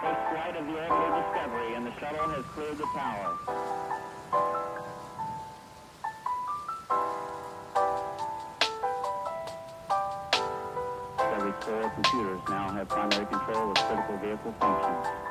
first flight of the orbital Discovery, and the shuttle has cleared the tower. Discovery's core computers now have primary control of critical vehicle functions.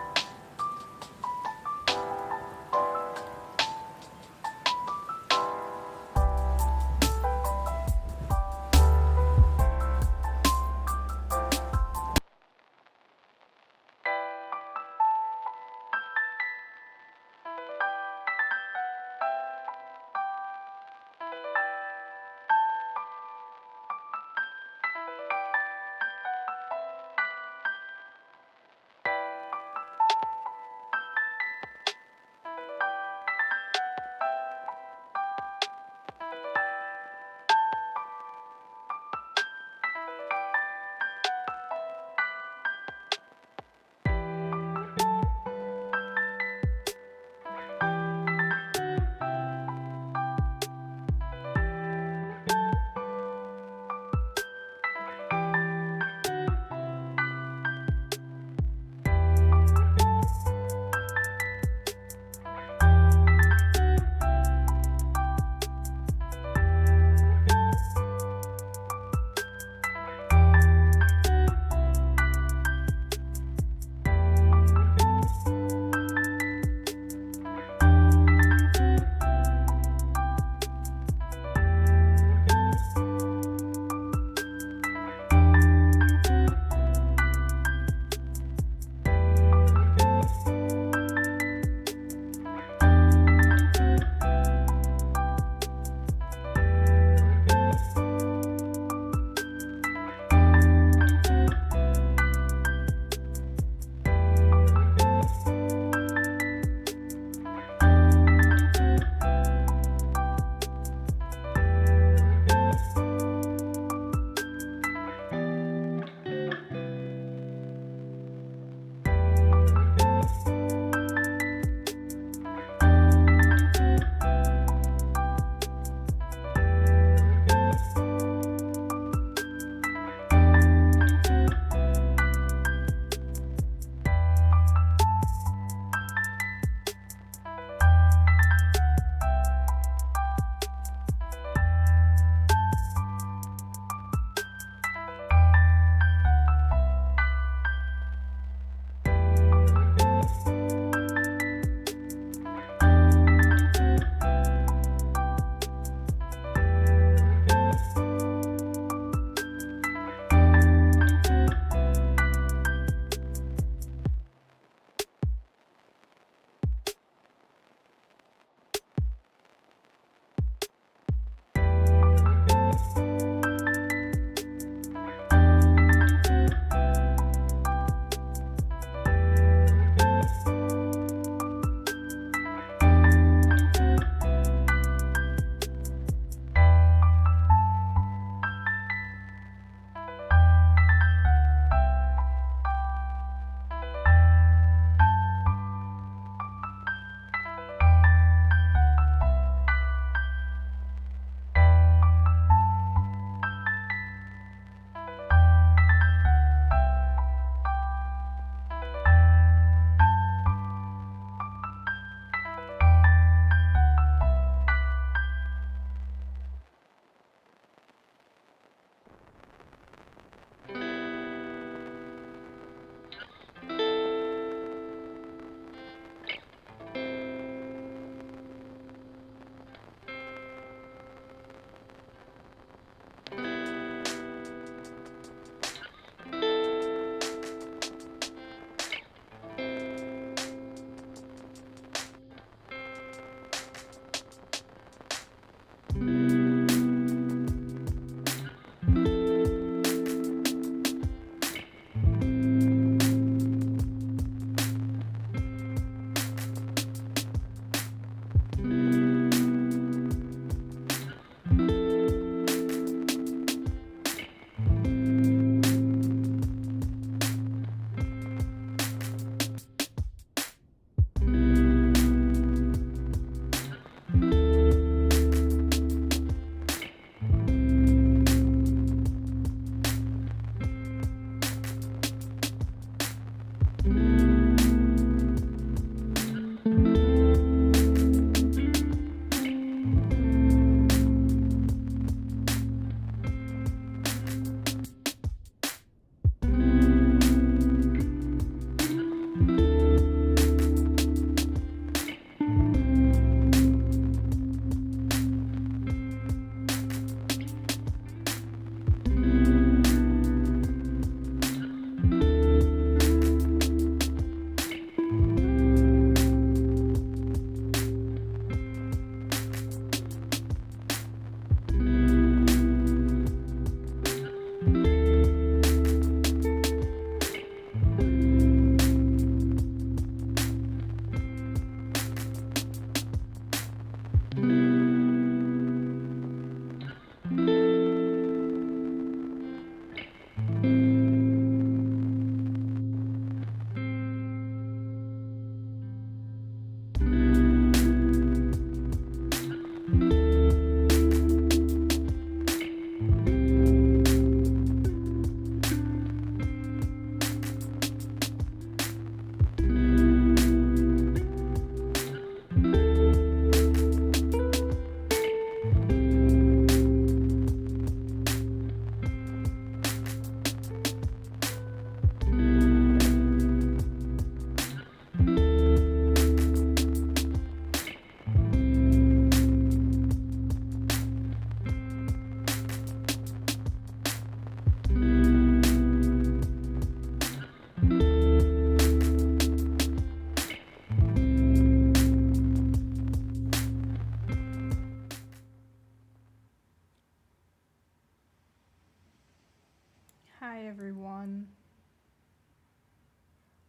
Hi everyone.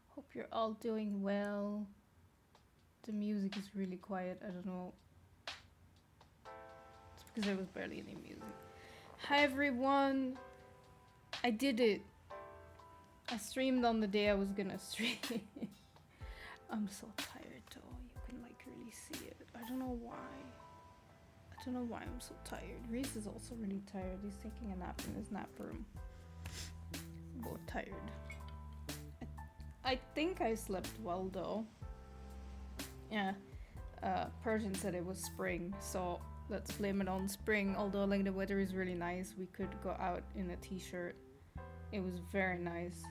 Hope you're all doing well. The music is really quiet. I don't know. It's because there was barely any music. Hi everyone. I did it. I streamed on the day I was gonna stream. I'm so tired though. You can like really see it. I don't know why. I don't know why I'm so tired. Reese is also really tired. He's taking a nap in his nap room. Both tired. I think I slept well though. Yeah. Persian said it was spring, so let's blame it on spring. Although like the weather is really nice, we could go out in a t-shirt. It was very nice.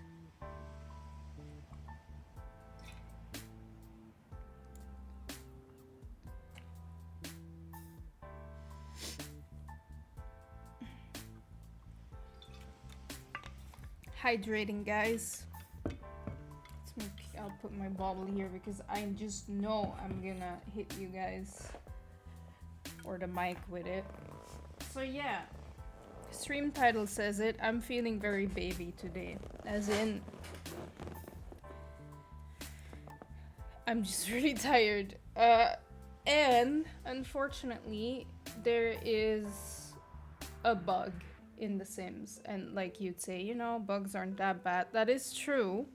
Hydrating, guys. I'll put my bottle here because I just know I'm gonna hit you guys or the mic with it. So yeah, stream title says it. I'm feeling very baby today, as in I'm just really tired. And unfortunately, there is a bug in The Sims, and like you'd say, you know, bugs aren't that bad. That is true.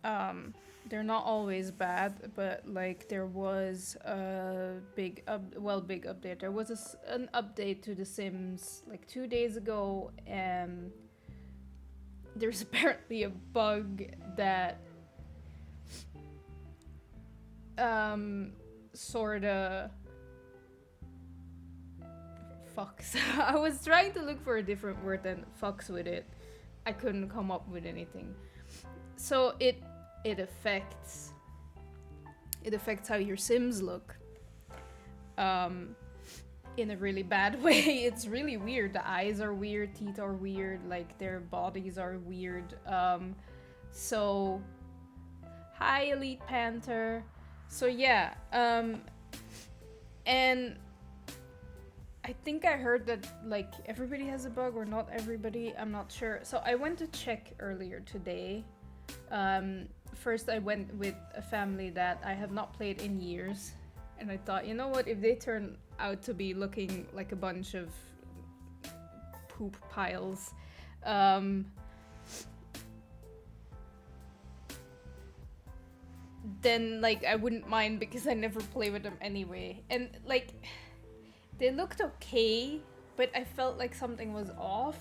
They're not always bad, but like there was a big update. There was an update to The Sims like 2 days ago, and there's apparently a bug that sorta fucks. I was trying to look for a different word than fucks with it. I couldn't come up with anything. So it affects how your Sims look. In a really bad way. It's really weird. The eyes are weird, teeth are weird, like their bodies are weird. So hi Elite Panther. So yeah, and I think I heard that like everybody has a bug or not everybody, I'm not sure. So I went to check earlier today. First I went with a family that I have not played in years, and I thought, you know what, if they turn out to be looking like a bunch of poop piles, then like I wouldn't mind because I never play with them anyway. And like they looked okay, but I felt like something was off.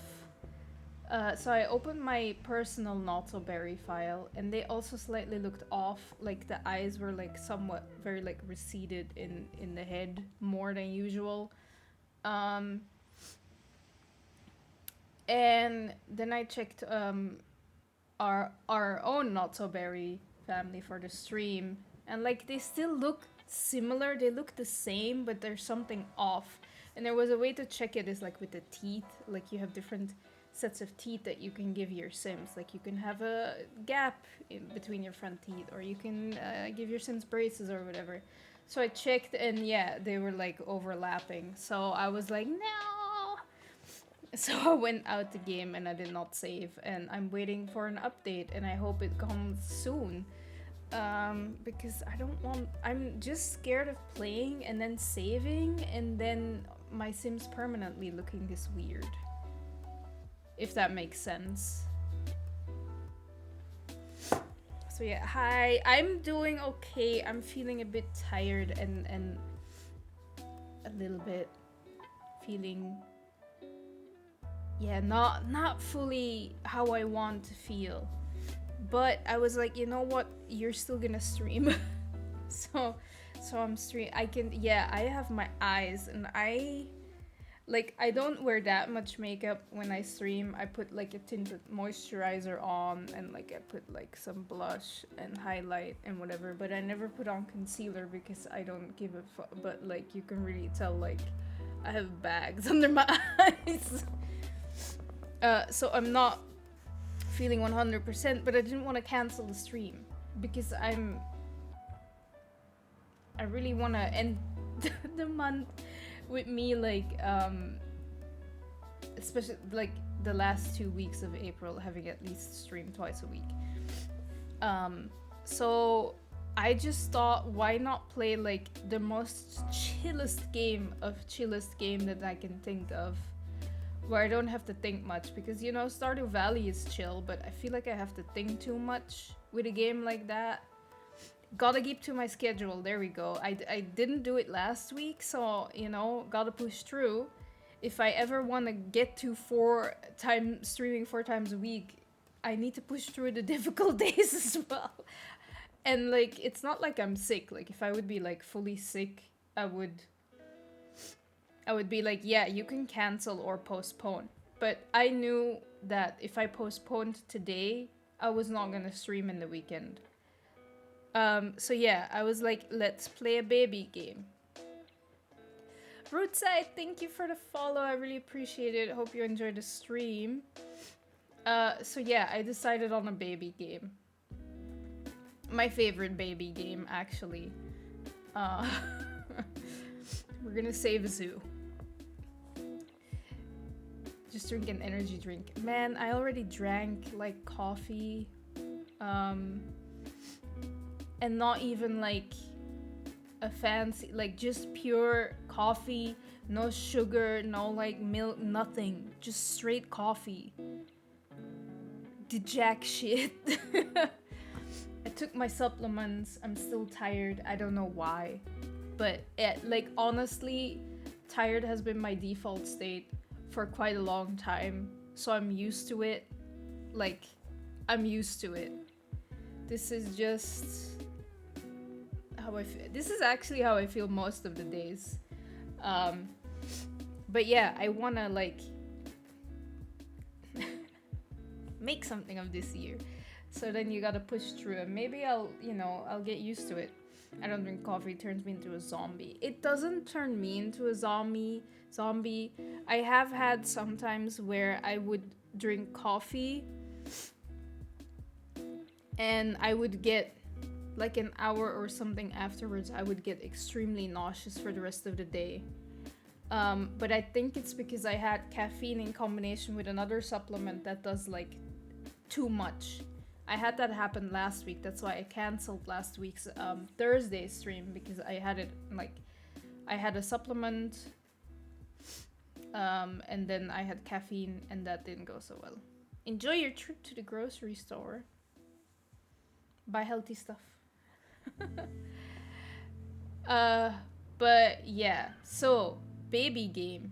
So I opened my personal Not So Berry file, and they also slightly looked off. Like the eyes were like somewhat very like receded in the head more than usual. And then I checked our own Not So Berry family for the stream, and like they still look similar. They look the same, but there's something off. And there was a way to check it, is like with the teeth. Like you have different sets of teeth that you can give your Sims. Like you can have a gap in between your front teeth, or you can give your Sims braces or whatever. So I checked, and yeah, they were like overlapping. So I was like, no. So I went out the game and I did not save, and I'm waiting for an update, and I hope it comes soon. Because I don't want. I'm just scared of playing and then saving, and then my Sims permanently looking this weird. If that makes sense. So yeah, hi. I'm doing okay. I'm feeling a bit tired and a little bit feeling, yeah, not fully how I want to feel. But I was like, you know what? You're still gonna stream. so I'm I can, yeah, I have my eyes, and I don't wear that much makeup when I stream. I put like a tinted moisturizer on, and like I put like some blush and highlight and whatever, but I never put on concealer because I don't give a fuck. But like you can really tell like I have bags under my eyes. So I'm not feeling 100%, but I didn't want to cancel the stream because I really want to end the month with me, like especially like the last 2 weeks of April having at least streamed twice a week. So I just thought, why not play like the most chillest game that I can think of, where I don't have to think much, because you know Stardew Valley is chill, but I feel like I have to think too much with a game like that. Gotta keep to my schedule. There we go. I didn't do it last week, so you know, gotta push through. If I ever want to get to streaming 4 times a week, I need to push through the difficult days as well. And like, it's not like I'm sick. Like, if I would be like fully sick, I would be like, yeah, you can cancel or postpone. But I knew that if I postponed today, I was not gonna stream in the weekend. So yeah, I was like, let's play a baby game. Rootside, thank you for the follow. I really appreciate it. Hope you enjoyed the stream. So yeah, I decided on a baby game. My favorite baby game, actually. We're gonna save Zoo. Just drink an energy drink. Man, I already drank like coffee. And not even like a fancy, like just pure coffee, no sugar, no like milk, nothing, just straight coffee. The jack shit. I took my supplements. I'm still tired. I don't know why, but like honestly, tired has been my default state for quite a long time, so I'm used to it. Like, I'm used to it. This is just how I feel. This is actually how I feel most of the days. But yeah, I wanna like make something of this year. So then you gotta push through, and maybe I'll get used to it. I don't drink coffee, it turns me into a zombie. It doesn't turn me into a zombie. I have had sometimes where I would drink coffee and I would get like an hour or something afterwards, I would get extremely nauseous for the rest of the day. But I think it's because I had caffeine in combination with another supplement that does like too much. I had that happen last week. That's why I canceled last week's Thursday stream, because I had a supplement and then I had caffeine and that didn't go so well. Enjoy your trip to the grocery store. Buy healthy stuff. But yeah, so baby game.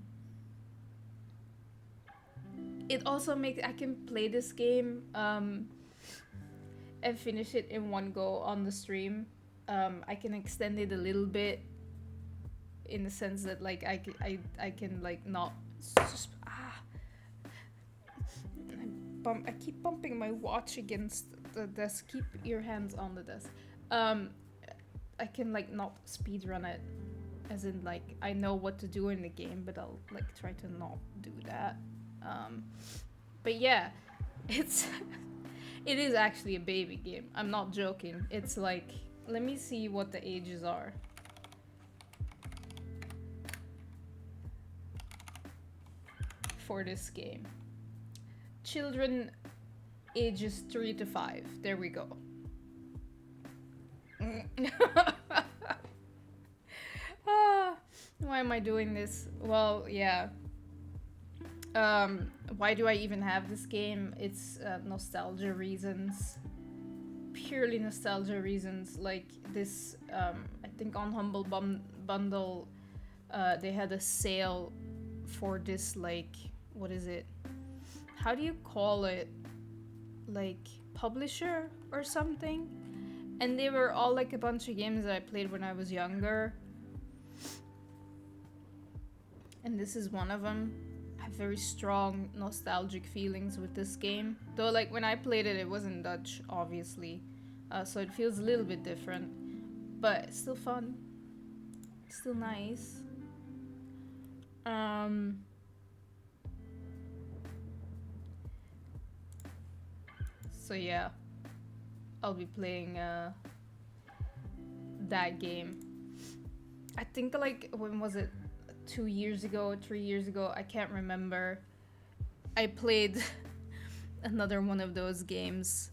It also makes I can play this game and finish it in one go on the stream. I can extend it a little bit in the sense that like I can like not I keep bumping my watch against the desk. Keep your hands on the desk. I can like not speed run it, as in like I know what to do in the game, but I'll like try to not do that. But yeah, it is actually a baby game. I'm not joking. It's like, let me see what the ages are. For this game. Children ages 3 to 5. There we go. Why am I doing this? Well, yeah. Why do I even have this game? It's nostalgia reasons. Purely nostalgia reasons. Like this, I think on Humble Bundle, they had a sale for this, like, what is it? How do you call it? Like, publisher or something? And they were all like a bunch of games that I played when I was younger. And this is one of them. I have very strong nostalgic feelings with this game. Though like when I played it, it was in Dutch, obviously. So it feels a little bit different. But it's still fun. Still nice. So yeah. I'll be playing that game. I think like, when was it? 2 years ago, 3 years ago, I can't remember. I played another one of those games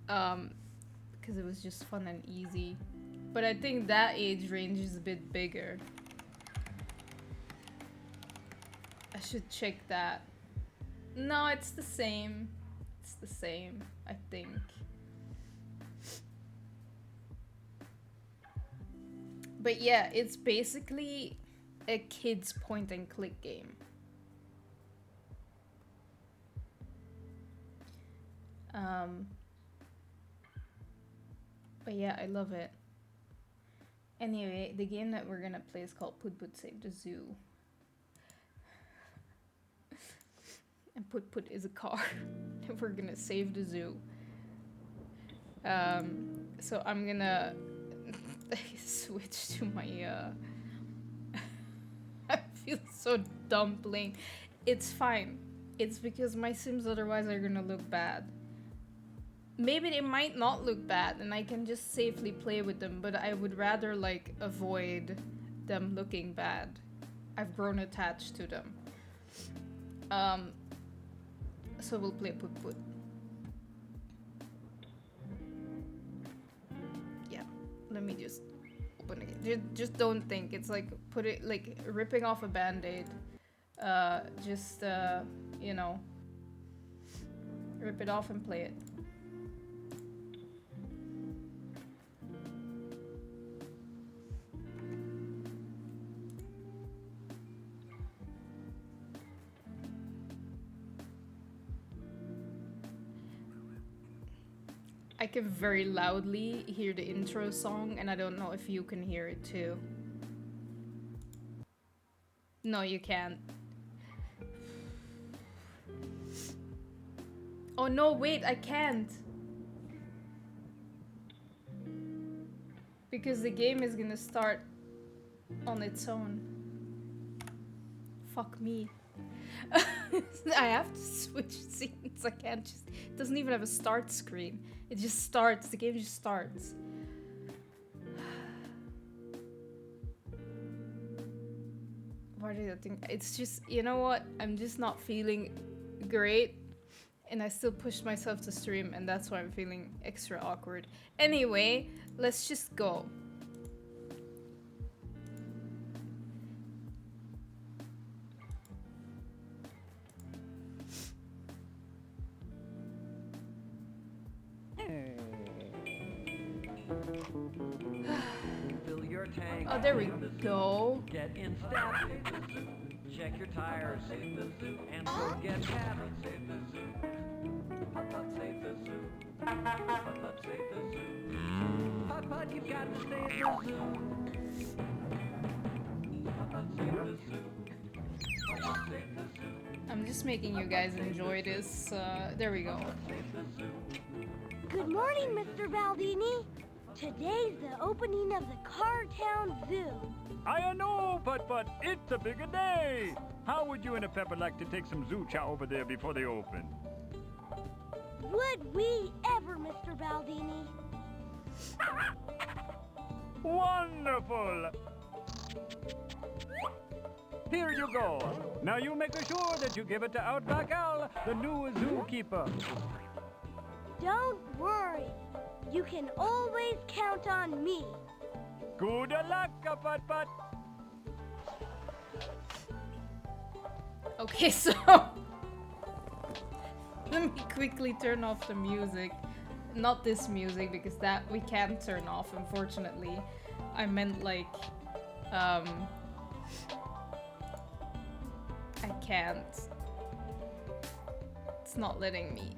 because it was just fun and easy. But I think that age range is a bit bigger. I should check that. No, it's the same. It's the same, I think. But yeah, it's basically a kid's point and click game. But yeah, I love it. Anyway, the game that we're gonna play is called Put Put Save the Zoo. And Put Put is a car. And we're gonna save the zoo. So I'm gonna switch to my I feel so dumb playing. It's fine. It's because my Sims otherwise are gonna look bad. Maybe they might not look bad and I can just safely play with them, but I would rather like avoid them looking bad. I've grown attached to them. So we'll play Put Put. Yeah, let me just open it. Just don't think. It's like put it like ripping off a band-aid. You know, rip it off and play it. I can very loudly hear the intro song, and I don't know if you can hear it too. No, you can't. Oh no, wait, I can't. Because the game is gonna start on its own. Fuck me. I have to switch scenes. I can't just... It doesn't even have a start screen. It just starts. The game just starts. Why did I think... It's just... You know what? I'm just not feeling great. And I still pushed myself to stream. And that's why I'm feeling extra awkward. Anyway, let's just go. Oh, there we go. Get in step, check your tires, and forget habits. Putt-putt, save the zoo. Putt-putt, save the zoo. Putt-putt, you've got to save the zoo. Putt-putt, save the zoo. Putt-putt, save the zoo. I'm just making you guys enjoy this. There we go. Good morning, Mr. Baldini. Today's the opening of the Cartown Zoo. I know, but it's a bigger day. How would you and a Pepper like to take some zoo chow over there before they open? Would we ever, Mr. Baldini? Wonderful. Here you go. Now you make sure that you give it to Outback Al, the new zookeeper. Don't worry. You can always count on me. Good luck, Putt-putt. Okay, so... Let me quickly turn off the music. Not this music, because that we can't turn off, unfortunately. I meant like... I can't. It's not letting me.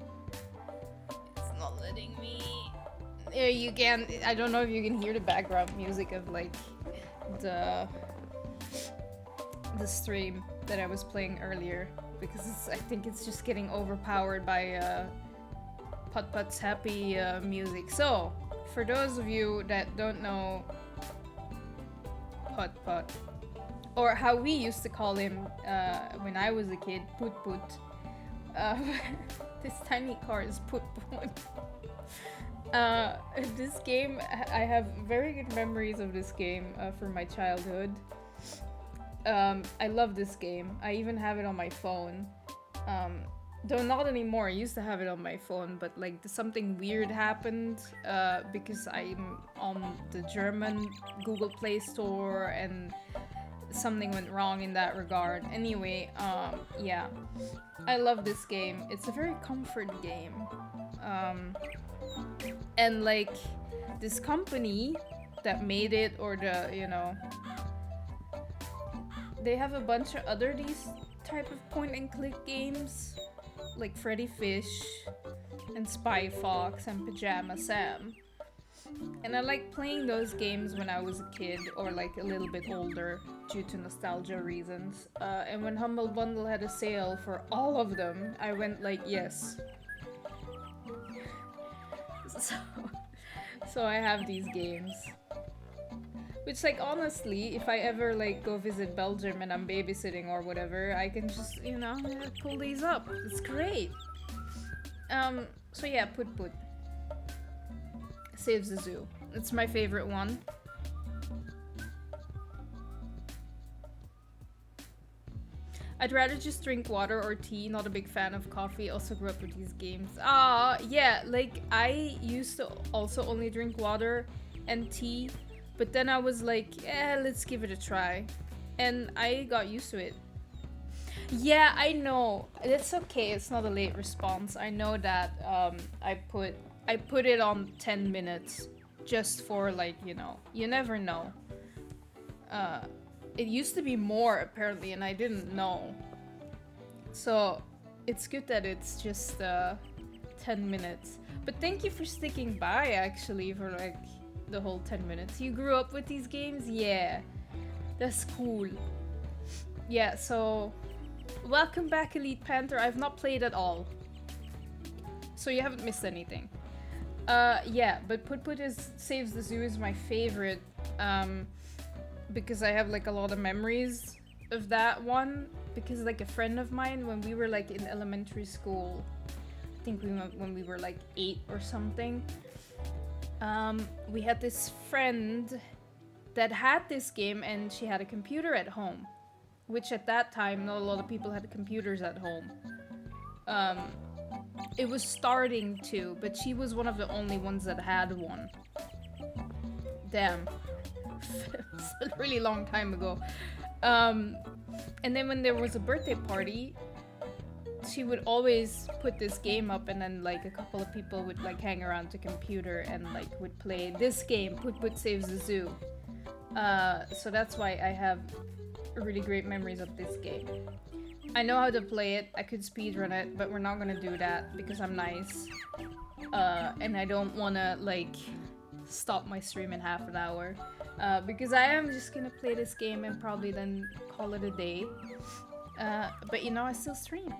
It's not letting me. Yeah, you can. I don't know if you can hear the background music of like the stream that I was playing earlier, because I think it's just getting overpowered by Putt-Putt's happy music. So, for those of you that don't know Putt-Putt, or how we used to call him when I was a kid, Put-Put. This tiny car is Put-Put. This game, I have very good memories of this game from my childhood. I love this game. I even have it on my phone. Though not anymore. I used to have it on my phone, but like something weird happened because I'm on the German Google Play Store and something went wrong in that regard. Anyway, yeah. I love this game. It's a very comfort game. And like this company that made it, or the, you know, they have a bunch of other these type of point and click games like Freddy Fish and Spy Fox and Pajama Sam. And I like playing those games when I was a kid or like a little bit older due to nostalgia reasons. And when Humble Bundle had a sale for all of them, I went like, yes. So I have these games. Which, like, honestly, if I ever like go visit Belgium and I'm babysitting or whatever, I can just, you know, pull these up. It's great. So yeah, Put Put Saves the Zoo. It's my favorite one. I'd rather just drink water or tea, not a big fan of coffee, also grew up with these games. Yeah, like, I used to also only drink water and tea, but then I was like, yeah, let's give it a try. And I got used to it. Yeah, I know. It's okay, it's not a late response. I know that I put it on 10 minutes just for, like, you know, you never know. It used to be more, apparently, and I didn't know. So, it's good that it's just 10 minutes. But thank you for sticking by, actually, for, like, the whole 10 minutes. You grew up with these games? Yeah. That's cool. Yeah, so... Welcome back, Elite Panther. I've not played at all. So you haven't missed anything. Yeah, but Put Put Saves the Zoo is my favorite. Because I have like a lot of memories of that one. Because like a friend of mine, when we were like in elementary school, I think when we were like 8 or something, we had this friend that had this game and she had a computer at home. Which at that time, not a lot of people had computers at home. It was starting to, but she was one of the only ones that had one. Damn. It's a really long time ago. And then when there was a birthday party, she would always put this game up, and then like a couple of people would like hang around the computer and like would play this game, Put Put Saves the Zoo. So that's why I have really great memories of this game. I know how to play it, I could speedrun it, but we're not gonna do that because I'm nice. And I don't wanna like stop my stream in half an hour. Because I am just gonna play this game and probably then call it a day. But you know, I still stream.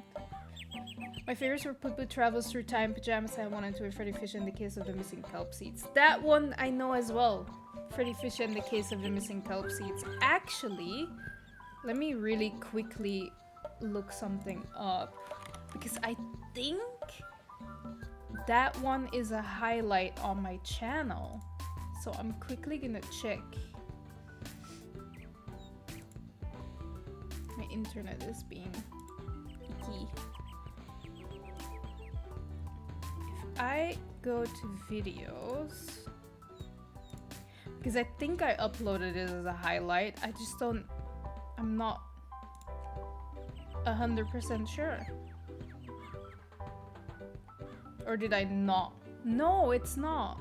My favorites were Put Put Travels Through Time, Pajama Sam 1 and 2, and Freddy Fish and the Case of the Missing Kelp Seeds. That one I know as well. Freddy Fish and the Case of the Missing Kelp Seeds. Actually, let me really quickly look something up. Because I think that one is a highlight on my channel. So I'm quickly gonna check. My internet is being icky. If I go to videos, because I think I uploaded it as a highlight, I just don't, I'm not 100% sure. Or did I not? No, it's not.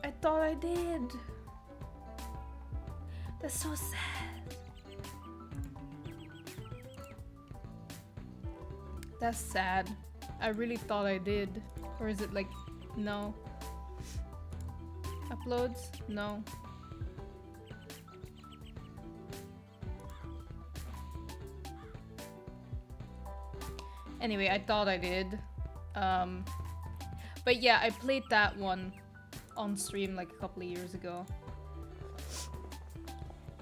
I thought I did. That's so sad. That's sad. I really thought I did. Or is it like, no? Uploads? No. Anyway, I thought I did. But yeah, I played that one on stream like a couple of years ago.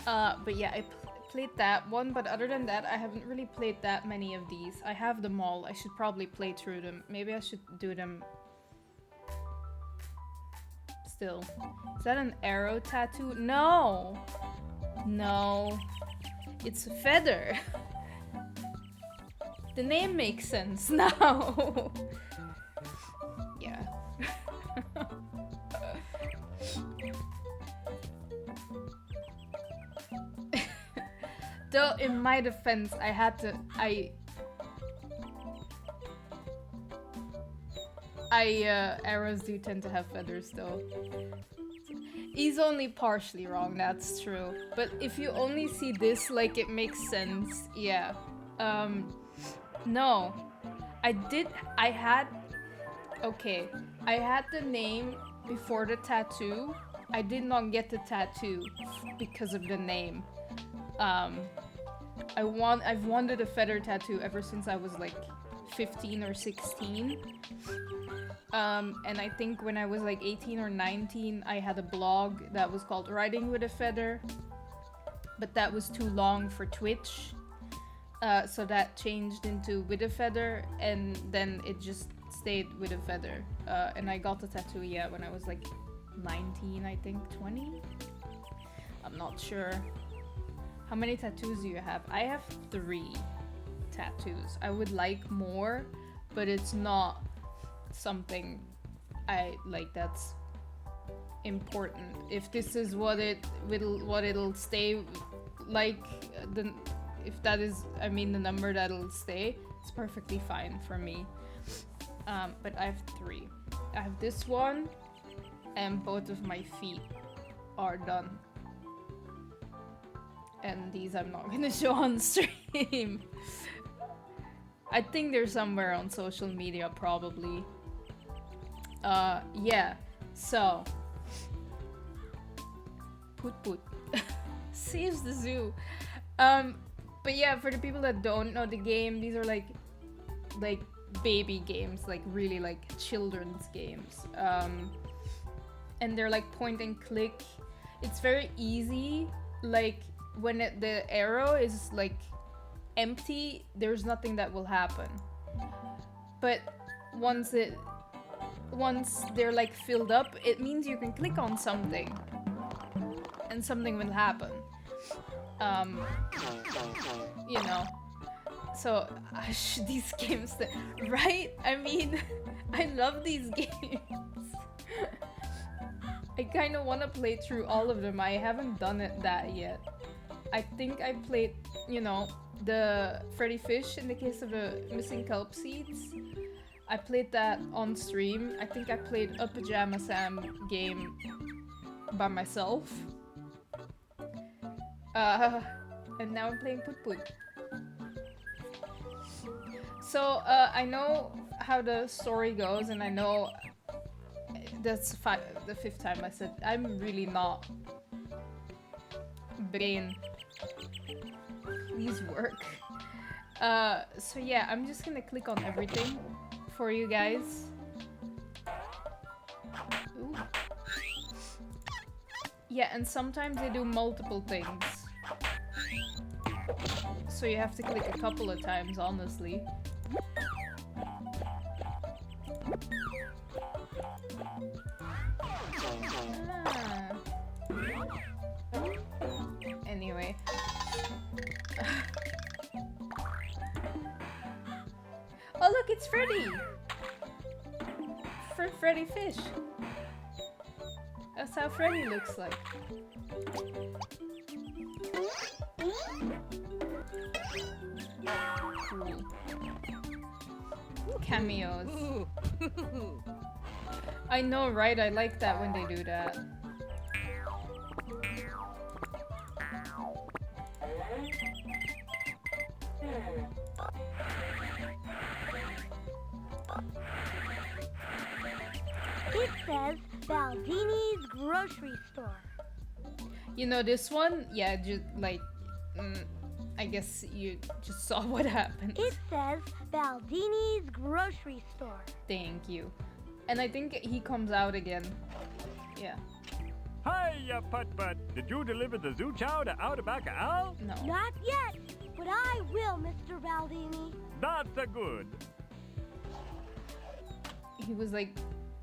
But yeah, I played that one, but other than that, I haven't really played that many of these. I have them all. I should probably play through them. Maybe I should do them still. Is that an arrow tattoo? No! No, it's a feather. The name makes sense now. Yeah. Though in my defense, arrows do tend to have feathers though. He's only partially wrong, that's true. But if you only see this, like, it makes sense. Yeah. No. I had the name before the tattoo. I did not get the tattoo because of the name. I've wanted a feather tattoo ever since I was like 15 or 16. And I think when I was like 18 or 19, I had a blog that was called Writing with a Feather, but that was too long for Twitch. So that changed into With a Feather, and then it just stayed With a Feather. And I got the tattoo, yeah, when I was like 19, I think, 20? I'm not sure. How many tattoos do you have? I have 3 tattoos. I would like more, but it's not something I like that's important. If this is what it'll stay like, then if that is, I mean, the number that'll stay, it's perfectly fine for me. But I have 3. I have this one, and both of my feet are done. And these I'm not gonna show on stream. I think they're somewhere on social media, probably. Yeah, so Put saves the zoo. But yeah, for the people that don't know the game, these are like baby games, like really like children's games. And they're like point and click. It's very easy. Like when the arrow is like empty, there's nothing that will happen. But once they're like filled up, it means you can click on something and something will happen. You know. So these games right? I mean, I love these games. I kind of want to play through all of them. I haven't done that yet. I think I played, you know, the Freddy Fish in the case of the missing kelp seeds. I played that on stream. I think I played a Pajama Sam game by myself. And now I'm playing Put. So I know how the story goes, and I know that's the 5th time I said I'm really not brain. Please work. So yeah, I'm just gonna click on everything for you guys. Ooh. Yeah, and sometimes they do multiple things. So you have to click a couple of times, honestly. Anyway. Oh look, it's Freddy! Freddy Fish. That's how Freddy looks like. Cool. Cameos. I know, right? I like that when they do that. It says Baldini's grocery store. You know this one? Yeah, just like, I guess you just saw what happened. It says Baldini's grocery store. Thank you. And I think he comes out again. Yeah. Hiya, Putt. Did you deliver the zoo chow to Outback Al? No. Not yet, but I will, Mr. Baldini. That's a good. He was like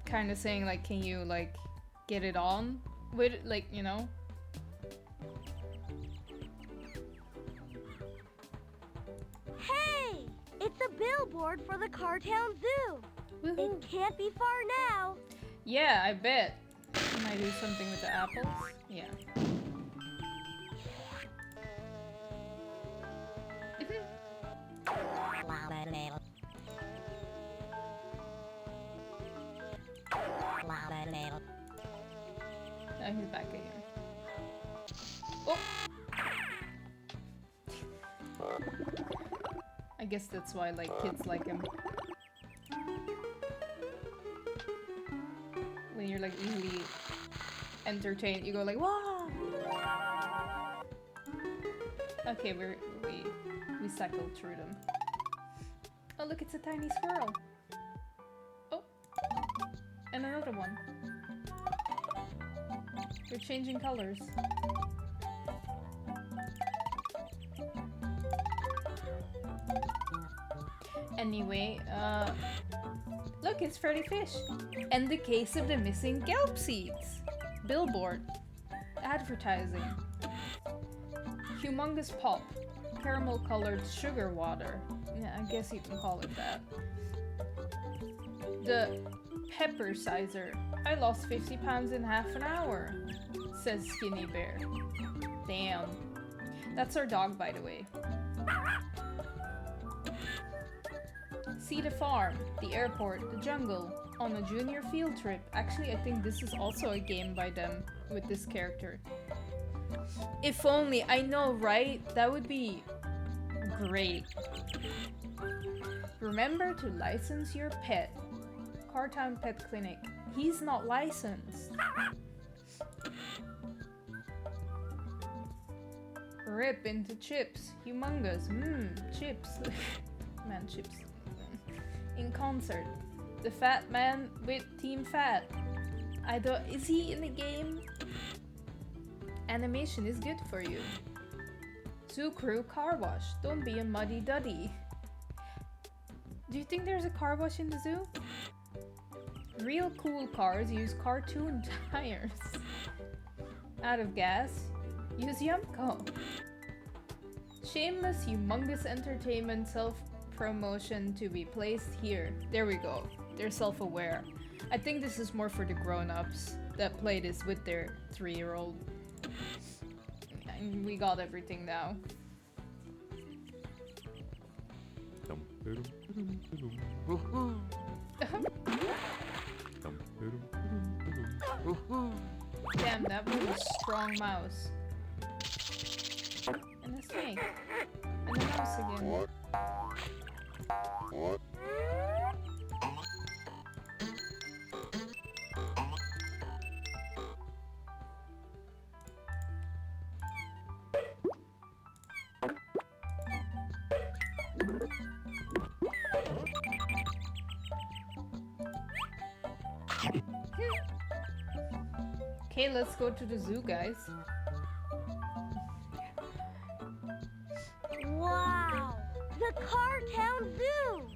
kind of saying like, can you like get it on with, like, you know? billboard for the Cartown Zoo. Woohoo. It can't be far now. Yeah, I bet. Can I do something with the apples? Yeah. Now he's back again. Oh! I guess that's why like kids like him. When you're like easily entertained, you go like wow. Okay, we cycled through them. Oh look, it's a tiny squirrel. Oh, and another one. They're changing colors. Anyway, look, it's Freddy Fish. And the case of the missing kelp seeds. Billboard. Advertising. Humongous pop. Caramel colored sugar water. Yeah, I guess you can call it that. The pepper sizer. I lost 50 pounds in half an hour, says Skinny Bear. Damn. That's our dog, by the way. See the farm, the airport, the jungle, on a junior field trip. Actually, I think this is also a game by them with this character. If only, I know, right? That would be great. Remember to license your pet. Cartown Pet Clinic. He's not licensed. Rip into chips. Humongous. Chips. Man, chips. In concert. The fat man with Team Fat. I don't. Is he in the game? Animation is good for you. Zoo Crew car wash. Don't be a muddy duddy. Do you think there's a car wash in the zoo? Real cool cars use cartoon tires. Out of gas? Use Yumco. Shameless, humongous entertainment self-promotion to be placed here. There we go. They're self-aware. I think this is more for the grown-ups that play this with their 3-year-old. And we got everything now. Damn, that was a strong mouse. And a snake. And a mouse again. Okay, let's go to the zoo, guys. Wow! The Cartown Zoo!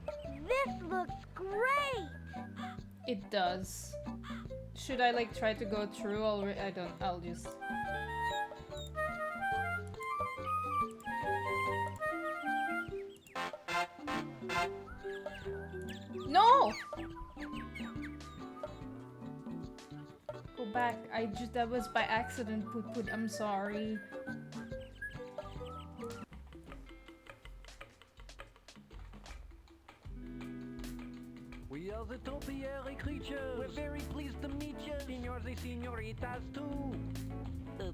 This looks great! It does. Should I like try to go through already? I don't. I'll just. No! Go back. That was by accident, Put. I'm sorry. We are the topiary creatures. We're very pleased to meet you, senors and senoritas too.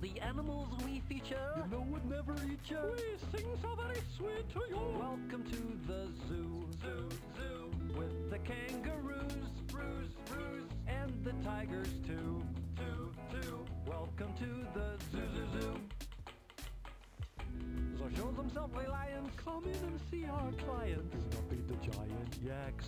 The animals we feature, you know, would never eat you. We sing so very sweet to you. Welcome to the zoo, zoo, zoo, with the kangaroos, roos, and the tigers too, too. Welcome to the zoo, zoo, zoo. So show them Subway Lions, come in and see our clients. Do not beat the giant yaks.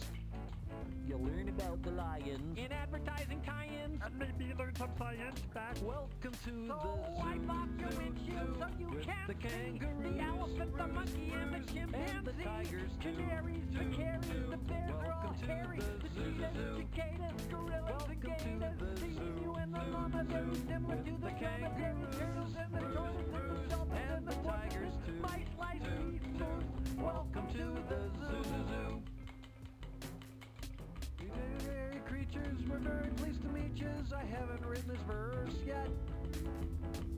You'll learn about the lions in advertising tie-ins, And maybe learn some science back. welcome to the Wipe off your windshield so you with can't the see kangaroos, the elephant, the monkey, and the and chimpanzee. the tigers too. Canaries, the carries, the bears are all Welcome to hairy. the The zoo, cheetahs, zoo. cicadas, gorillas, the Welcome to gators, the the zoo, emu and the llama, very similar with to the the cemetery turtles and the tortoise and the dolphins and and the the tigers porpoises, too. mice, lice, bees, moose. Welcome to the zoo, zoo, zoo. 'cause I haven't written this verse yet.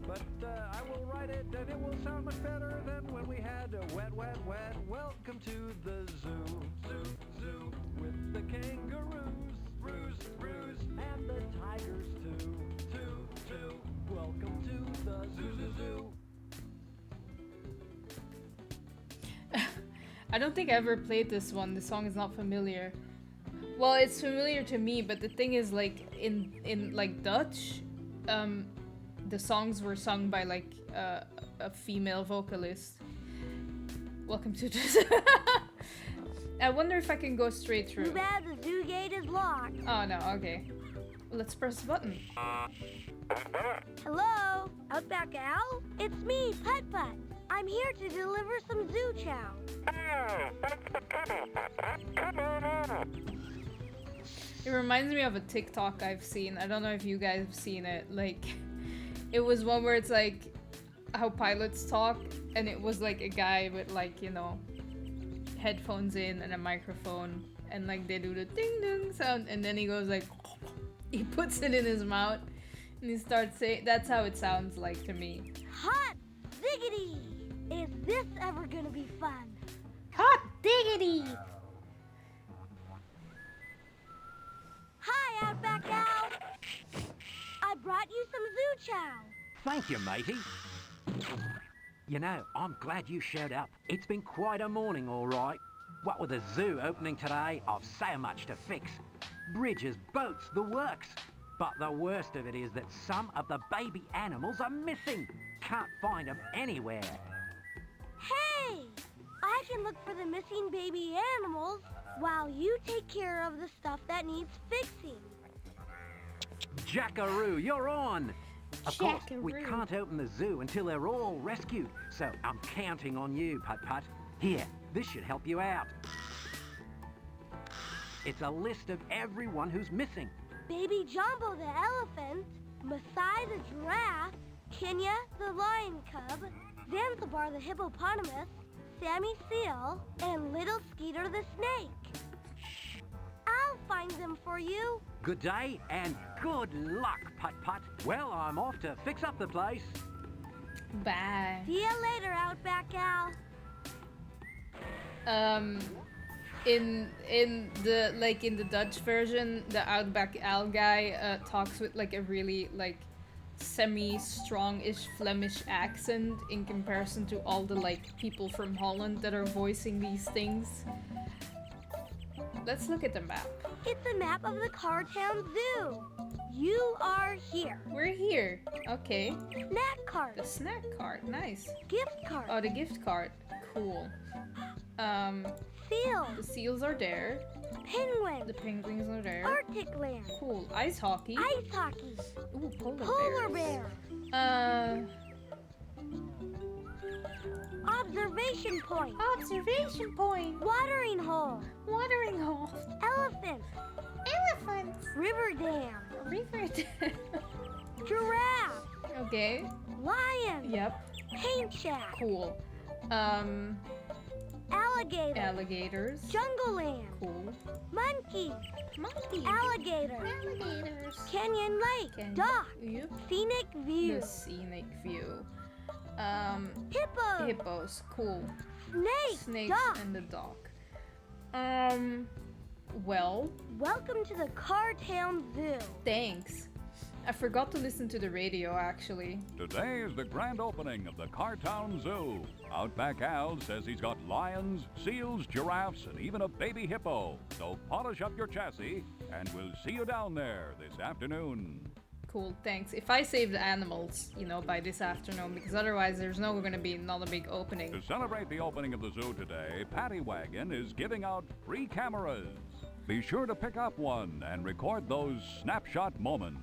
But I will write it, and it will sound much better than when we had a wet, wet, wet. Welcome to the zoo, zoo, zoo, with the kangaroos, roos, roos, and the tigers too, too, too. Welcome to the zoo, zoo, zoo. I don't think I ever played this one. The song is not familiar. Well, it's familiar to me, but the thing is, like in like Dutch, the songs were sung by like a female vocalist. Welcome to this. I wonder if I can go straight Too through. bad the zoo gate is locked. Oh no, okay. Let's press the button. Hello, Outback Al? It's me, Putt Putt. I'm here to deliver some zoo chow. It reminds me of a TikTok I've seen. I don't know if you guys have seen it. Like, it was one where it's like how pilots talk, and it was like a guy with like, you know, headphones in and a microphone, and like they do the ding ding sound, and then he goes like, he puts it in his mouth, and he starts saying, that's how it sounds like to me. Hot diggity! Is this ever gonna be fun? Hot diggity! Hi, Outback Al. I brought you some zoo chow. Thank you, matey. You know, I'm glad you showed up. It's been quite a morning, all right. What with the zoo opening today, I've so much to fix. Bridges, boats, the works. But the worst of it is that some of the baby animals are missing. Can't find them anywhere. Hey! I can look for the missing baby animals while you take care of the stuff that needs fixing. Jackaroo, you're on! Of course, we Jackaroo. can't open the zoo until they're all rescued, so I'm counting on you, Putt Putt. Here, this should help you out. It's a list of everyone who's missing. Baby Jumbo the elephant, Masai the giraffe, Kenya the lion cub, Zanzibar the hippopotamus, Sammy Seal, and Little Skeeter the snake. I'll find them for you. Good day and good luck, Putt Putt. Well, I'm off to fix up the place. Bye. See you later, Outback Al. In the like in the Dutch version, the Outback Al guy talks with like a really like semi-strong-ish Flemish accent in comparison to all the like people from Holland that are voicing these things. Let's look at the map. It's a map of the Cartown Zoo. You are here. We're here. Okay. Snack cart, The snack cart. Nice. gift cart, Oh, the gift card. Cool. The seal, seals are there. penguin, The penguins are there. Arctic land, Cool. Ice hockey. ice hockey, Ooh, polar bear, observation point, Observation point. watering hole, Watering hole. elephant, Elephants. river dam, River. giraffe, Okay. lion, Yep. paint shack, Cool. alligator, Alligators. jungle land, Cool. monkey, Monkey. alligator, Alligators. canyon lake, Can dock, Yep. scenic view, The scenic view. hippo, Hippos. Cool. snake, Snakes duck. and the dog. Well, Welcome to the Cartown Zoo. thanks. I forgot to listen to the radio actually. Today is the grand opening of the Cartown Zoo. Outback Al says he's got lions, seals, giraffes, and even a baby hippo. So polish up your chassis, and we'll see you down there this afternoon. Cool, thanks. If I save the animals, you know, by this afternoon, because otherwise there's gonna be another big opening. To celebrate the opening of the zoo today, Paddy Wagon is giving out free cameras. Be sure to pick up one and record those snapshot moments.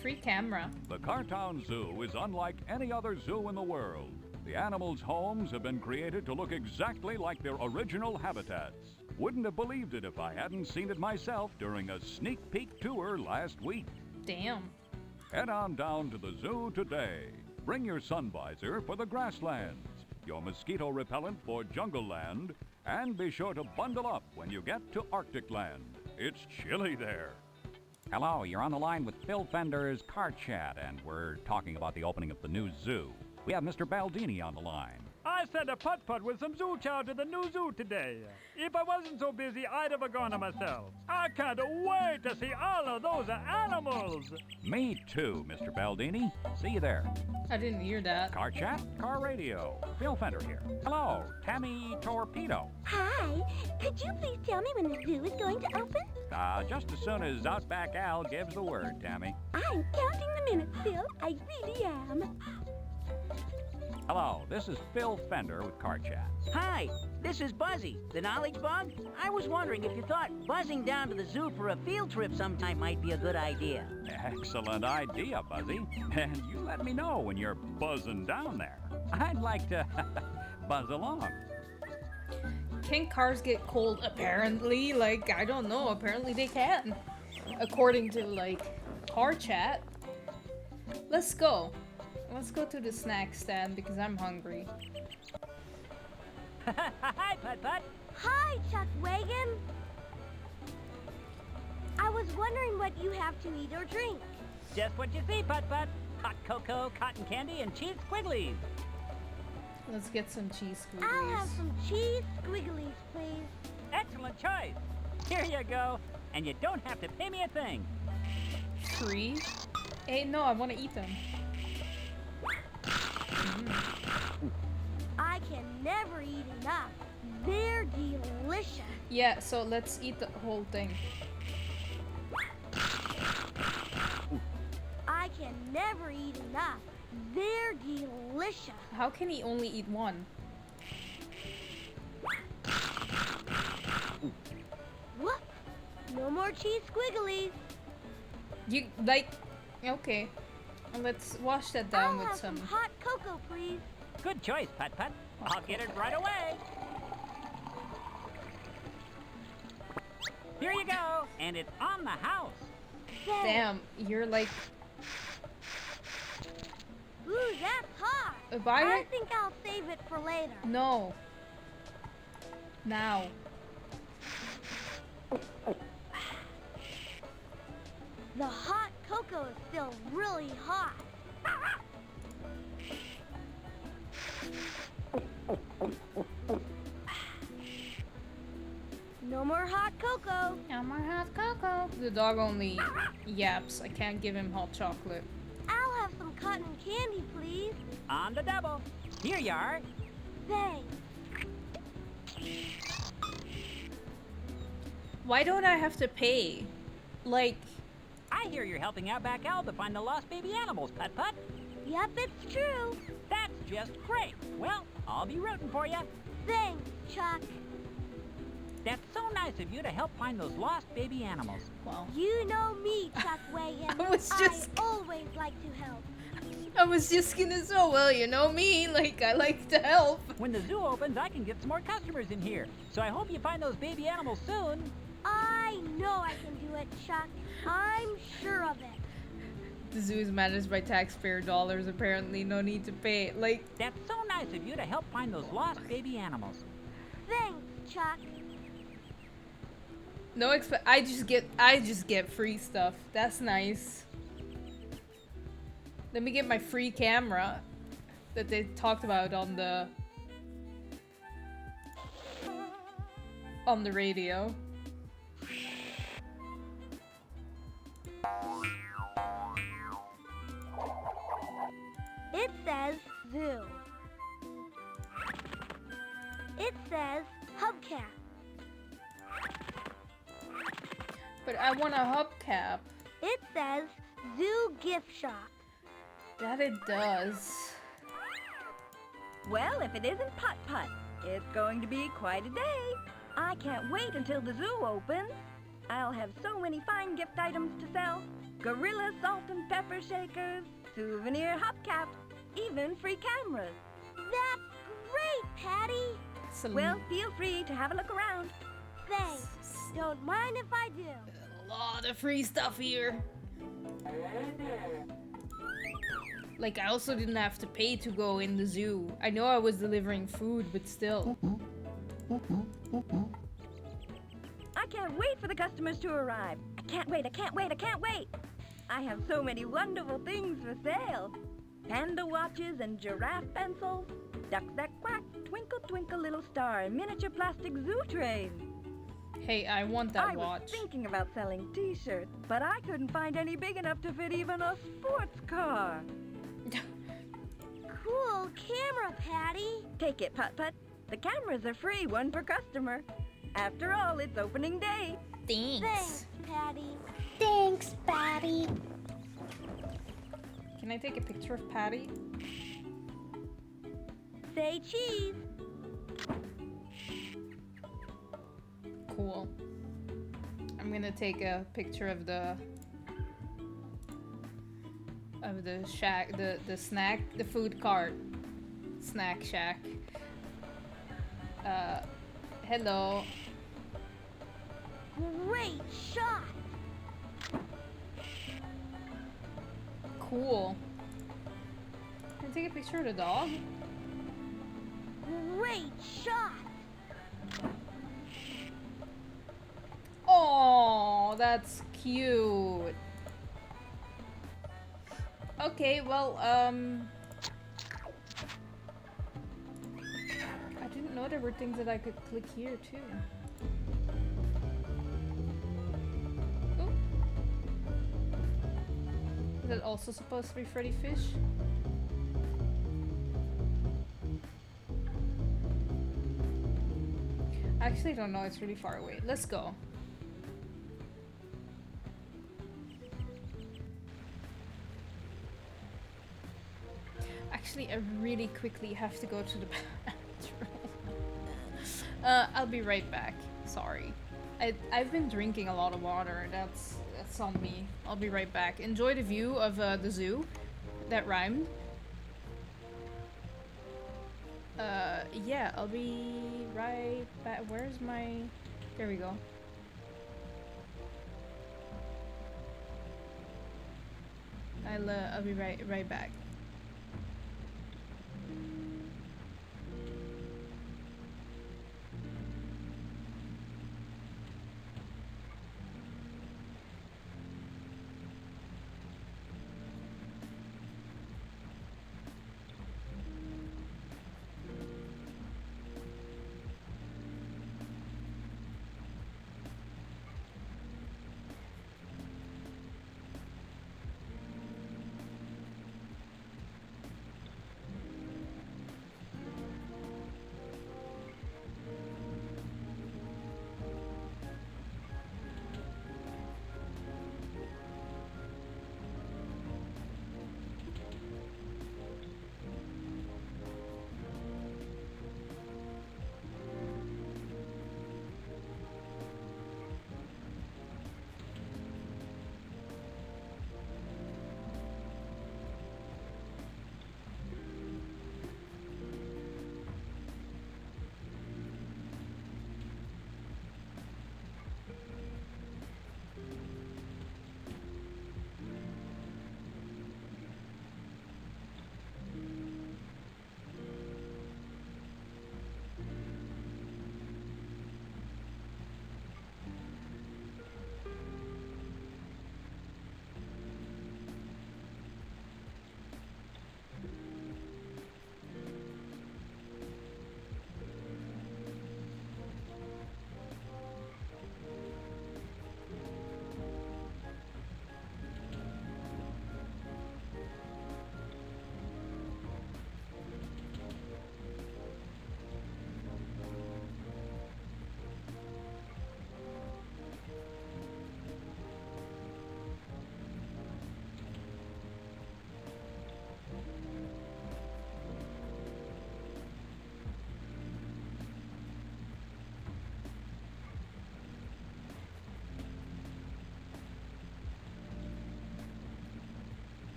Free camera. The Cartown Zoo is unlike any other zoo in the world. The animals' homes have been created to look exactly like their original habitats. Wouldn't have believed it if I hadn't seen it myself during a sneak peek tour last week. Damn. Head on down to the zoo today. Bring your sun visor for the grasslands, your mosquito repellent for jungle land, and be sure to bundle up when you get to Arctic land. It's chilly there. Hello, you're on the line with Phil Fender's Car Chat, and we're talking about the opening of the new zoo. We have Mr. Baldini on the line. I sent a putt-putt with some zoo chow to the new zoo today. If I wasn't so busy, I'd have gone to myself. I can't wait to see all of those animals. Me too, Mr. Baldini. See you there. I didn't hear that. Car Chat, Car Radio. Phil Fender here. Hello, Tammy Torpedo. Hi. Could you please tell me when the zoo is going to open? Just as soon as Outback Al gives the word, Tammy. I'm counting the minutes, Phil. I really am. Hello, this is Phil Fender with Car Chat. Hi, this is Buzzy, the knowledge bug. I was wondering if you thought buzzing down to the zoo for a field trip sometime might be a good idea. Excellent idea, Buzzy. And you let me know when you're buzzing down there. I'd like to buzz along. Can cars get cold? Apparently. Like, I don't know. Apparently they can. According to, like, Car Chat. Let's go. Let's go to the snack stand because I'm hungry. Hi, Putt-Putt. Hi, Chuck Wagon. I was wondering what you have to eat or drink. Just what you see, Putt-Putt. Hot cocoa, cotton candy, and cheese squigglies. Let's get some cheese I'll have squigglies. some cheese squigglies, please. Excellent choice. Here you go. And you don't have to pay me a thing. Free? Hey, no, I want to eat them. I can never eat enough. They're delicious. Yeah, so let's eat the whole thing. I can never eat enough. They're delicious. How can he only eat one? Whoop! No more cheese squigglies. You, like, okay. Let's wash that down I'll with have some. some hot cocoa, please. Good choice, Putt-Putt. I'll get it right away. Here you go. And it's on the house. Thanks. Damn, you're like. Ooh, that's hot. Why I are- think I'll save it for later. No. Now. The hot cocoa is still really hot. No more hot cocoa. No more hot cocoa. The dog only yaps. I can't give him hot chocolate. I'll have some cotton candy, please. On the double. Here you are. Thanks. Why don't I have to pay? Like, I hear you're helping Outback Al to find the lost baby animals, Putt-Putt. Yep, it's true. That's just great. Well, I'll be rooting for you. Thanks, Chuck. That's so nice of you to help find those lost baby animals. well, You know me, Chuck Wagon. I was just- I always like to help. I was just gonna say, well, you know me, like, I like to help. When the zoo opens, I can get some more customers in here. So I hope you find those baby animals soon. I know I can do it, Chuck. I'm sure of it. The zoo is managed by taxpayer dollars, apparently, no need to pay. Like, That's so nice of you to help find those lost baby animals. Thanks, Chuck. no I just get free stuff. That's nice. Let me get my free camera that they talked about on the radio. It says zoo. It says hubcap. But I want a hubcap. It says zoo gift shop. That it does. Well, if it isn't Putt-Putt, it's going to be quite a day. I can't wait until the zoo opens. I'll have so many fine gift items to sell. Gorilla salt and pepper shakers, souvenir hubcaps, even free cameras. That's great, Patty. It's a Well, feel free to have a look around. Thanks. Don't mind if I do. a lot of free stuff here. Like, I also didn't have to pay to go in the zoo. I know I was delivering food, but still. I can't wait for the customers to arrive. I Can't wait, I can't wait, I can't wait! I have so many wonderful things for sale. Panda watches and giraffe pencils, ducks that quack, twinkle twinkle little star, miniature plastic zoo train. Hey, I want that I watch. was thinking about selling t-shirts, but I couldn't find any big enough to fit even a sports car. Cool camera, Patty. Take it, Putt-Putt. The cameras are free, one per customer. After all, it's opening day. Thanks, Patty. Thanks, Patty. Can I take a picture of Patty? Say cheese. Cool. I'm gonna take a picture of the shack, the snack, the food cart, snack shack. Hello. Great shot. Cool. Can I take a picture of the dog? Great shot. Oh, that's cute. Okay, well, I didn't know there were things that I could click here too. Oh. Is that also supposed to be Freddy Fish? I actually don't know, it's really far away. Let's go. Actually, I really quickly have to go to the bathroom. I'll be right back. Sorry. I've been drinking a lot of water. That's on me. I'll be right back. Enjoy the view of the zoo. That rhymed. Yeah, I'll be right back. Where's my... There we go. I'll be right back.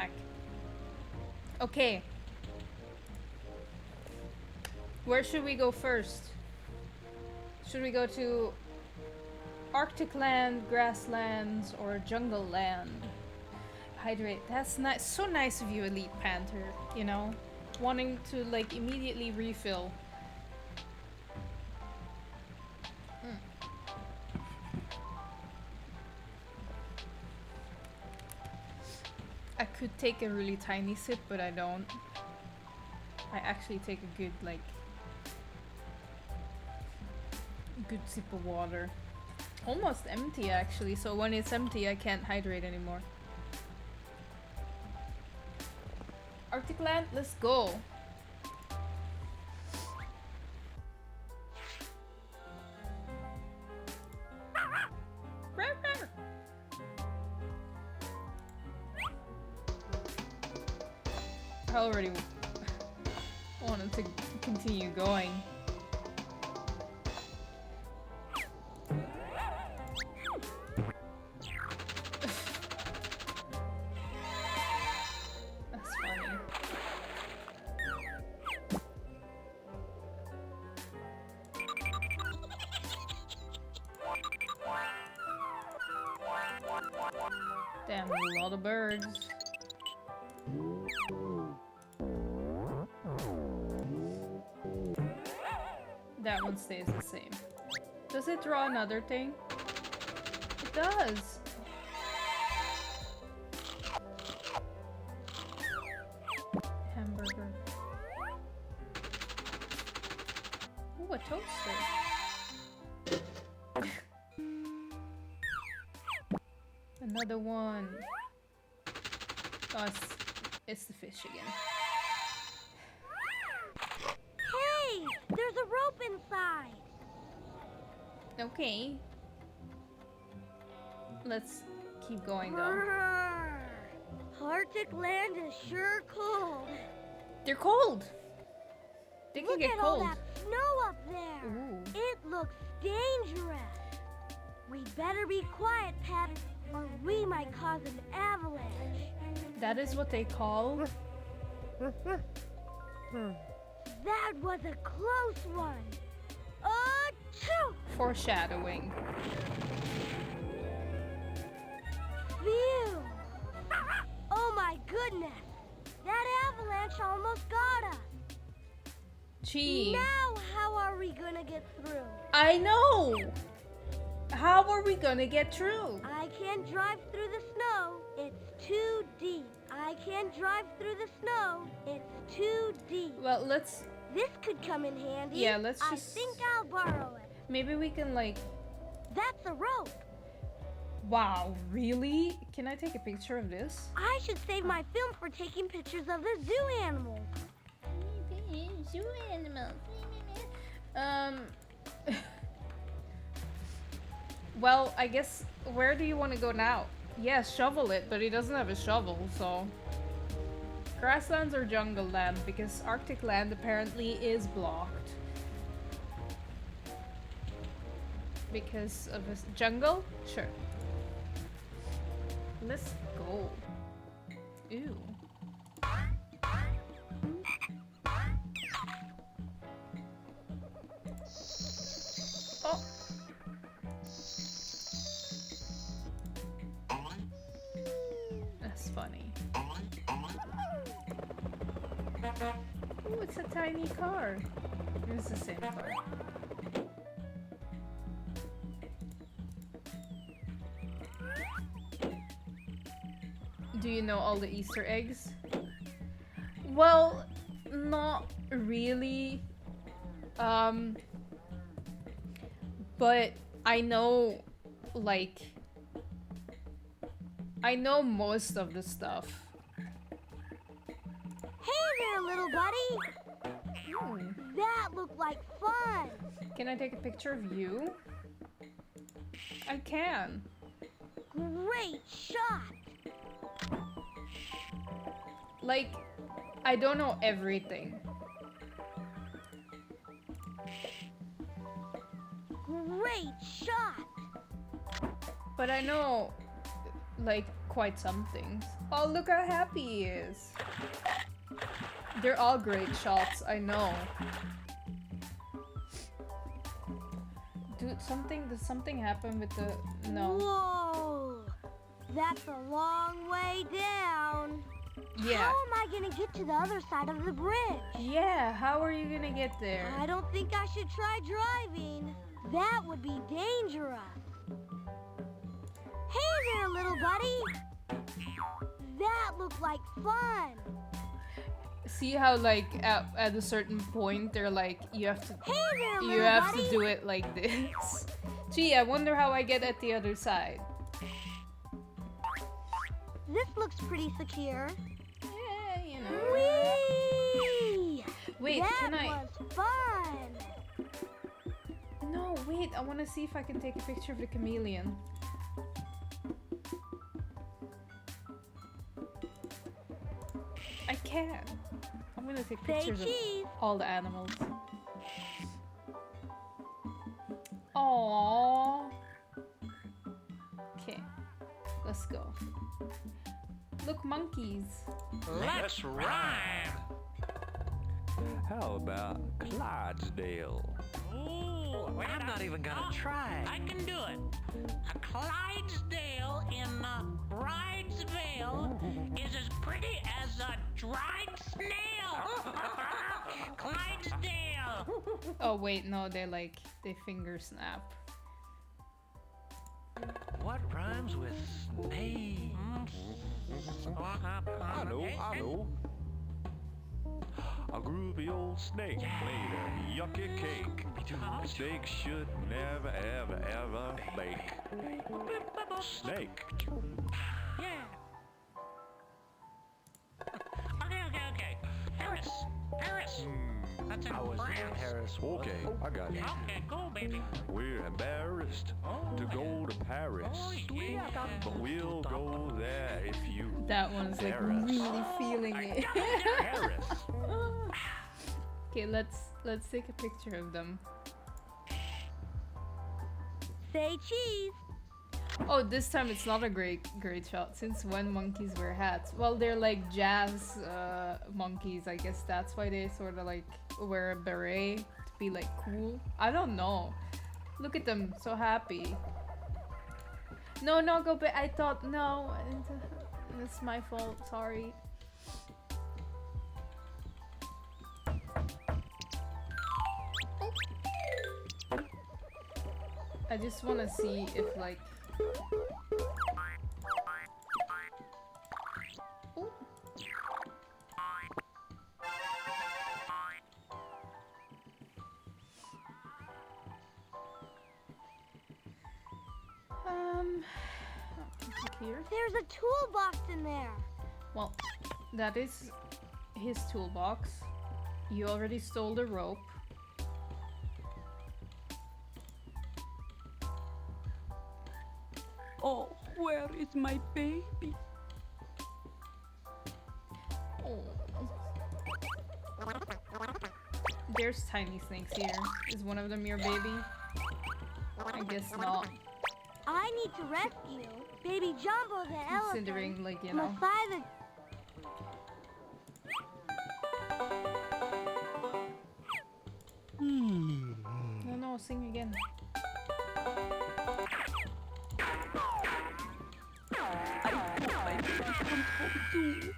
back. Okay. Where should we go first? Should we go to Arctic land, grasslands, or jungle land? Hydrate. That's nice. So nice of you, Elite Panther. You know, wanting to like immediately refill. I could take a really tiny sip, but I don't. I actually take a good, like, good sip of water. Almost empty, actually, so when it's empty, I can't hydrate anymore. Arctic land, let's go! I already wanted to continue going. That's funny. Damn, a lot of birds. That one stays the same. Does it draw another thing? It does! Hamburger. Ooh, a toaster. Another one. Oh, it's the fish again. Hey, there's a rope inside. Okay. Let's keep going though. Brrr. Arctic land is sure cold. They're cold! They can Look get at cold. all that snow up there. Ooh. It looks dangerous. We better be quiet, Pat, or we might cause an avalanche. That is what they call... That was a close one. Achoo! foreshadowing. Phew! Oh my goodness! That avalanche almost got us. Gee. Now how are we gonna get through? I know! How are we gonna get through? I can't drive through the snow. It's too deep. I can't drive through the snow. It's too deep. Well, let's... This could come in handy. Yeah, let's I just... think I'll borrow it. Maybe we can, like... That's a rope. Wow, really? Can I take a picture of this? I should save my film for taking pictures of the zoo animals. Zoo animals. Well, I guess, where do you want to go now? Yeah, shovel it, but he doesn't have a shovel, so... Grasslands or jungle land, because Arctic land apparently is blocked. Because of this jungle? Sure. Let's go. Ew. Oh! That's funny. Ooh, it's a tiny car. It's the same car. Do you know all the Easter eggs? Well, not really. But I know, like, I know most of the stuff. Hey there, little buddy. That looked like fun. Can I take a picture of you? I can. Great shot. Like, I don't know everything. Great shot. But I know, like, quite some things. Oh, look how happy he is. They're all great shots, I know. Dude, does something happen with the... No. Whoa! That's a long way down. Yeah. How am I gonna get to the other side of the bridge? Yeah, how are you gonna get there? I don't think I should try driving. That would be dangerous. Hey there, little buddy. That looked like fun. See how like at a certain point they're like you have to Hey there, little you have buddy. to do it like this. Gee, I wonder how I get at the other side. This looks pretty secure. Yeah, you know. Whee! Wait, that can I? was fun. No, wait. I want to see if I can take a picture of the chameleon. I can. I'm gonna take Say pictures of cheese. all the animals. Aww. Okay, let's go. Look, monkeys. Let's rhyme. How about Clydesdale? Ooh, I'm not even gonna try. I can do it. A Clydesdale in Bridesville is as pretty as a dried snail. Clydesdale. Oh wait, no, they finger snap. What rhymes with snake? I know. A groovy old snake made a yucky cake. Snakes should never, ever, ever bake. Snake. Yeah. Okay. Paris. That's in France. Paris. Okay, I got it. Okay, cool, baby. We're embarrassed to go to Paris, but we'll go there if you. That one's like Paris. really feeling it. Paris. Okay, let's take a picture of them. Say cheese. Oh, this time it's not a great shot. Since when monkeys wear hats? Well, they're like jazz monkeys. I guess that's why they sort of like wear a beret to be like cool. I don't know. Look at them, so happy. No, go back. I thought no. It's my fault. Sorry. I just want to see if like. Ooh. Here. There's a toolbox in there. Well, that is his toolbox. You already stole the rope. Oh, where is my baby? Oh. There's tiny snakes here. Is one of them your baby? I guess not. I need to rescue Baby Jumbo the elephant. Considering, like, you know. Masai the... No, sing again. My baby comes home soon.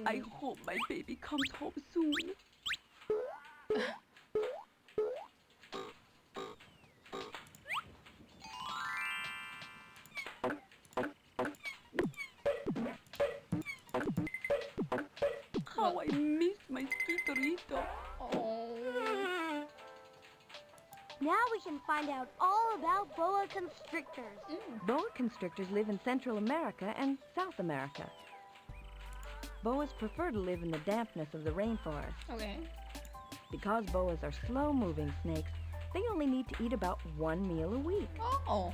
I hope my baby comes home soon. How I miss my Skitorito. Oh. Now we can find out all about boa constrictors. Boa constrictors live in Central America and South America. Boas prefer to live in the dampness of the rainforest. Okay. Because boas are slow-moving snakes, they only need to eat about one meal a week. Oh.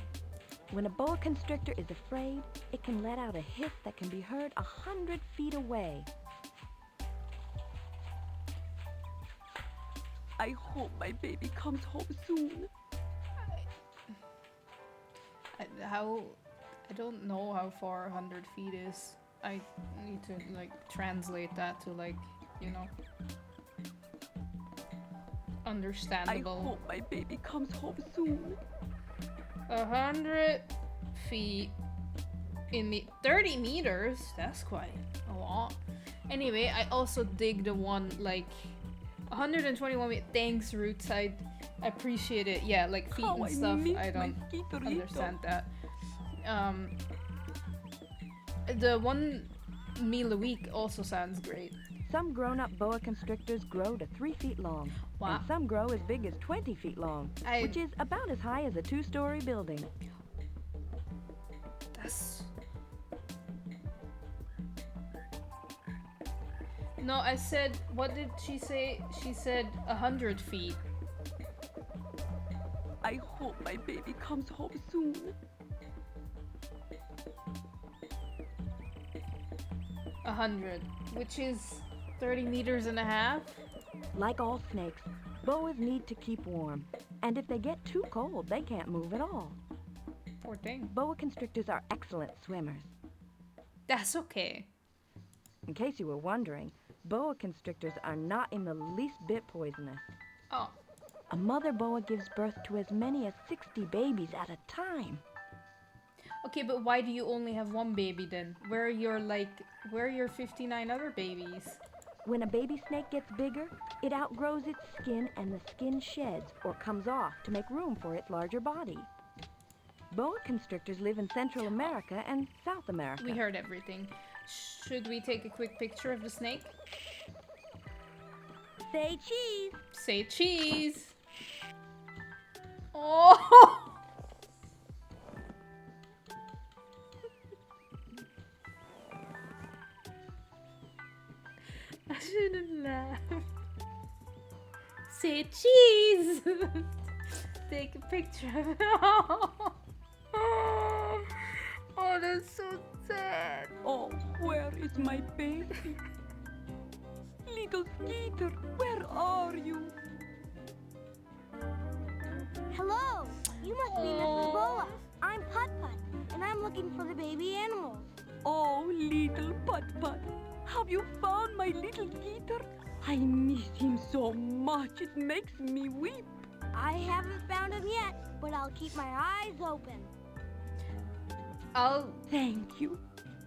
When a boa constrictor is afraid, it can let out a hiss that can be heard 100 feet away. I hope my baby comes home soon. I don't know how far 100 feet is. I need to like translate that to like, you know, I understandable. hope my baby comes home soon. 100 feet in 30 meters. That's quite a lot. Anyway, I also dig the one like 121 meters. Thanks, Roots. I appreciate it. Yeah, like feet Oh, and stuff. miss I my don't skitorito. understand that. The 1 meal a week also sounds great. Some grown-up boa constrictors grow to 3 feet long. Wow. And some grow as big as 20 feet long, which is about as high as a 2-story building. That's... No, I said, what did she say? She said 100 feet. I hope my baby comes home soon. 100, which is 30 meters and a half. Like all snakes, boas need to keep warm. And if they get too cold, they can't move at all. Poor thing. Boa constrictors are excellent swimmers. That's okay. In case you were wondering, boa constrictors are not in the least bit poisonous. Oh. A mother boa gives birth to as many as 60 babies at a time. Okay, but why do you only have one baby then? Where are your 59 other babies? When a baby snake gets bigger, it outgrows its skin and the skin sheds or comes off to make room for its larger body. Boa constrictors live in Central America and South America. We heard everything. Should we take a quick picture of the snake? Say cheese. Say cheese. Oh! I shouldn't laugh. Say cheese. Take a picture of it. Oh, that's so sad. Oh, where is my baby? Little Skeeter, where are you? Hello. You must be Mrs. Boa. I'm Put Put, and I'm looking for the baby animals. Oh, little Put-Put, have you found my little Skeeter? I miss him so much, it makes me weep. I haven't found him yet, but I'll keep my eyes open. Thank you.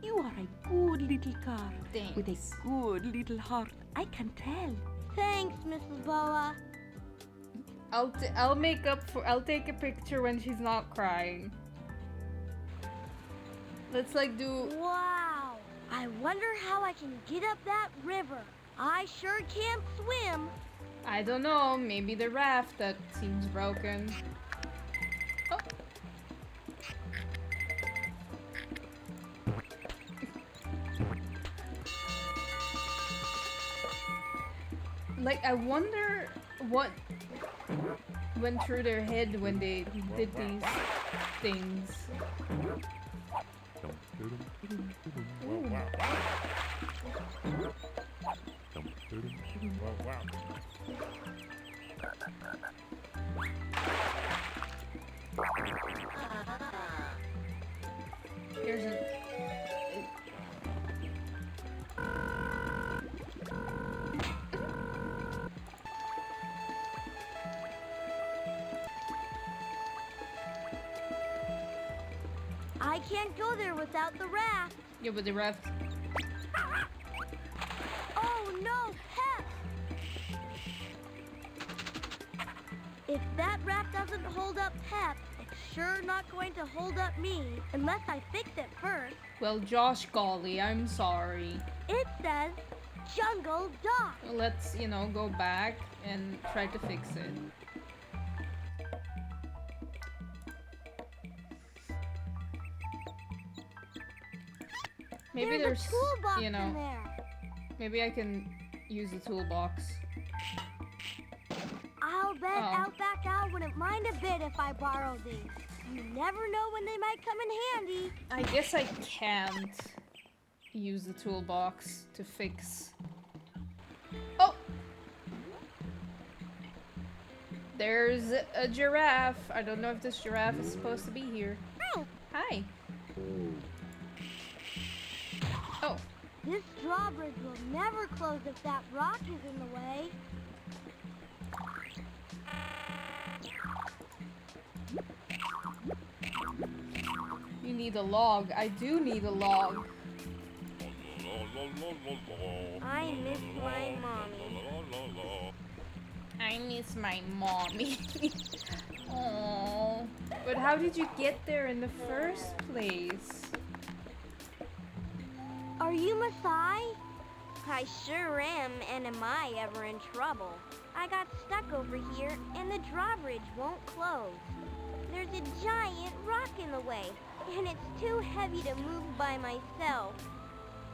You are a good little car with a Thanks. good little heart. I can tell. Thanks, Mrs. Boa. I'll make up for. I'll take a picture when she's not crying. Let's like do. Wow. I wonder how I can get up that river. I sure can't swim. I don't know. Maybe the raft that seems broken. Oh. Like, I wonder what went through their head when they did these things. Here's a... I can't go there without the raft. Yeah, but the raft... Oh no, Pep! If that raft doesn't hold up Pep, it's sure not going to hold up me unless I fix it first. Well, Josh Golly, I'm sorry. It says Jungle Dock. Let's, you know, go back and try to fix it. Maybe There's a toolbox you in know, there. maybe I can use the toolbox. I'll bet Oh. Outback Al wouldn't won't mind a bit if I borrow these. You never know when they might come in handy. I guess I can't use the toolbox to fix. Oh! There's a giraffe. I don't know if this giraffe is supposed to be here. Hi. Hi. Oh. This drawbridge will never close if that rock is in the way. You need a log. I do need a log. I miss my mommy. I miss my mommy. Oh, but how did you get there in the first place? Are you Masai? I sure am, and am I ever in trouble? I got stuck over here, and the drawbridge won't close. There's a giant rock in the way, and it's too heavy to move by myself.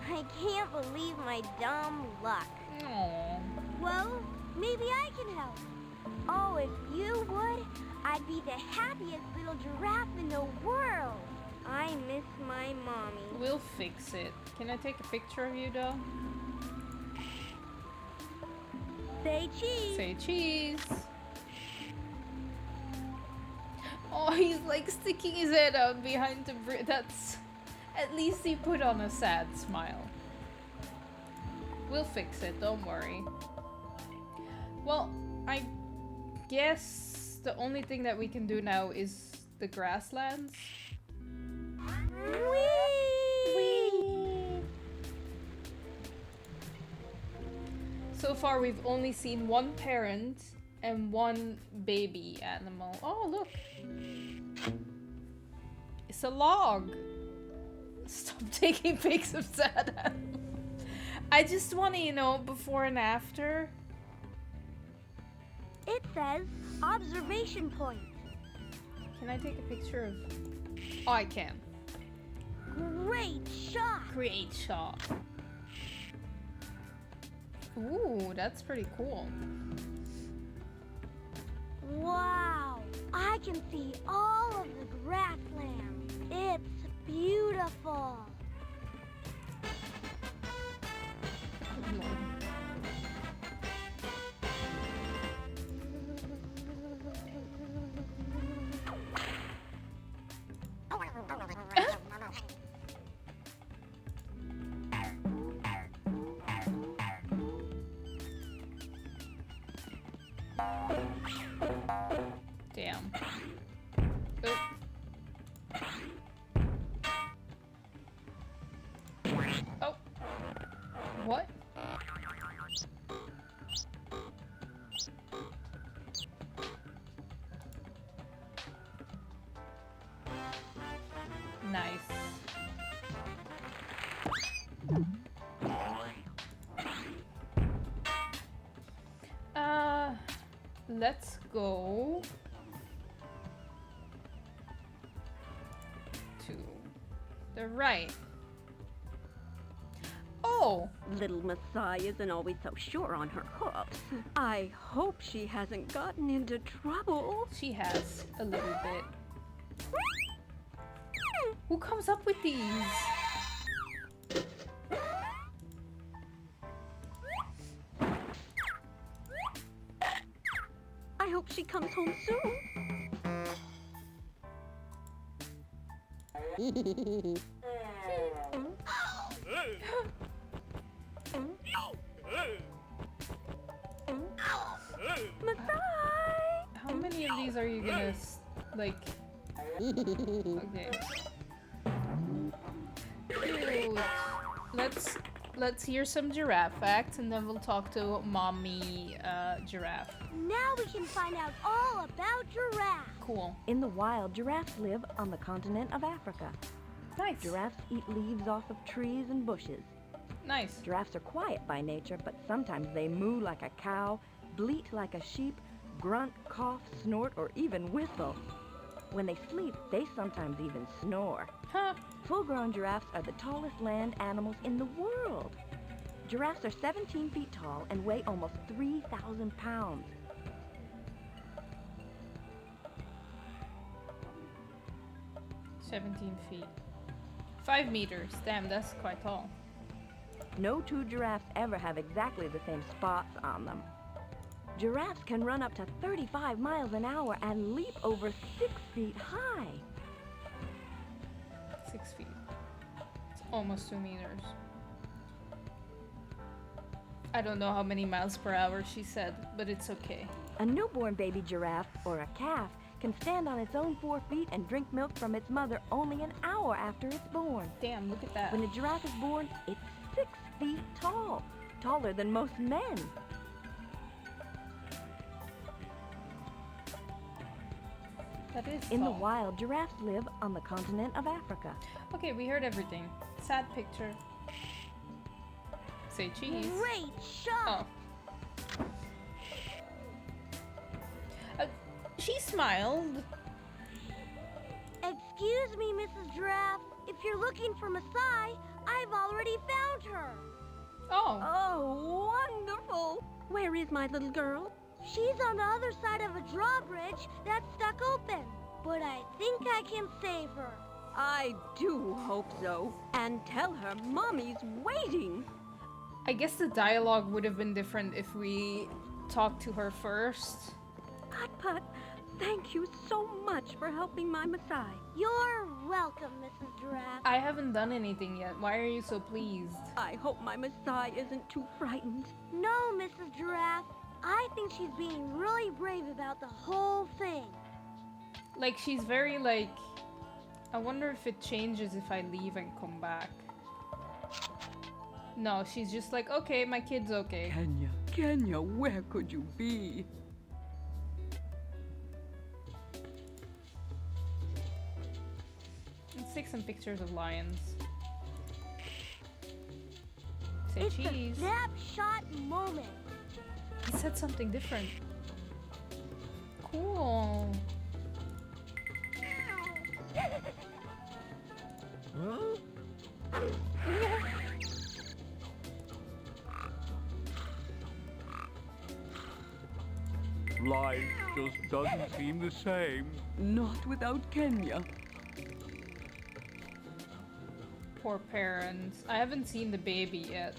I can't believe my dumb luck. Aww. Well, maybe I can help. Oh, if you would, I'd be the happiest little giraffe in the world. I miss my mommy. We'll fix it. Can I take a picture of you, though? Say cheese. Say cheese. Oh, he's like sticking his head out behind the bridge. That's... At least he put on a sad smile. We'll fix it, don't worry. Well, I guess the only thing that we can do now is the grasslands. Whee! So far, we've only seen one parent and one baby animal. Oh, look. It's a log. Stop taking pics of sad animals. I just want to, you know, before and after. It says observation point. Can I take a picture of... Oh, I can. Great shot. Great shot. Ooh, that's pretty cool. Wow. I can see all of the grasslands. It's beautiful. Damn. Oh. Oh. What? Nice. Let's go to the right. Oh! Little Masai isn't always so sure on her hooks. I hope she hasn't gotten into trouble. She has a little bit. Who comes up with these? I hope she comes home soon. How many of these are you gonna, like... Okay. Cute. Let's hear some giraffe facts and then we'll talk to mommy giraffe. Now we can find out all about giraffes. Cool. In the wild, giraffes live on the continent of Africa. Nice. Giraffes eat leaves off of trees and bushes. Nice. Giraffes are quiet by nature, but sometimes they moo like a cow, bleat like a sheep, grunt, cough, snort, or even whistle. When they sleep, they sometimes even snore. Huh. Full-grown giraffes are the tallest land animals in the world. Giraffes are 17 feet tall and weigh almost 3,000 pounds. 17 feet. 5 meters. Damn, that's quite tall. No two giraffes ever have exactly the same spots on them. Giraffes can run up to 35 miles an hour and leap over 6 feet high. 6 feet. It's almost 2 meters. I don't know how many miles per hour she said, but it's okay. A newborn baby giraffe, or a calf, can stand on its own 4 feet and drink milk from its mother only an hour after it's born. Damn, look at that. When a giraffe is born, it's 6 feet tall, taller than most men. That is In the tall. wild, giraffes live on the continent of Africa. Okay, we heard everything. Sad picture. Say cheese. Great shot! Oh. She smiled. Excuse me, Mrs. Giraffe. If you're looking for Masai, I've already found her. Oh. Oh, wonderful! Where is my little girl? She's on the other side of a drawbridge that's stuck open, but I think I can save her. I do hope so. And tell her Mommy's waiting. I guess the dialogue would have been different if we talked to her first. Putt-Putt, thank you so much for helping my Masai. You're welcome, Mrs. Giraffe. I haven't done anything yet. Why are you so pleased? I hope my Masai isn't too frightened. No, Mrs. Giraffe. I think she's being really brave about the whole thing. Like, she's very, like... I wonder if it changes if I leave and come back. No, she's just like, okay, my kid's okay. Kenya, where could you be? Let's take some pictures of lions. Say It's cheese. a snapshot moment. He said something different. Cool. Life just doesn't seem the same. Not without Kenya. Poor parents. I haven't seen the baby yet.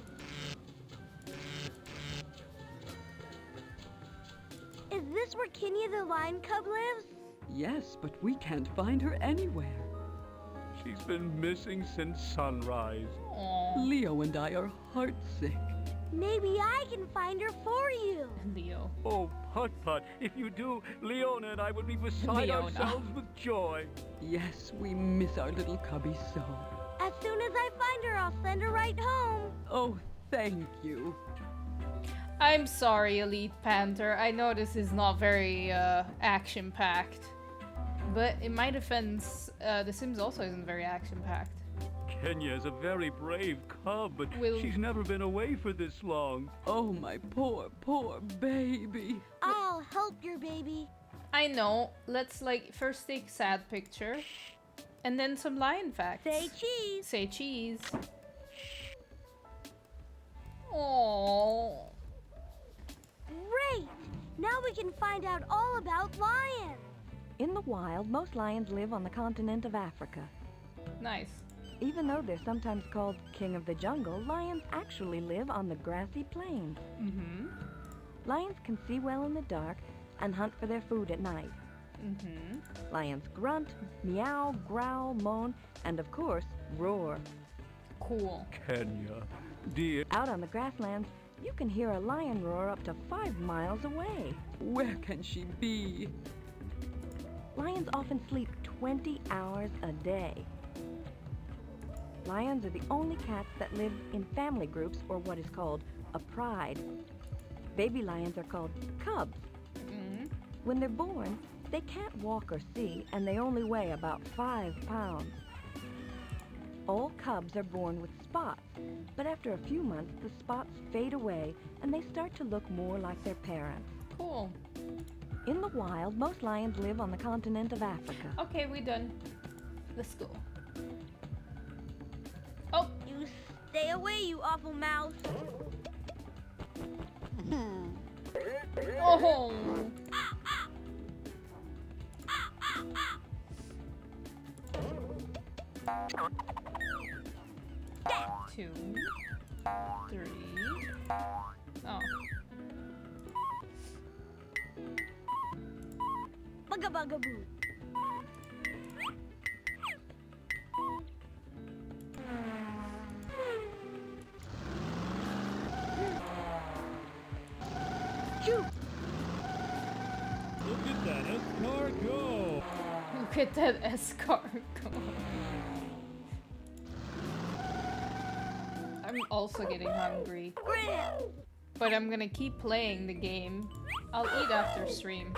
Is this where Kenya the lion cub lives? Yes, but we can't find her anywhere. She's been missing since sunrise. Aww. Leo and I are heartsick. Maybe I can find her for you. Leo. Oh, Putt-Putt, if you do, Leona and I would be beside Leona. ourselves with joy. Yes, we miss our little cubby so. As soon as I find her, I'll send her right home. Oh, thank you. I'm sorry, Elite Panther. I know this is not very action-packed. But in my defense, The Sims also isn't very action-packed. Kenya is a very brave cub, but Will- she's never been away for this long. Oh, my poor, poor baby. I'll help your baby. I know. Let's, like, first take sad picture. And then some lion facts. Say cheese. Say cheese. Aww. Great. Now we can find out all about lions. In the wild, most lions live on the continent of Africa. Nice. Even though they're sometimes called king of the jungle, lions actually live on the grassy plains. Mm-hmm. Lions can see well in the dark and hunt for their food at night. Mm-hmm. Lions grunt, meow, growl, moan, and of course, roar. Cool. Kenya, dear. Out on the grasslands, you can hear a lion roar up to 5 miles away. Where can she be? Lions often sleep 20 hours a day. Lions are the only cats that live in family groups, or what is called a pride. Baby lions are called cubs. Mm-hmm. When they're born, they can't walk or see, and they only weigh about 5 pounds. All cubs are born with spots, but after a few months, the spots fade away, and they start to look more like their parents. Cool. In the wild, most lions live on the continent of Africa. Okay, we done. Let's go. Oh! You stay away, you awful mouse. Oh! 2, 3. Oh. Bugabugaboo. Shoot! Look at that escargot. Look at that escargot. I'm also getting hungry. Grill! But I'm gonna keep playing the game. I'll eat after stream.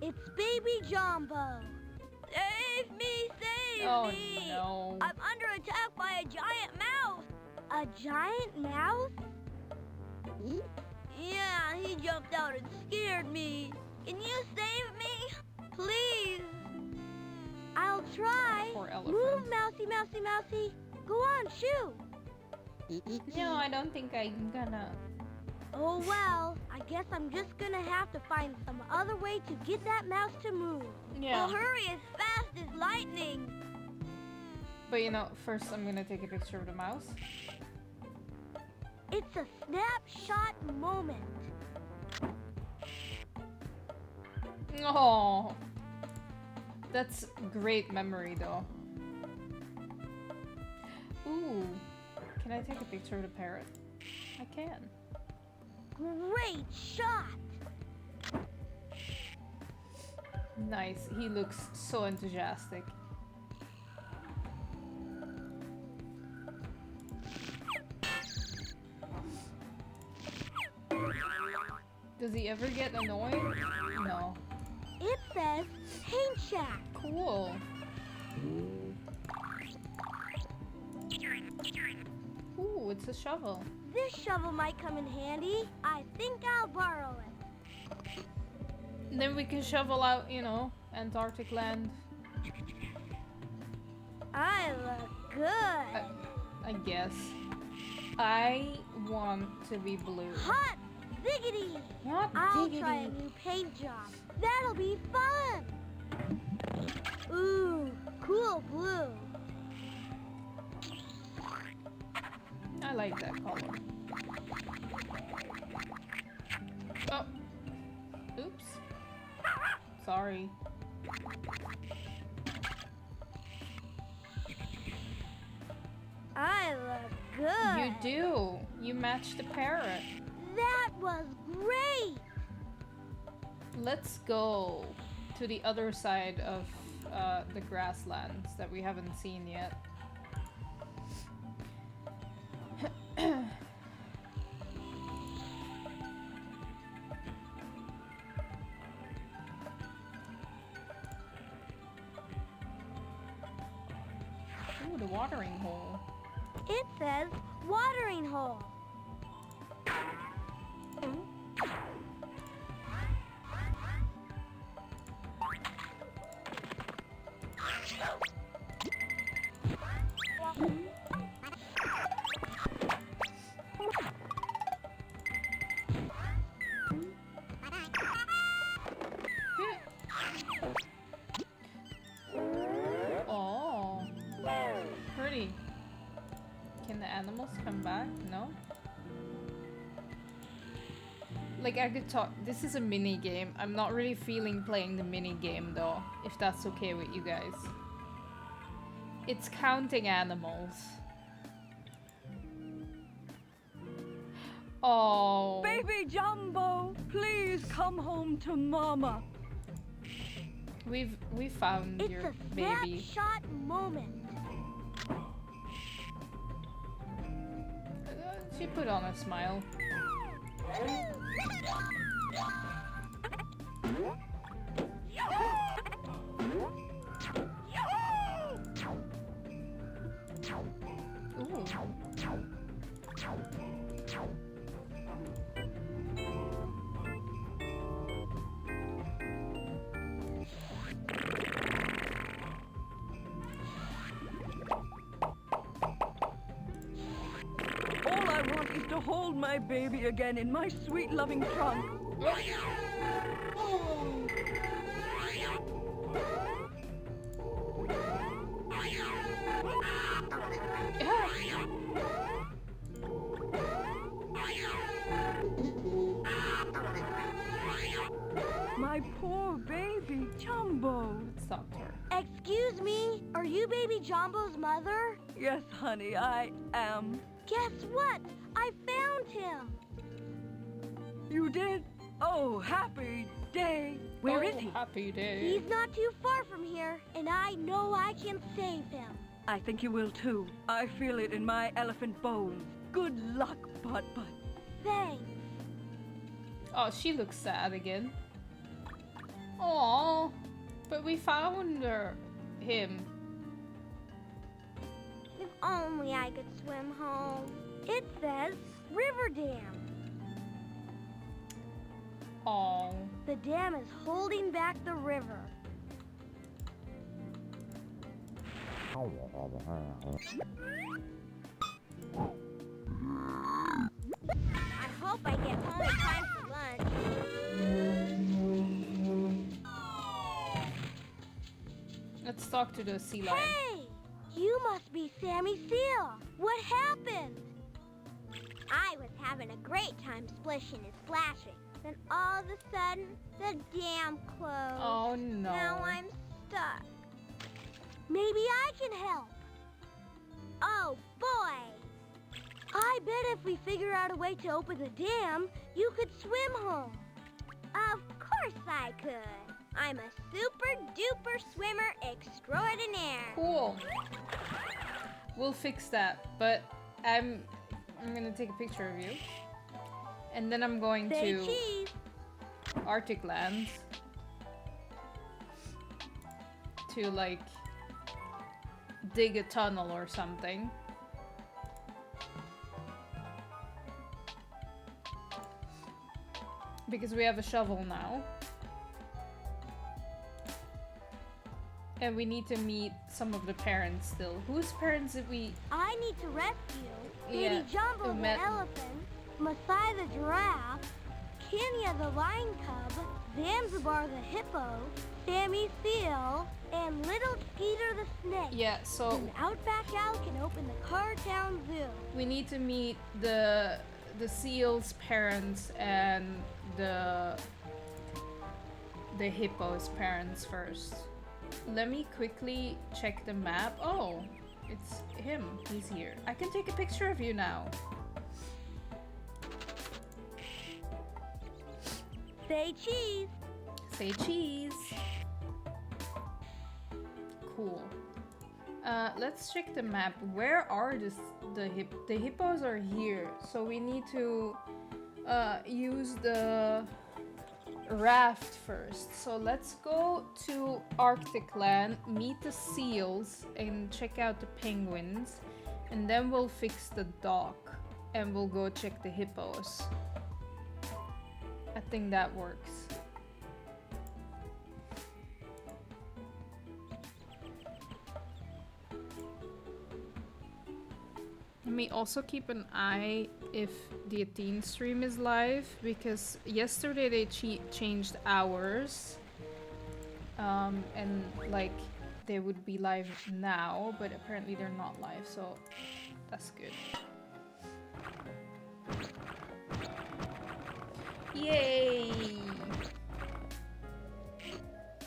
It's Baby Jumbo. Save me, save Oh me! no. I'm under attack by a giant mouse. A giant mouse? Yeah, he jumped out and scared me. Can you save me? Please. I'll try. Poor elephant. Move, mousy, mousy, mousy. Go on, shoo. No, I don't think I'm gonna. Oh well, I guess I'm just gonna have to find some other way to get that mouse to move. Yeah. I'll hurry as fast as lightning. But you know, first I'm gonna take a picture of the mouse. It's a snapshot moment. Oh, that's great memory though. Ooh, can I take a picture of the parrot? I can. Great shot. Nice, he looks so enthusiastic. Does he ever get annoyed? No. It says Paint Shack. Cool. Ooh, it's a shovel. This shovel might come in handy. I think I'll borrow it. Then we can shovel out, you know, Antarctic land. I look good. I guess. I want to be blue. Hot diggity. Hot I'll diggity. try a new paint job. That'll be fun. Ooh, cool blue. I like that color. Oh. Oops. Sorry. I look good. You do. You match the parrot. That was great. Let's go to the other side of the grasslands that we haven't seen yet. Ooh, the watering hole. It says watering hole. Oh, pretty. Can the animals come back? No? Like, I could talk. This is a mini game. I'm not really feeling playing the mini game though, if that's okay with you guys. It's counting animals. Oh. Baby Jumbo, please come home to Mama. We found It's your a baby. snapshot moment. She put on a smile. Ooh. All I want is to hold my baby again in my sweet loving trunk. My poor baby Jumbo. Stopped her. Excuse me, are you baby Jumbo's mother? Yes, honey, I am. Guess what? I found him. You did? Oh, happy day. Where is he? Happy day. He's not too far from here, and I know I can save him. I think you will too. I feel it in my elephant bones. Good luck, Putt Putt. Thanks. Oh, she looks sad again. Aww. But we found him. If only I could swim home. It says River Dam. Aww. The dam is holding back the river. I hope I get home in time for lunch. Let's talk to the sea lion. Hey! You must be Sammy Seal. What happened? I was having a great time splishing and splashing. Then all of a sudden, the dam closed. Oh no. Now I'm stuck. Maybe I can help. Oh boy! I bet if we figure out a way to open the dam, you could swim home. Of course I could. I'm a super duper swimmer extraordinaire. Cool. We'll fix that, but I'm gonna take a picture of you. And then I'm going Say to cheese. Arctic lands to like dig a tunnel or something. Because we have a shovel now. And we need to meet some of the parents still. Whose parents did we... I need to rescue Baby Yeah, Jumbo we the met- elephant, Masai the giraffe, Kenya the lion cub, Zanzibar the hippo, Sammy Seal, and Little Skeeter the snake. Yeah, so Then Outback Al can open the Cartown Zoo. we need to meet the seal's parents and the hippo's parents first. Let me quickly check the map. Oh, it's him. He's here. I can take a picture of you now. Say cheese. Say cheese. Cool. Let's check the map. Where are the hippos are here, so we need to use the raft first. So let's go to Arctic land, meet the seals, and check out the penguins, and then we'll fix the dock and we'll go check the hippos. I think that works. Let me also keep an eye if the Athene stream is live, because yesterday they changed hours. And like they would be live now, but apparently they're not live, so that's good. Yay!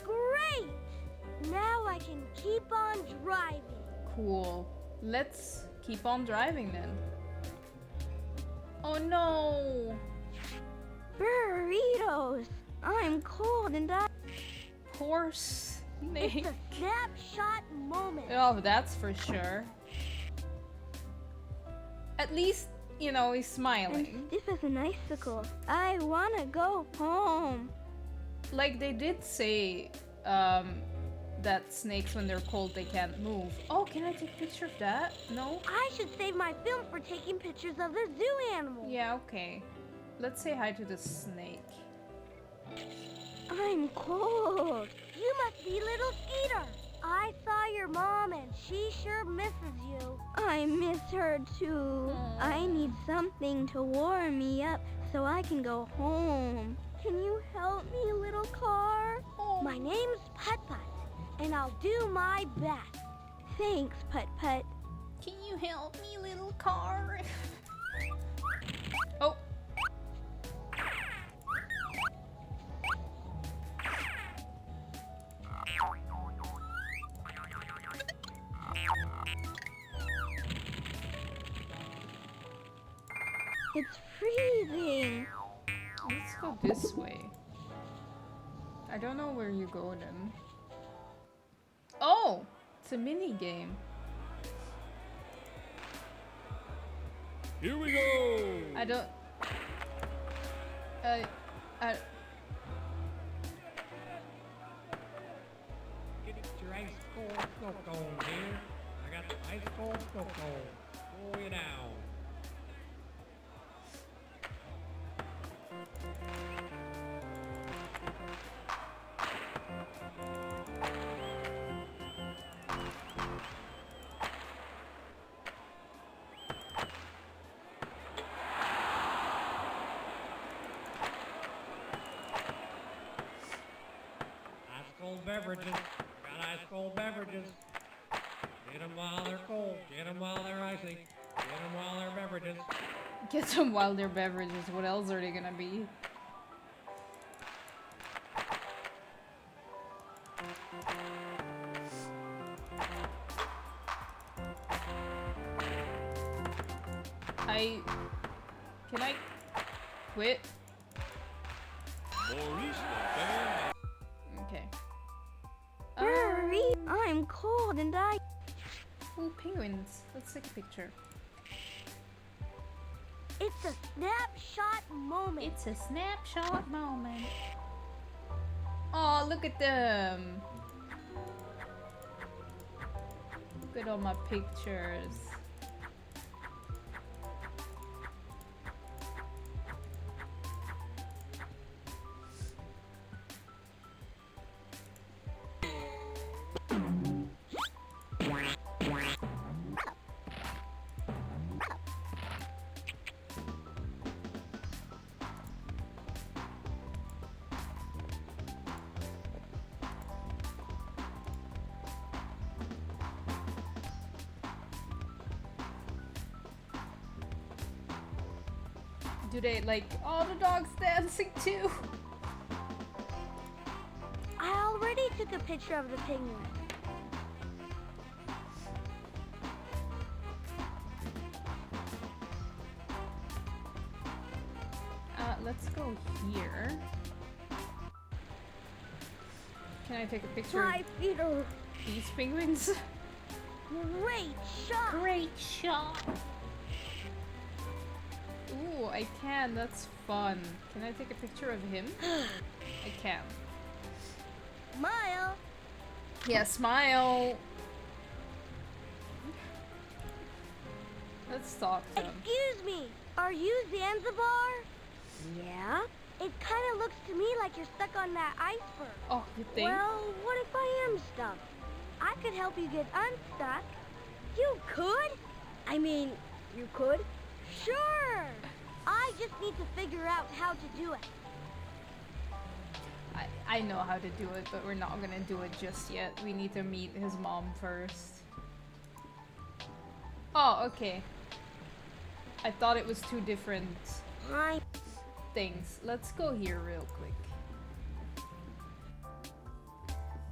Great! Now I can keep on driving. Cool. Let's keep on driving then. Oh no! Burritos! I'm cold and I... Poor snake. It's a snapshot moment. Oh, that's for sure. At least, you know, he's smiling. This is an icicle. I wanna go home. Like they did say, that snakes when they're cold they can't move. Oh, can I take a picture of that? No? I should save my film for taking pictures of the zoo animals. Yeah, okay. Let's say hi to the snake. I'm cold. You must be Little Skeeter. I saw your mom and she sure misses you. I miss her too. I need something to warm me up so I can go home. Can you help me, little car? My name's Putt Putt, and I'll do my best. Thanks, Putt Putt. Can you help me, little car? Oh. It's freezing. Let's go this way. I don't know where you go then. Oh! It's a mini game. Here we go! I don't... Get your ice cold snow cone here. I got the ice cold snow cone. Pull you down. Ice cold beverages. Got ice cold beverages. Get them while they're cold. Get them while they're icy. Get them while they're beverages. Get some wilder beverages. What else are they gonna be? Can I quit? Okay. Hurry! I'm cold and I... Ooh, penguins. Let's take a picture. It's a snapshot moment. It's a snapshot moment. Oh, look at them. Look at all my pictures. Do they like all the dogs dancing too? I already took a picture of the penguin. Let's go here. Can I take a picture My feet are... of these penguins? Great shot! Great shot! Ooh, I can. That's fun. Can I take a picture of him? I can. Smile! Yeah, smile! Let's talk to him. Excuse me, are you Zanzibar? Yeah? It kind of looks to me like you're stuck on that iceberg. Oh, you think? Well, what if I am stuck? I could help you get unstuck. You could? I mean, you could? Sure! I just need to figure out how to do it. I know how to do it, but we're not gonna do it just yet. We need to meet his mom first. Oh, okay. I thought it was two different things. Let's go here real quick.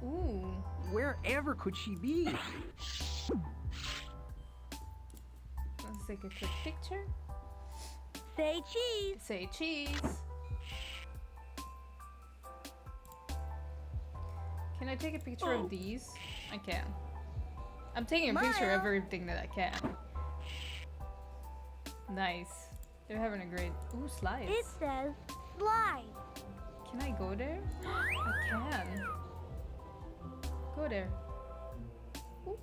Ooh. Wherever could she be? Let's take a quick picture. Say cheese. Say cheese. Can I take a picture of these? I can. I'm taking a picture of everything that I can. Nice. They're having a great... Ooh, slides. It says slide. Can I go there? I can. Go there. Ooh.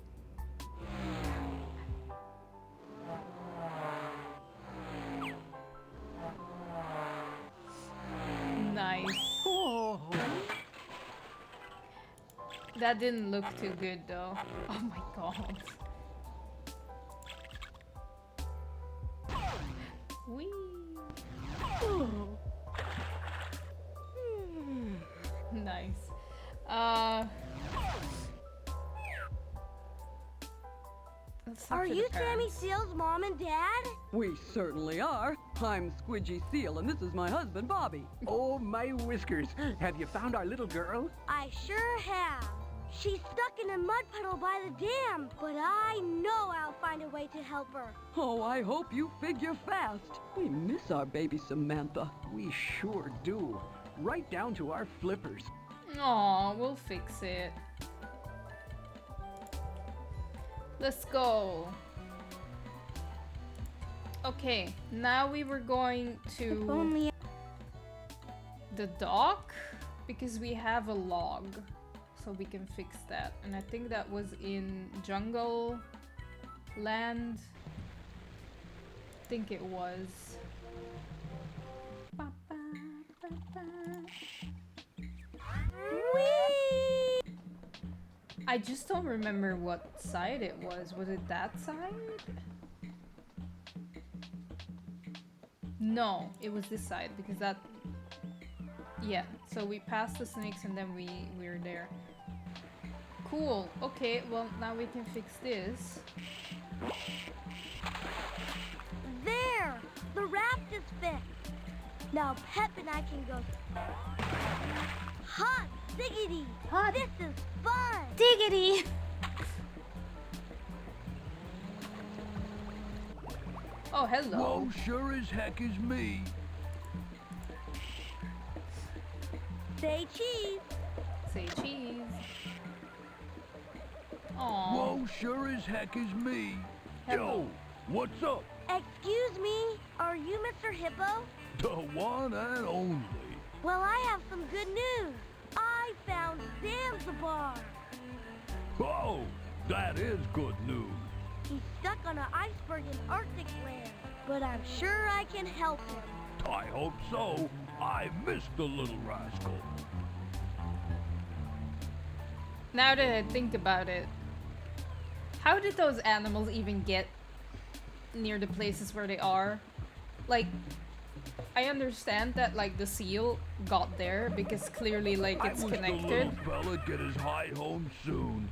Nice. Oh. That didn't look too good though. Oh my god. Whee! Let's talk Are to the you Sammy parents. Seal's mom and dad? We certainly are. I'm Squidgy Seal, and this is my husband, Bobby. Oh, my whiskers. Have you found our little girl? I sure have. She's stuck in a mud puddle by the dam, but I know I'll find a way to help her. Oh, I hope you figure fast. We miss our baby Samantha. We sure do. Right down to our flippers. Aw, we'll fix it. Let's go. Okay, now we were going to Only the dock because we have a log, so we can fix that. And I think that was in Jungle Land. I think it was. Whee! I just don't remember what side it was. Was it that side? No, it was this side because that... Yeah, so we passed the snakes and then we were there. Cool. Okay, well now we can fix this. There! The raft is fixed. Now Pep and I can go. Hot diggity! Hot This is fun! diggity! Oh, hello. Whoa, sure as heck is me. Say cheese! Say cheese. Aww. Whoa, sure as heck is me. Hello. Yo, what's up? Excuse me, are you Mr. Hippo? The one and only. Well, I have some good news. I found Zanzibar. Oh, that is good news. He's stuck on an iceberg in Arctic land, but I'm sure I can help him. I hope so. I missed the little rascal. Now that I think about it, how did those animals even get near the places where they are? Like, I understand that like the seal got there because clearly like it's I wish connected. the little fella get his hide home soon.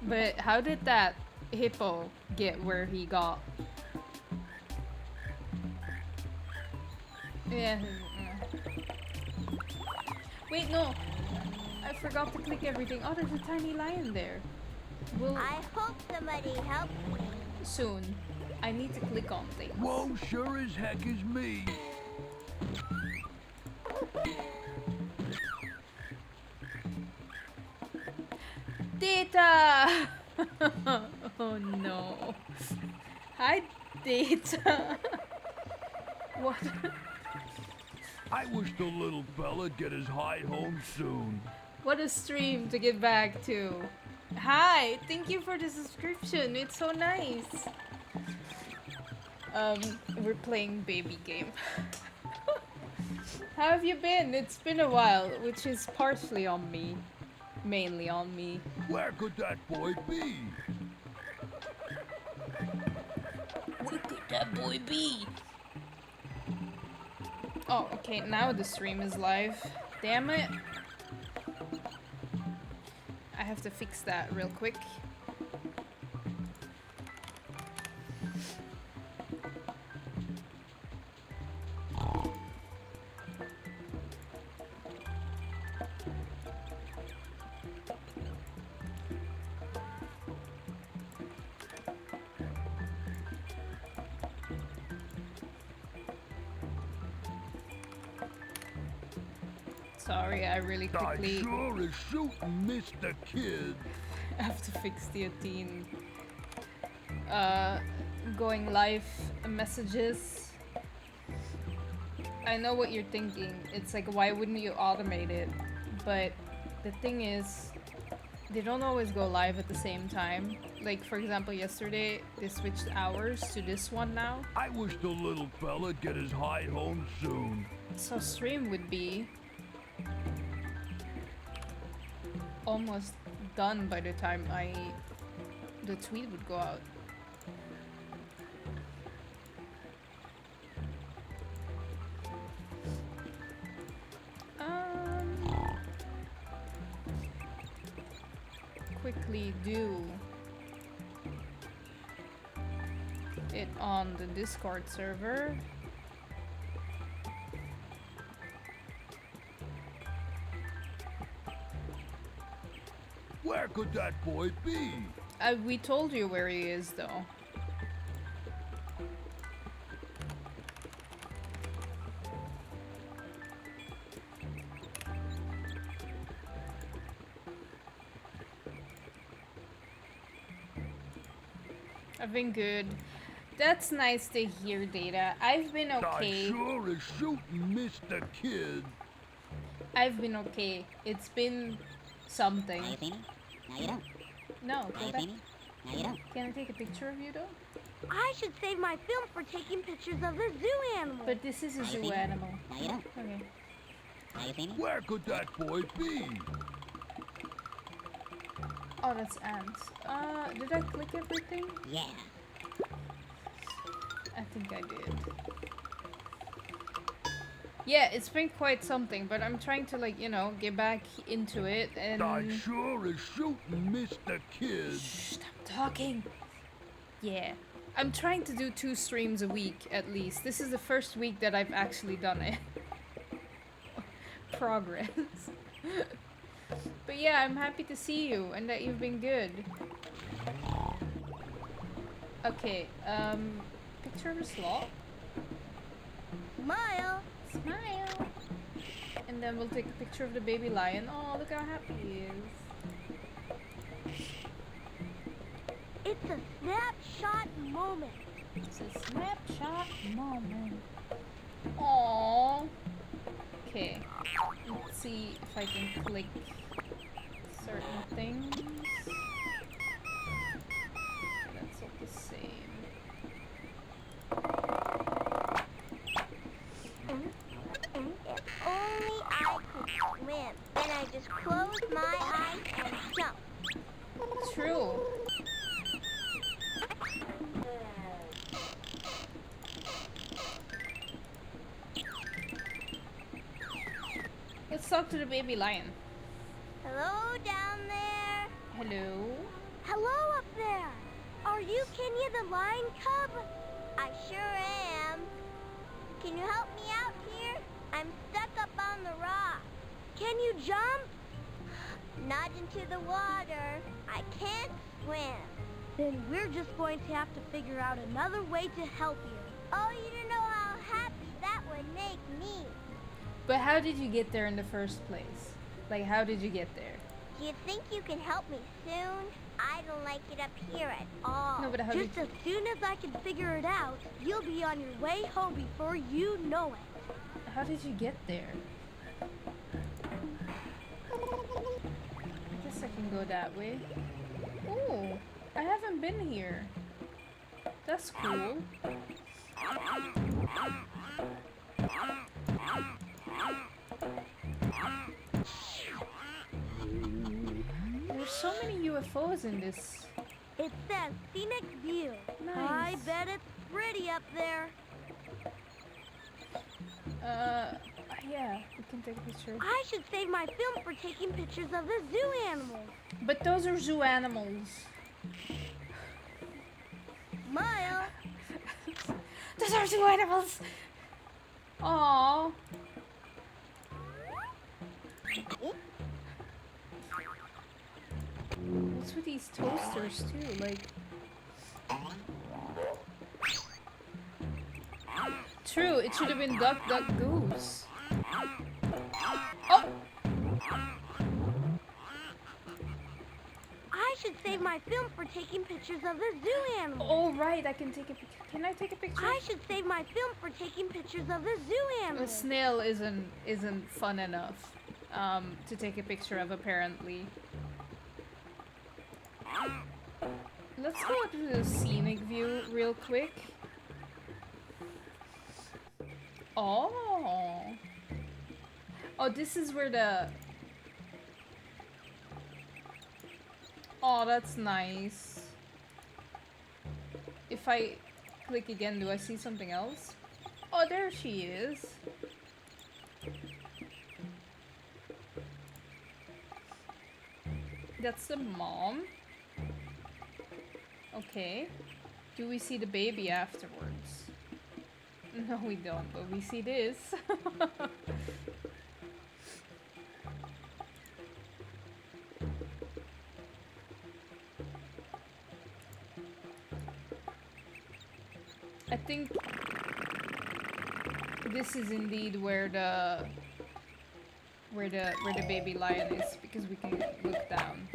But how did that hippo get where he got? Yeah. Wait, no. I forgot to click everything. Oh, there's a tiny lion there. We'll I hope somebody helps me. soon. I need to click on things. Whoa, sure as heck is me. Data! Oh no. Hi, Data. What? I wish the little fella get his hide home soon. What a stream to get back to. Hi, thank you for the subscription. It's so nice. We're playing baby game. How have you been? It's been a while, which is partially on me. Mainly on me. Where could that boy be? Where could that boy be? Oh, okay, now the stream is live. Damn it. I have to fix that real quick. Sorry, I really quickly I sure as shootin' missed the kid. have to fix the Athene going live messages. I know what you're thinking. It's like, why wouldn't you automate it? But the thing is, they don't always go live at the same time. Like, for example, yesterday, they switched hours to this one now. I wish the little fella get his hide home soon. So stream would be almost done by the time the tweet would go out. quickly do it on the Discord server. Where could that boy be? We told you where he is, though. I've been good. That's nice to hear, Data. I've been okay. I sure as shooting missed the kid. I've been okay. It's been something. Now you see me? Now you don't. No, Now go you back. see me? Now you don't. Can I take a picture of you, though? I should save my film for taking pictures of the zoo animal. But this is a Now you zoo see me? animal. Now you don't. Okay. Now you see me? Where could that boy be? Oh, that's ants. Did I click everything? Yeah. I think I did. Yeah, it's been quite something, but I'm trying to, like, you know, get back into it and... I sure as shooting missed the kid. Shh, stop talking. Yeah. I'm trying to do 2 streams a week, at least. This is the first week that I've actually done it. Progress. But yeah, I'm happy to see you and that you've been good. Okay, picture of a sloth. Smile. Smile. And then we'll take a picture of the baby lion. Oh, look how happy he is. It's a snapshot moment. It's a snapshot moment. Aww. Okay. Let's see if I can click certain things. That's all the same. If only I could swim. Then I just close my eyes and jump. True. Let's talk to the baby lion. Hello down there. Hello. Hello up there. Are you Kenya the lion cub? I sure am. Can you help me out here? I'm stuck up on the rock. Can you jump? Not into the water. I can't swim. Then we're just going to have to figure out another way to help you. Oh, you don't know how happy that would make me. But how did you get there in the first place? Like, how did you get there? Do you think you can help me soon? I don't like it up here at all. No, but how Just did as soon as I can figure it out, you'll be on your way home before you know it. How did you get there? I guess I can go that way. Oh, I haven't been here. That's cool. There's so many UFOs in this. It says scenic view. Nice. I bet it's pretty up there. Yeah, we can take a picture. I should save my film for taking pictures of the zoo animals. But those are zoo animals. Smile. Those are zoo animals. Aww. What's with these toasters too? Like, true, it should have been Duck Duck Goose. Oh! I should save my film for taking pictures of the zoo animals. Oh right, I can take a picture. Can I take a picture? I should save my film for taking pictures of the zoo A animals. snail isn't fun enough to take a picture of, apparently. Let's go to the scenic view real quick. Oh. Oh, this is where the... Oh, that's nice. If I click again, do I see something else? Oh, there she is. That's the mom. Okay. Do we see the baby afterwards? No, we don't, but we see this. I think this is indeed where the baby lion is, because we can look down.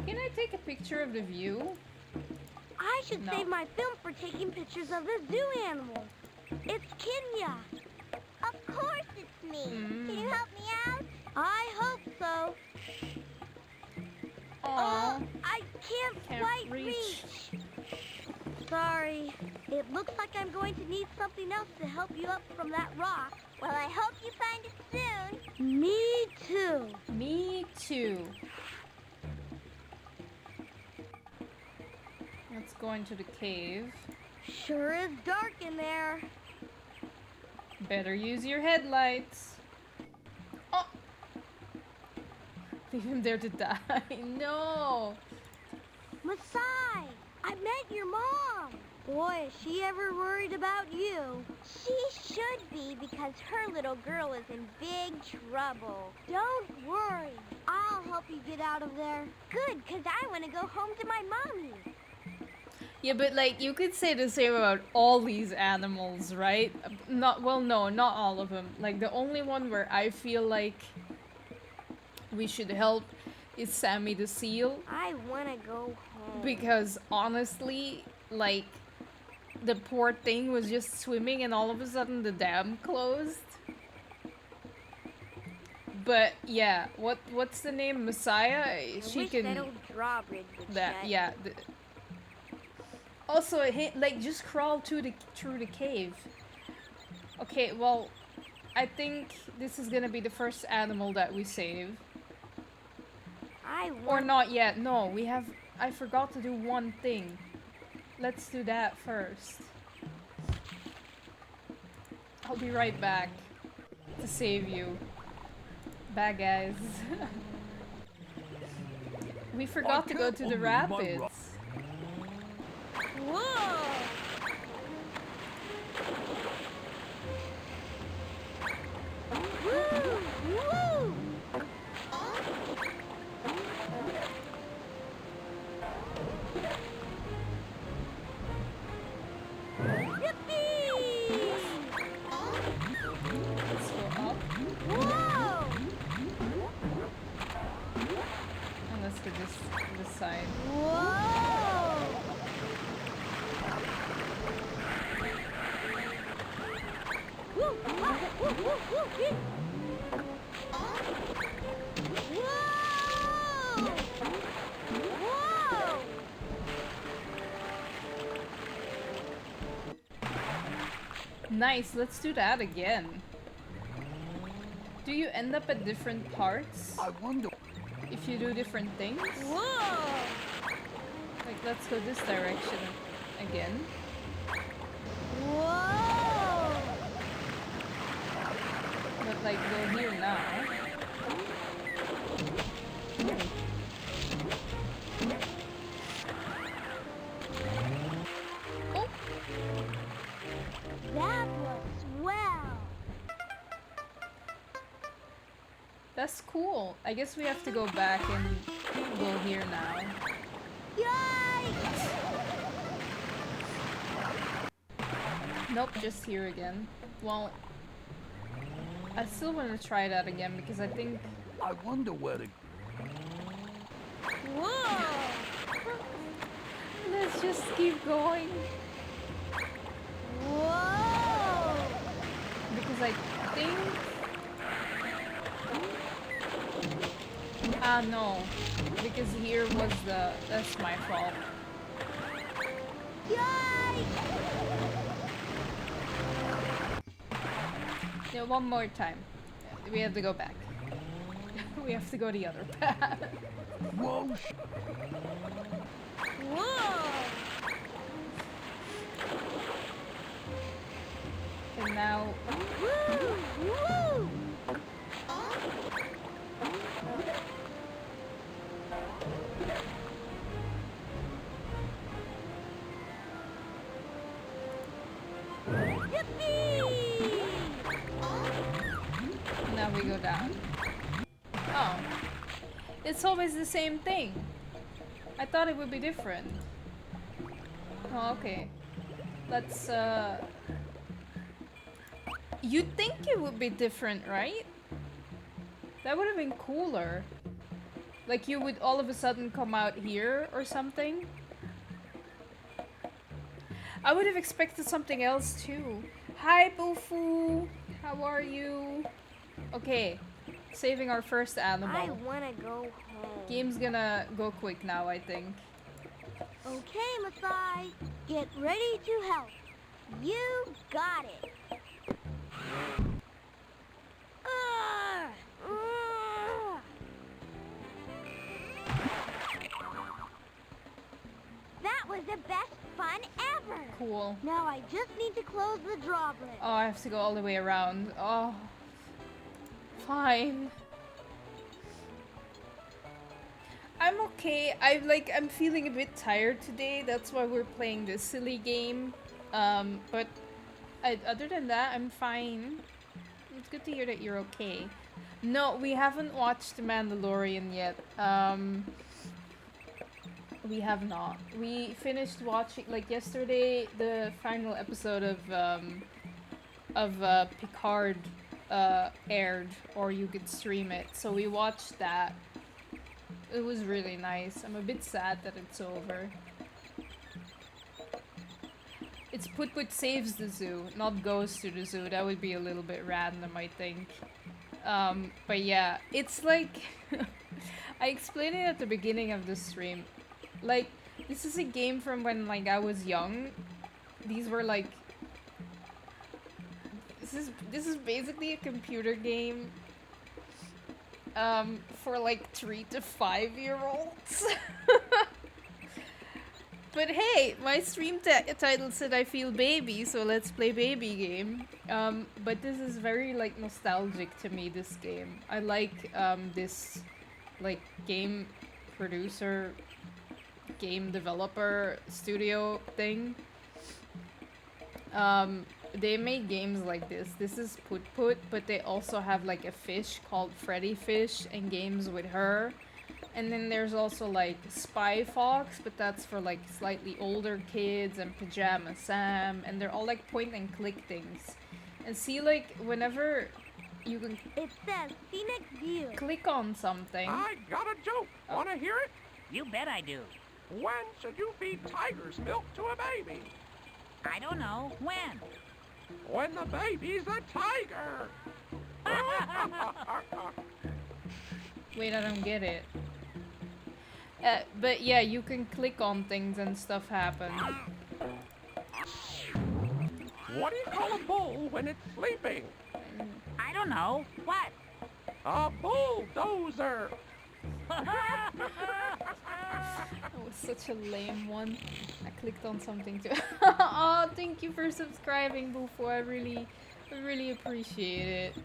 Can I take a picture of the view? I should No. save my film for taking pictures of the zoo animals. It's Kenya. Of course it's me. Can you help me out? I hope so. Aw, I can't quite reach. Sorry. It looks like I'm going to need something else to help you up from that rock. Well, I hope you find it soon. Me too. Me too. Let's go into the cave. Sure is dark in there. Better use your headlights. Oh! Leave him there to die. No! Masai, I met your mom. Boy, is she ever worried about you. She should be, because her little girl is in big trouble. Don't worry. I'll help you get out of there. Good, because I want to go home to my mommy. Yeah, but like, you could say the same about all these animals, right? Well, no, not all of them. Like, the only one where I feel like we should help is Sammy the seal. I want to go home. Because honestly, like, the poor thing was just swimming and all of a sudden the dam closed. But yeah, what's the name? Messiah? I wish that old drawbridge would that shut. yeah. Also, like, just crawl through the cave. Okay, well, I think this is gonna be the first animal that we save. Or not yet. No, we have. I forgot to do one thing. Let's do that first. I'll be right back to save you. Bye, guys. We forgot to go to the rapids. Whoa! Woo! Woo! Yippee! Let's go up. Whoa! And let's go this side. Whoa! Woo! Ah, woo, woo, woo, yee. Whoa! Whoa! Nice, let's do that again. Do you end up at different parts? I wonder. If you do different things? Whoa! Like, let's go this direction again. Whoa! But like, go here now. Oh! That was swell. That's cool. I guess we have to go back and go here now. Yikes! Nope, just here again. Well, I still want to try that again because I think... I wonder where to... Whoa! Let's just keep going. Whoa! Because I think... Ah, no. Because here was the... That's my fault. Yikes! Yeah, one more time. We have to go back. We have to go the other path. Whoa! Whoa! Now, Woo! Woo! Yippee! now we go down. Oh. It's always the same thing. I thought it would be different. Oh, okay. Let's, You'd think it would be different, right? That would have been cooler. Like you would all of a sudden come out here or something. I would have expected something else too. Hi, Bufu. How are you? Okay. Saving our first animal. I wanna go home. Game's gonna go quick now, I think. Okay, Masai. Get ready to help. You got it. That was the best fun ever. Cool. Now I just need to close the drawbridge. Oh, I have to go all the way around. Oh. Fine. I'm okay. I'm feeling a bit tired today. That's why we're playing this silly game. But other than that, I'm fine. It's good to hear that you're okay. No, we haven't watched The Mandalorian yet. We have not. We finished watching, like yesterday, the final episode of Picard aired, or you could stream it. So we watched that. It was really nice. I'm a bit sad that it's over. It's Put saves the zoo, not goes to the zoo. That would be a little bit random, I think. But yeah, it's like... I explained it at the beginning of the stream. Like, this is a game from when, like, I was young. These were, like... This is basically a computer game. For, like, 3 to 5-year-olds. But hey, my stream title said I feel baby, so let's play baby game. But this is very, like, nostalgic to me, this game. I like, this, like, game producer, game developer studio thing. They make games like this. This is Put, but they also have, like, a fish called Freddy Fish and games with her. And then there's also, like, Spy Fox, but that's for, like, slightly older kids, and Pajama Sam, and they're all, like, point and click things. And see, like, whenever you can... It says scenic view. Click on something. I got a joke. Wanna hear it? You bet I do. When should you feed tiger's milk to a baby? I don't know. When? When the baby's a tiger. Wait, I don't get it. But yeah, you can click on things and stuff happens. What do you call a bull when it's sleeping? I don't know. What? A bulldozer. That was such a lame one. I clicked on something too. Oh, thank you for subscribing, Bufo. I really appreciate it.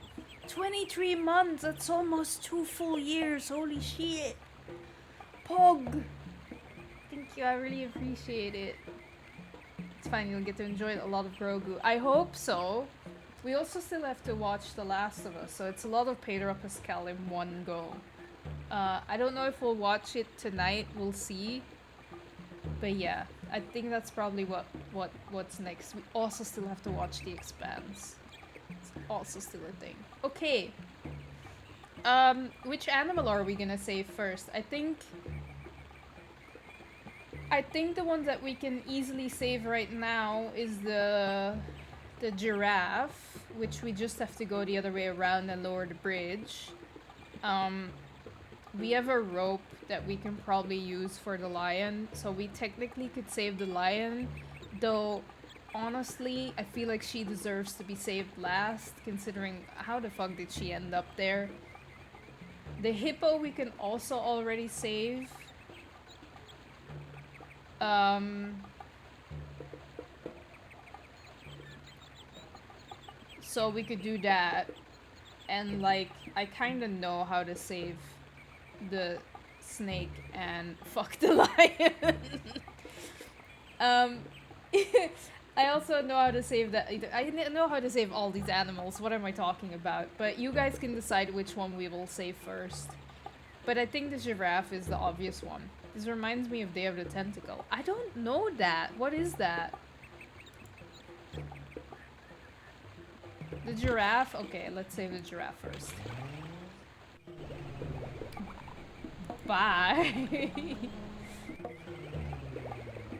23 months! That's almost 2 full years. Holy shit! Pog! Thank you. I really appreciate it. It's fine. You'll get to enjoy a lot of Grogu. I hope so. We also still have to watch The Last of Us, so it's a lot of Pedro Pascal in one go. I don't know if we'll watch it tonight. We'll see. But yeah, I think that's probably what's next. We also still have to watch The Expanse. It's also still a thing. Okay. Which animal are we gonna save first? I think the one that we can easily save right now is the giraffe, which we just have to go the other way around and lower the bridge. We have a rope that we can probably use for the lion, so we technically could save the lion, though honestly I feel like she deserves to be saved last, considering how the fuck did she end up there. The hippo we can also already save. So we could do that. And like, I kind of know how to save the snake and fuck the lion. I also know how to save that. I know how to save all these animals. What am I talking about? But you guys can decide which one we will save first. But I think the giraffe is the obvious one. This reminds me of Day of the Tentacle. I don't know that. What is that? The giraffe? Okay, let's save the giraffe first. Bye.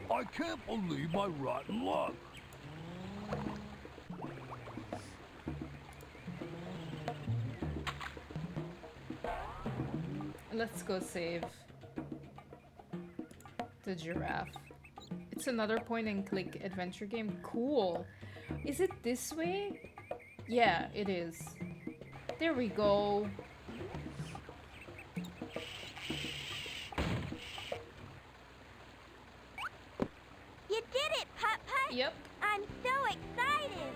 I can't believe my rotten luck. Let's go save the giraffe. It's another point-and-click adventure game. Cool. Is it this way? Yeah, it is. There we go. You did it, Putt-Putt! Yep. I'm so excited!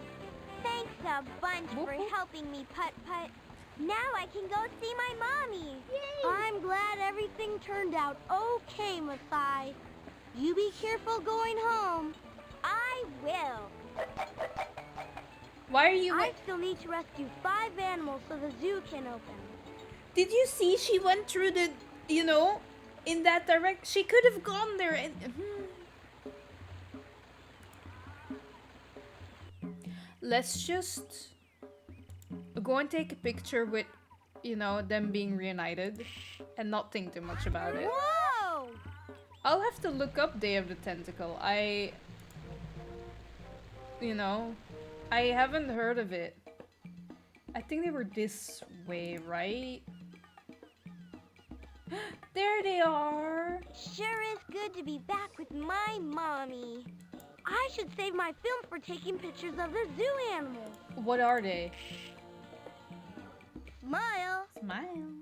Thanks a bunch for helping me, Putt-Putt. Now I can go see my mommy. Yay! I'm glad everything turned out okay, Masai. You be careful going home. I will. Why are you... I still need to rescue 5 animals so the zoo can open. Did you see she went through the, you know, in that direct... She could have gone there and... Let's just go and take a picture with, you know, them being reunited and not think too much about it. Whoa! I'll have to look up Day of the Tentacle. You know, I haven't heard of it. I think they were this way, right? There they are! Sure is good to be back with my mommy. I should save my film for taking pictures of the zoo animals. What are they? Smile. Smile.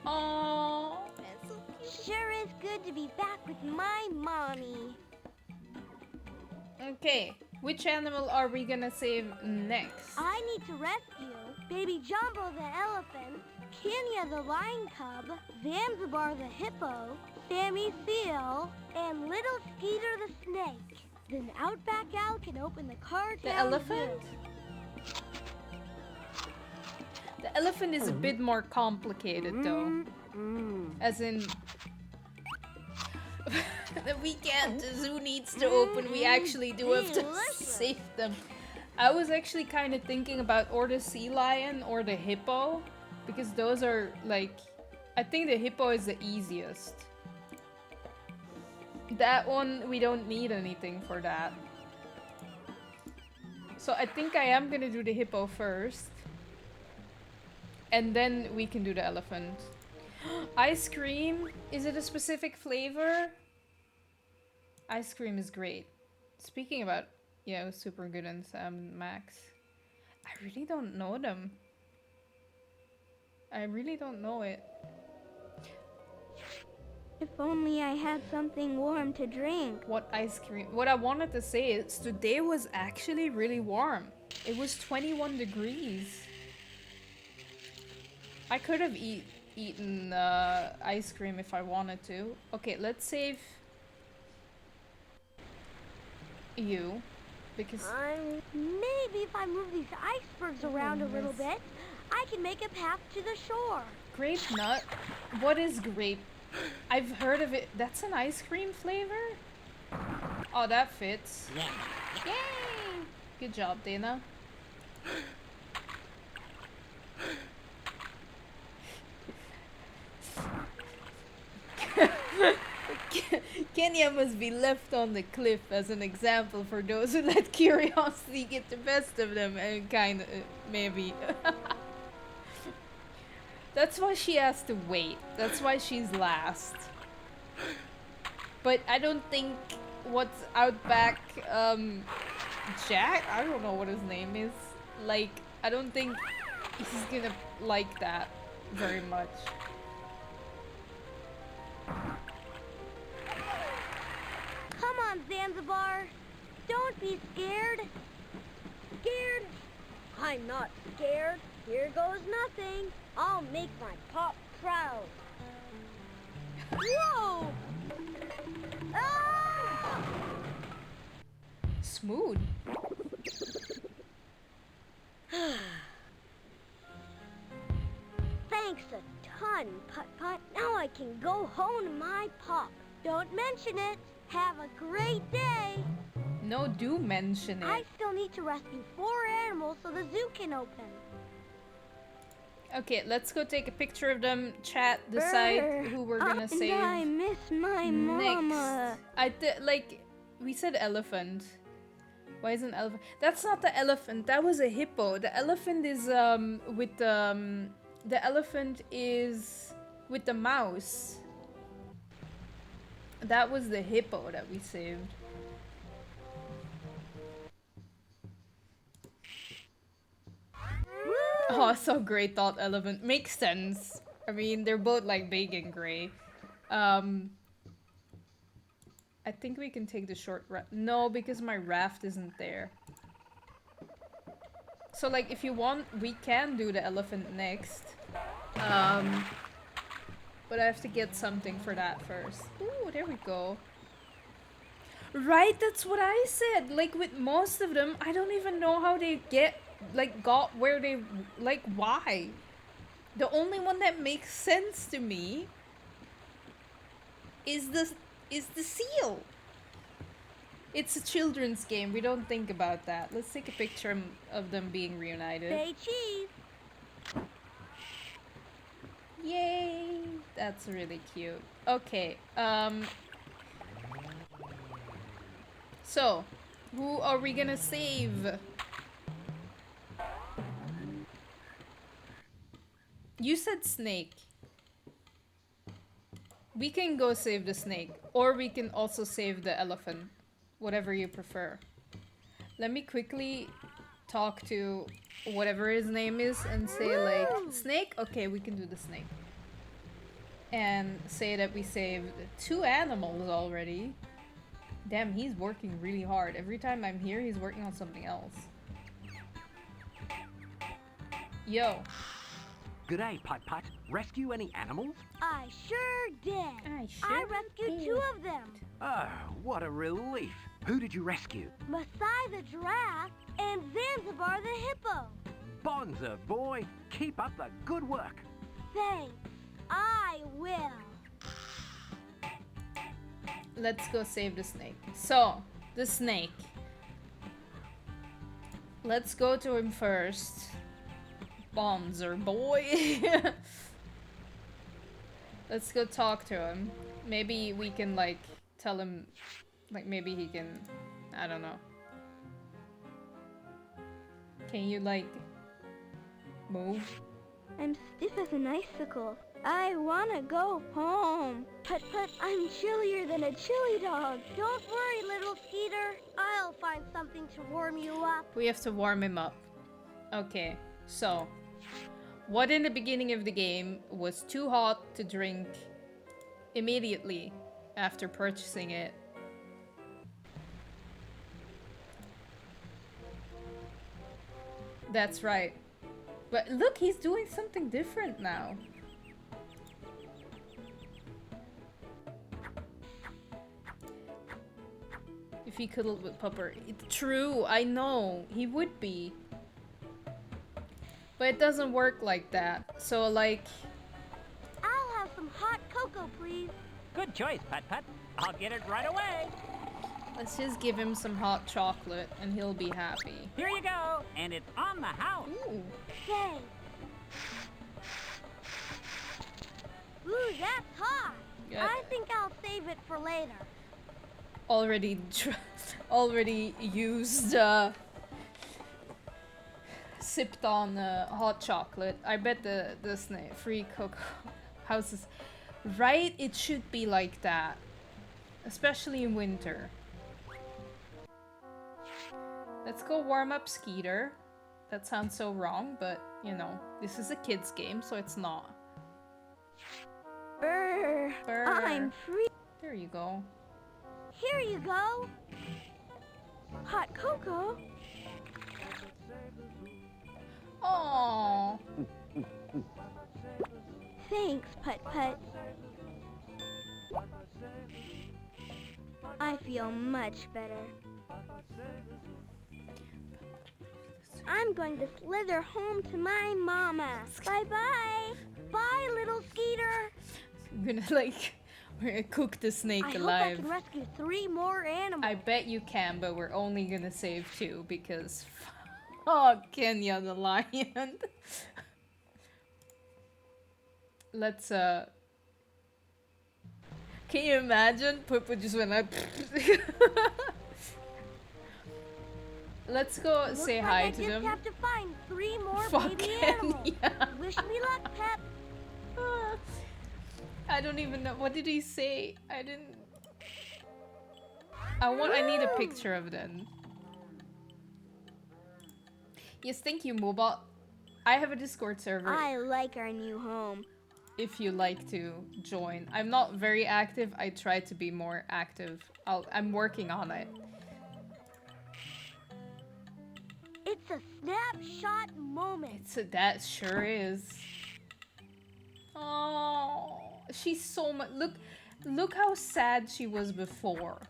Aww, that's so cute. Sure is good to be back with my mommy. Okay, which animal are we gonna save next? I need to rescue Baby Jumbo the elephant, Kenya the lion cub, Zanzibar the hippo, Sammy Seal, and Little Skeeter the snake. Then Outback Al can open the car. The elephant? The elephant is a bit more complicated though. As in... the weekend, the zoo needs to open. We actually do have to save them. I was actually kind of thinking about or the sea lion or the hippo. Because those are like... I think the hippo is the easiest. That one, we don't need anything for that. So I think I am gonna do the hippo first. And then we can do the elephant. Ice cream? Is it a specific flavor? Ice cream is great. Speaking about, yeah, Super Good and Sam Max. I really don't know them. I really don't know it. If only I had something warm to drink. What ice cream? What I wanted to say is today was actually really warm. It was 21 degrees. I could have eaten ice cream if I wanted to. Okay, let's save you because maybe if I move these icebergs around a little bit, I can make a path to the shore. Grape nut? What is grape? I've heard of it. That's an ice cream flavor? Oh, that fits. Yeah. Yay! Good job, Dana. Kenya must be left on the cliff as an example for those who let curiosity get the best of them and kind of, maybe. That's why she has to wait. That's why she's last. But I don't think what's Outback, Jack? I don't know what his name is. Like, I don't think he's gonna like that very much. Come on, Zanzibar. Don't be scared. I'm not scared. Here goes nothing. I'll make my pop proud. Whoa! Ah! Smooth. Thanks a ton, Putt-Putt. Now I can go home to my pop. Don't mention it. Have a great day. No, do mention it. I still need to rescue 4 animals so the zoo can open. Okay, let's go take a picture of them. Chat, decide who we're gonna save. I miss my mama. Like, we said elephant. Why is an elephant? That's not the elephant. That was a hippo. The elephant is with the elephant is with the mouse. That was the hippo that we saved. Oh, so great thought elephant. Makes sense. I mean, they're both like big and gray. I think we can take the short raft. No, because my raft isn't there. So like, if you want, we can do the elephant next. But I have to get something for that first. Ooh, there we go. Right, that's what I said. Like with most of them, I don't even know how they got where they, like, why. The only one that makes sense to me is the seal. It's a children's game. We don't think about that. Let's take a picture of them being reunited. Say cheese. Yay! That's really cute. Okay, so, who are we gonna save? You said snake. We can go save the snake, or we can also save the elephant. Whatever you prefer. Let me quickly talk to whatever his name is and say like, snake? Okay, we can do the snake. And say that we saved 2 animals already. Damn, he's working really hard. Every time I'm here, he's working on something else. Yo. G'day, Putt-Putt. Rescue any animals? I sure did. I rescued 2 of them. Oh, what a relief. Who did you rescue? Masai the giraffe and Zanzibar the hippo. Bonza, boy. Keep up the good work. Thanks. I will. Let's go save the snake. So, the snake. Let's go to him first. Bonzer boy. Let's go talk to him. Maybe we can like tell him, like maybe he can, I don't know. Can you like move? I'm stiff as an icicle. I wanna go home. Putt-Putt, I'm chillier than a chili dog. Don't worry, little Skeeter. I'll find something to warm you up. We have to warm him up. Okay, so what in the beginning of the game was too hot to drink immediately after purchasing it? That's right. But look, he's doing something different now. If he cuddled with Pupper. True, I know. He would be. But it doesn't work like that. So, like... I'll have some hot cocoa, please. Good choice, Putt-Putt. I'll get it right away. Let's just give him some hot chocolate and he'll be happy. Here you go, and it's on the house. Ooh. Thanks. Ooh, that's hot. Good. I think I'll save it for later. Already used, sipped on hot chocolate. I bet the free cocoa houses, right? It should be like that, especially in winter. Let's go warm up Skeeter. That sounds so wrong, but you know, this is a kid's game, so it's not. Brr. I'm free. There you go. Here you go. Hot cocoa. Oh. Thanks, Putt Putt. I feel much better. I'm going to slither home to my mama. Bye-bye. Bye, little Skeeter. I'm gonna we're gonna cook the snake I hope I alive. can rescue 3 more animals. I bet you can, but we're only gonna save 2 because fuck Kenya the lion. Let's can you imagine? Purple just went like Let's go Looks say like hi I to just them. have to find 3 more Fuck baby Kenya. animals. Wish me luck, Pep. I don't even know. What did he say? I didn't. I need a picture of them. Yes, thank you, Mobot. I have a Discord server. I like our new home. If you like to join. I'm not very active. I try to be more active. I'm working on it. It's a snapshot moment. That sure is. Oh, she's so much. Look how sad she was before.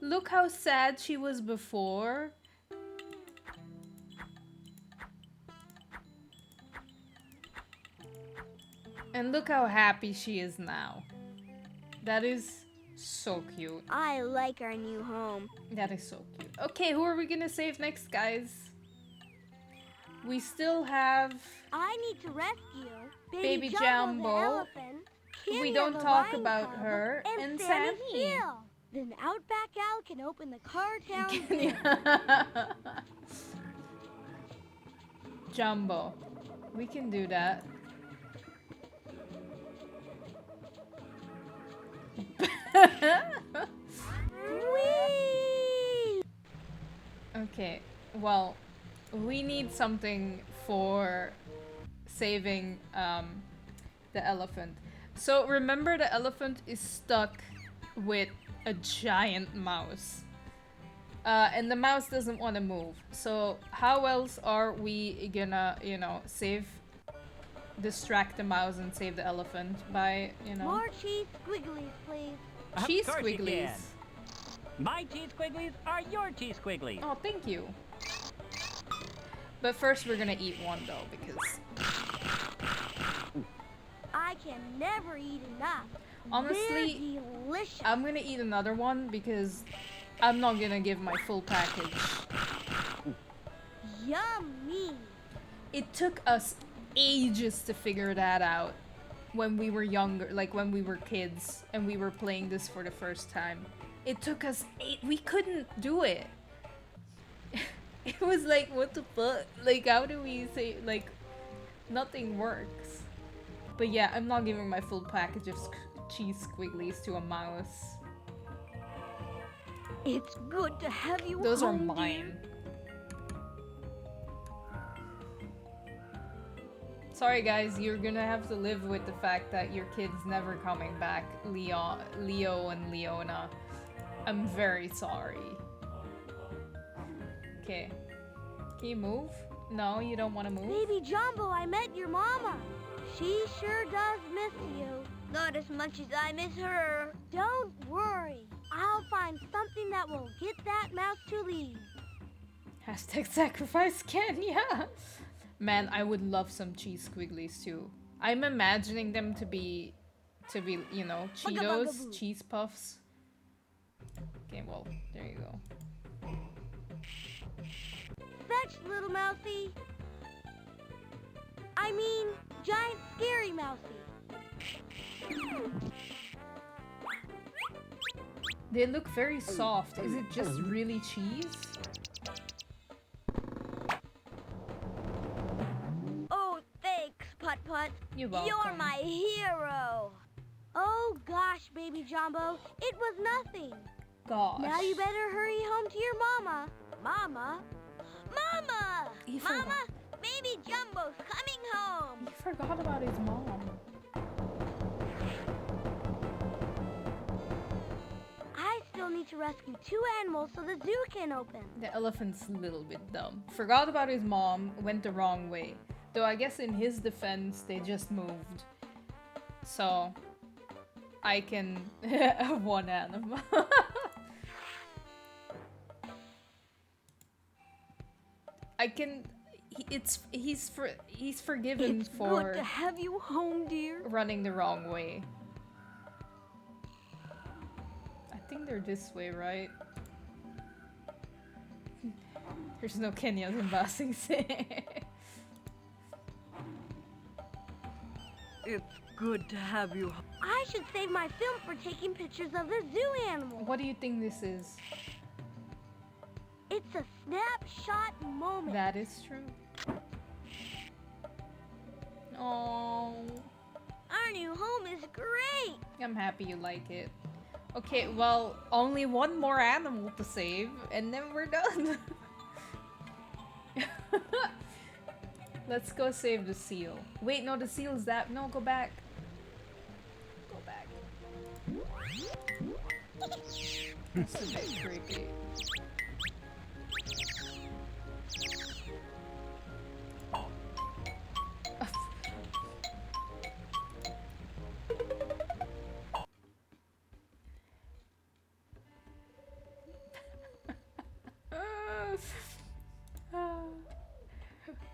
Look how sad she was before. And look how happy she is now. That is so cute. I like our new home. That is so cute. Okay, who are we gonna save next, guys? We still have... I need to rescue Baby Jumbo Jumbo. the elephant, We Kenya don't the talk lion about cub, her, and Sammy Sammy. Seal. Then Outback Al can open the car town. Jumbo. We can do that. Whee! Okay, well, we need something for saving the elephant. So remember, the elephant is stuck with a giant mouse. And the mouse doesn't want to move. So how else are we gonna, you know, distract the mouse and save the elephant by, you know... More cheese squigglies, please. Cheese Of course you squigglies. can. My cheese squigglies are your cheese squigglies. Oh, thank you. But first we're gonna eat one though, because... I can never eat enough. Honestly, They're delicious. I'm gonna eat another one because I'm not gonna give my full package. Yummy. It took us ages to figure that out when we were younger, like when we were kids and we were playing this for the first time. It took us we couldn't do it. It was like, what the fuck? Like, how do we say, like, nothing works. But yeah, I'm not giving my full package of cheese squigglies to a mouse. It's good to have you Those are home, mine. Sorry guys, you're gonna have to live with the fact that your kid's never coming back, Leo and Leona. I'm very sorry. Okay. Can you move? No, you don't want to move? Baby Jumbo, I met your mama. She sure does miss you. Not as much as I miss her. Don't worry. I'll find something that will get that mouse to leave. Hashtag sacrifice Kenya. Man, I would love some cheese squigglies too. I'm imagining them to be, you know, Cheetos, cheese puffs. Okay, well, there you go. Fetch, little mousey. I mean, giant scary mousey. They look very soft. Is it just really cheese? Oh, thanks, Putt Putt. You're welcome. You're my hero. Oh gosh, Baby Jumbo, it was nothing. Gosh. Now you better hurry home to your mama. Mama? Mama! You Mama! forgot. Baby Jumbo's coming home. He forgot about his mom. I still need to rescue 2 animals so the zoo can open. The elephant's a little bit dumb. Forgot about his mom, went the wrong way. Though I guess in his defense, they just moved. So, I can have 1 animal. I can... He's forgiven It's for good to have you home, dear. running the wrong way. I think they're this way, right? There's no Kenyas in Basing City. It's good to have you. I should save my film for taking pictures of the zoo animals. What do you think this is? It's a snapshot moment. That is true. Oh, Our new home is great. I'm happy you like it. Okay, well, only 1 more animal to save, and then we're done. Let's go save the seal. Wait, no, the seal's that. No, go back. Go back. That's a bit creepy.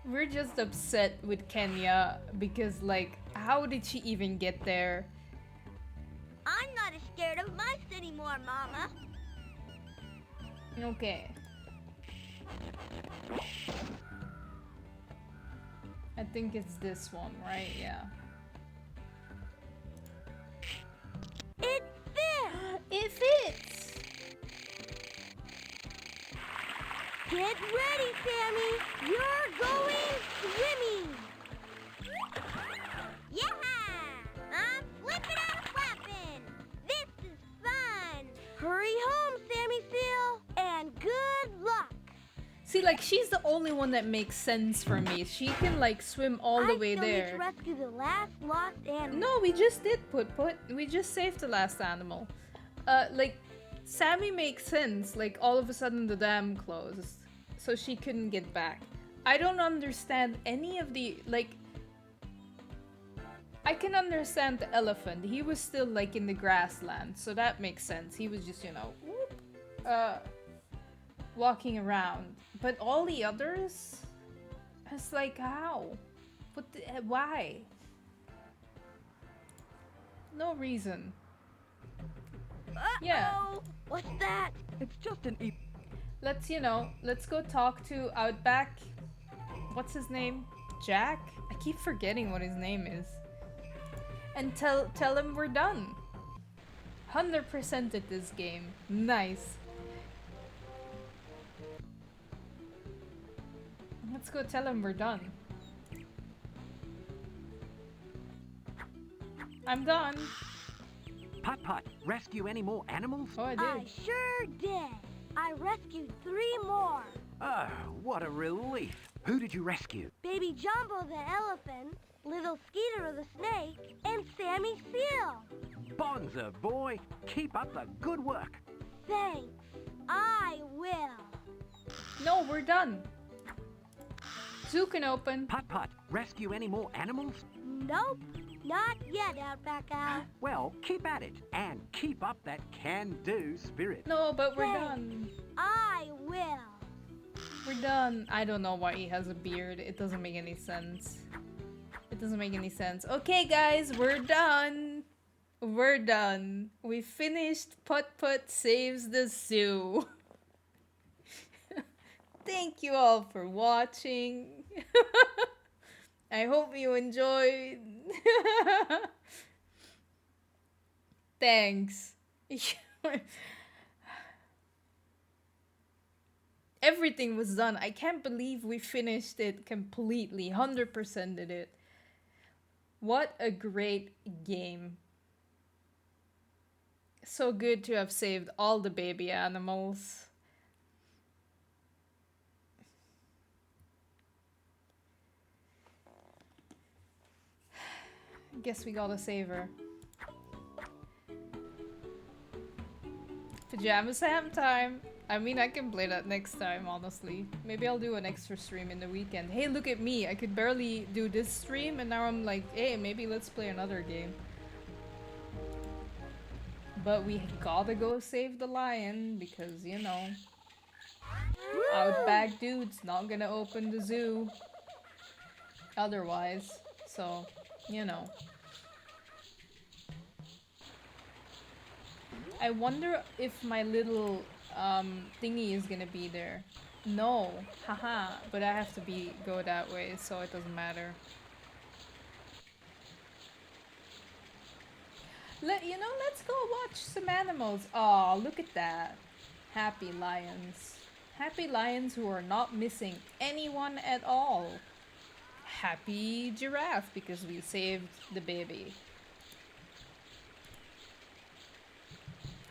We're just upset with Kenya because, like, how did she even get there? I'm not as scared of mice anymore, Mama. Okay. I think it's this one, right? Yeah. It fits! It fits! Get ready, Sammy! You're going swimming! Yeah! I'm flipping and flapping! This is fun! Hurry home, Sammy Seal! And good luck! See, like, she's the only one that makes sense for me. She can, like, swim all the way I still need to there. rescue the last lost animal. No, we just did Put. We just saved the last animal. Like, Sammy makes sense. Like, all of a sudden the dam closed. So she couldn't get back. I don't understand any of the, like... I can understand the elephant. He was still, like, in the grassland. So that makes sense. He was just, you know, whoop, walking around. But all the others... It's like, how? Why? No reason. Yeah. What's that? It's just an Let's, you know, let's go talk to Outback. What's his name? Jack? I keep forgetting what his name is. And tell him we're done. 100% at this game. Nice. Let's go tell him we're done. I'm done. Putt, rescue any more animals? Oh, I did. I sure did. I rescued 3 more. Oh, what a relief. Who did you rescue? Baby Jumbo the elephant, Little Skeeter the snake, and Sammy Seal. Bonza, boy. Keep up the good work. Thanks. I will. No, we're done. Zoo can open. Putt, rescue any more animals? Nope. Not yet, Outback Al. Well, keep at it and keep up that can-do spirit. No, but we're Thanks. done. I will. We're done. I don't know why he has a beard. It doesn't make any sense. It doesn't make any sense. Okay, guys, we're done. We're done. We finished Put Saves the Zoo. Thank you all for watching. I hope you enjoyed. Thanks. Everything was done. I can't believe we finished it completely. 100%ed it. What a great game. So good to have saved all the baby animals. Guess we gotta save her. Pajama Sam time! I mean, I can play that next time, honestly. Maybe I'll do an extra stream in the weekend. Hey, look at me! I could barely do this stream, and now I'm like, hey, maybe let's play another game. But we gotta go save the lion, because, you know... Outback dude's not gonna open the zoo. Otherwise. So, you know. I wonder if my little thingy is gonna be there. No, haha, but I have to go that way, so it doesn't matter. Let's go watch some animals. Aw, look at that. Happy lions. Happy lions who are not missing anyone at all. Happy giraffe because we saved the baby.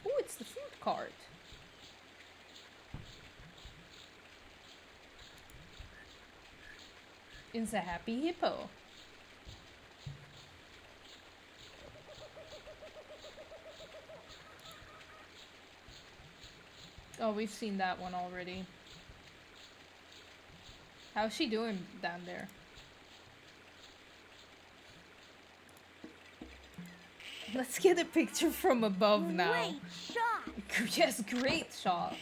Oh, it's the food cart. It's a happy hippo. Oh, we've seen that one already. How's she doing down there? Let's get a picture from above now. Great shot! Yes, great shot.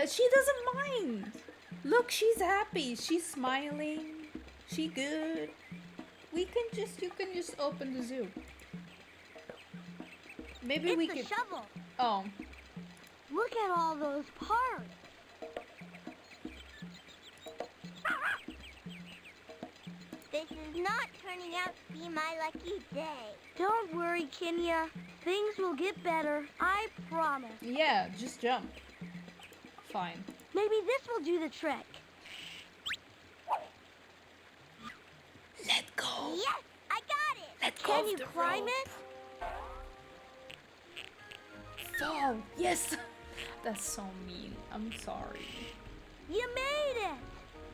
She doesn't mind. Look, she's happy. She's smiling. She good. You can just open the zoo. Maybe it's we a could. shovel. Oh. Look at all those parts. This is not turning out to be my lucky day. Don't worry, Kenya. Things will get better. I promise. Yeah, just jump. Fine. Maybe this will do the trick. Let go. Yes, I got it. Let go Can of you the climb rope. it? Fall. Yes. That's so mean. I'm sorry. You made it.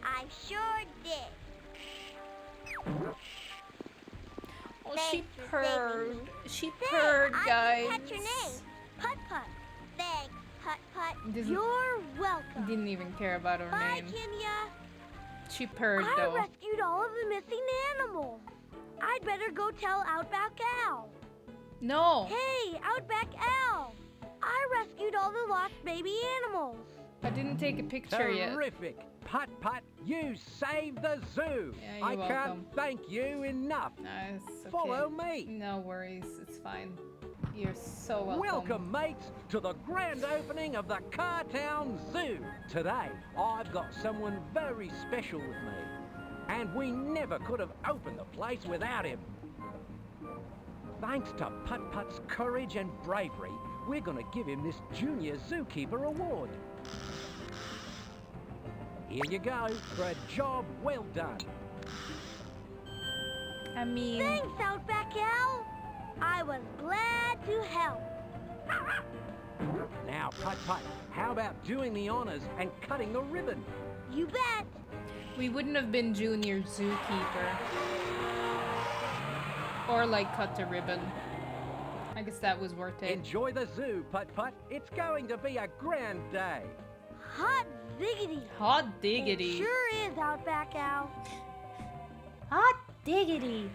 I sure did. Oh, Thanks she for saving purred. me. She Say, purred, I guys. didn't catch your name. Putt Putt. Thanks, Putt Putt. You're welcome. Didn't even care about her Bye, name. Kenya. She purred I though. rescued all of the missing animals. I'd better go tell Outback Al. No. Hey, Outback Al. I rescued all the lost baby animals. I didn't take a picture yet. Terrific. Putt Putt, you saved the zoo. Yeah, you're I welcome. can't thank you enough. Nice. Okay. Follow me. No worries. It's fine. You're so welcome. Welcome, mates, to the grand opening of the Cartown Zoo. Today, I've got someone very special with me. And we never could have opened the place without him. Thanks to Putt Putt's courage and bravery, we're going to give him this Junior Zookeeper Award. Here you go, for a job well done. I mean... Thanks, Outback Al. I was glad to help. Now, Putt Putt, how about doing the honors and cutting the ribbon? You bet. We wouldn't have been Junior Zookeeper. Or like cut the ribbon. I guess that was worth it. Enjoy the zoo, Putt Putt. It's going to be a grand day. Hot diggity. Hot diggity. It sure is, Outback Al. Hot diggity.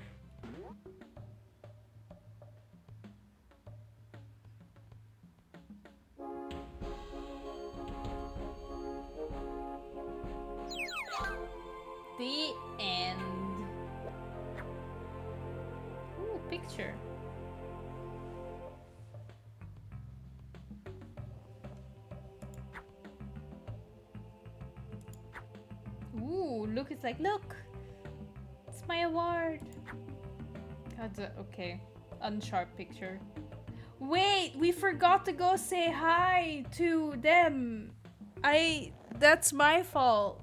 The end. Ooh, picture. Ooh, look, it's like, look! It's my award! Okay, unsharp picture. Wait, we forgot to go say hi to them! That's my fault.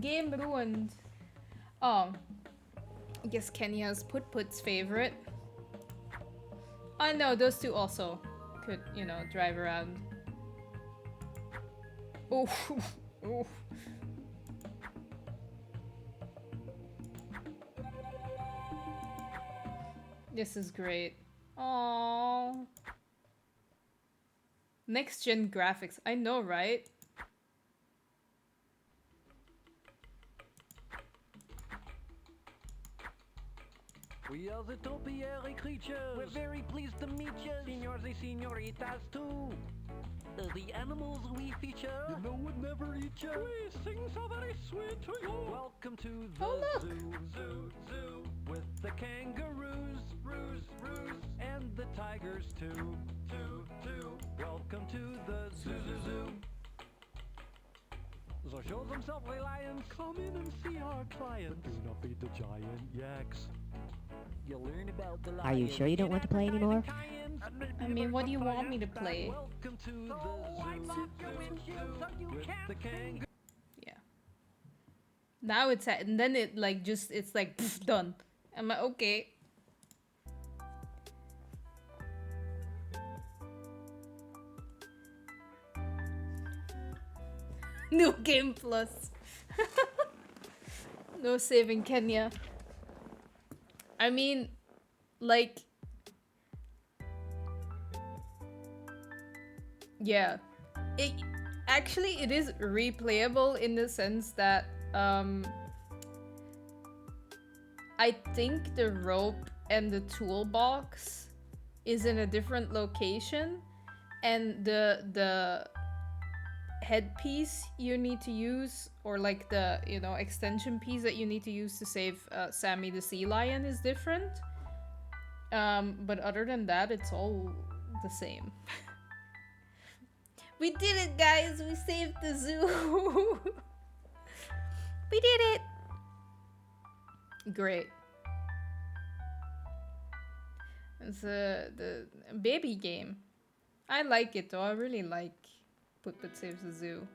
Game ruined. Oh. I guess Kenya's Put-Put's favorite. Oh no, those two also could, you know, drive around. Oh, oh. This is great. Aww. Next gen graphics. I know, right? We are the topiary creatures. We're very pleased to meet you. Senors and senoritas too. The animals we feature. You know would never eat you. We sing so very sweet to you. Welcome to the zoo. With the kangaroos, roos, and the tigers too. Welcome to the zoo. So show them self-play lions. Come in and see our clients. Do not feed the giant yaks. You'll learn about the Are you sure you don't want to play anymore? I mean, what do you want me to play? Welcome to the zoo. Yeah. Now it's at, and then it like just, it's like, pff, done. I'm like, okay. New Game Plus. No saving Kenya. I mean, like, yeah, it is replayable in the sense that I think the rope and the toolbox is in a different location, and the headpiece you need to use, or like the, you know, extension piece that you need to use to save Sammy the sea lion is different. But other than that, it's all the same. We did it, guys! We saved the zoo! We did it! Great. It's the baby game. I like it though, I really like Put Saves the Zoo.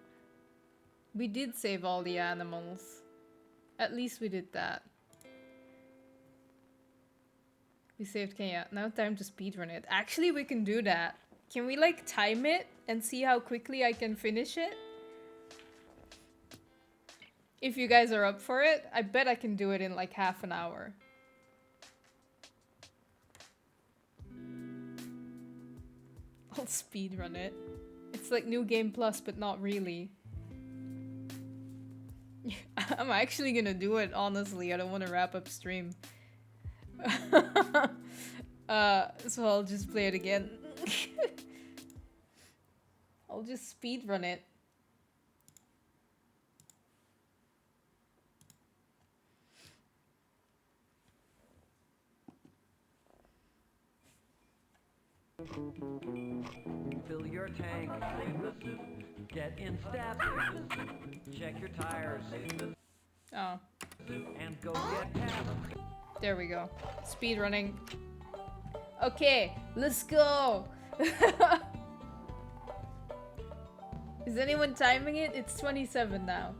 We did save all the animals. At least we did that. We saved Kenya. Now time to speedrun it. Actually, we can do that. Can we like time it and see how quickly I can finish it? If you guys are up for it, I bet I can do it in like half an hour. I'll speedrun it. It's like New Game Plus, but not really. I'm actually gonna do it, honestly. I don't want to wrap up stream. So I'll just play it again. I'll just speedrun it. Fill your tank in the zoo. Get in step. Check your tires. Oh. And go get tapped. There we go. Speedrunning. Okay, let's go. Is anyone timing it? It's 27 now.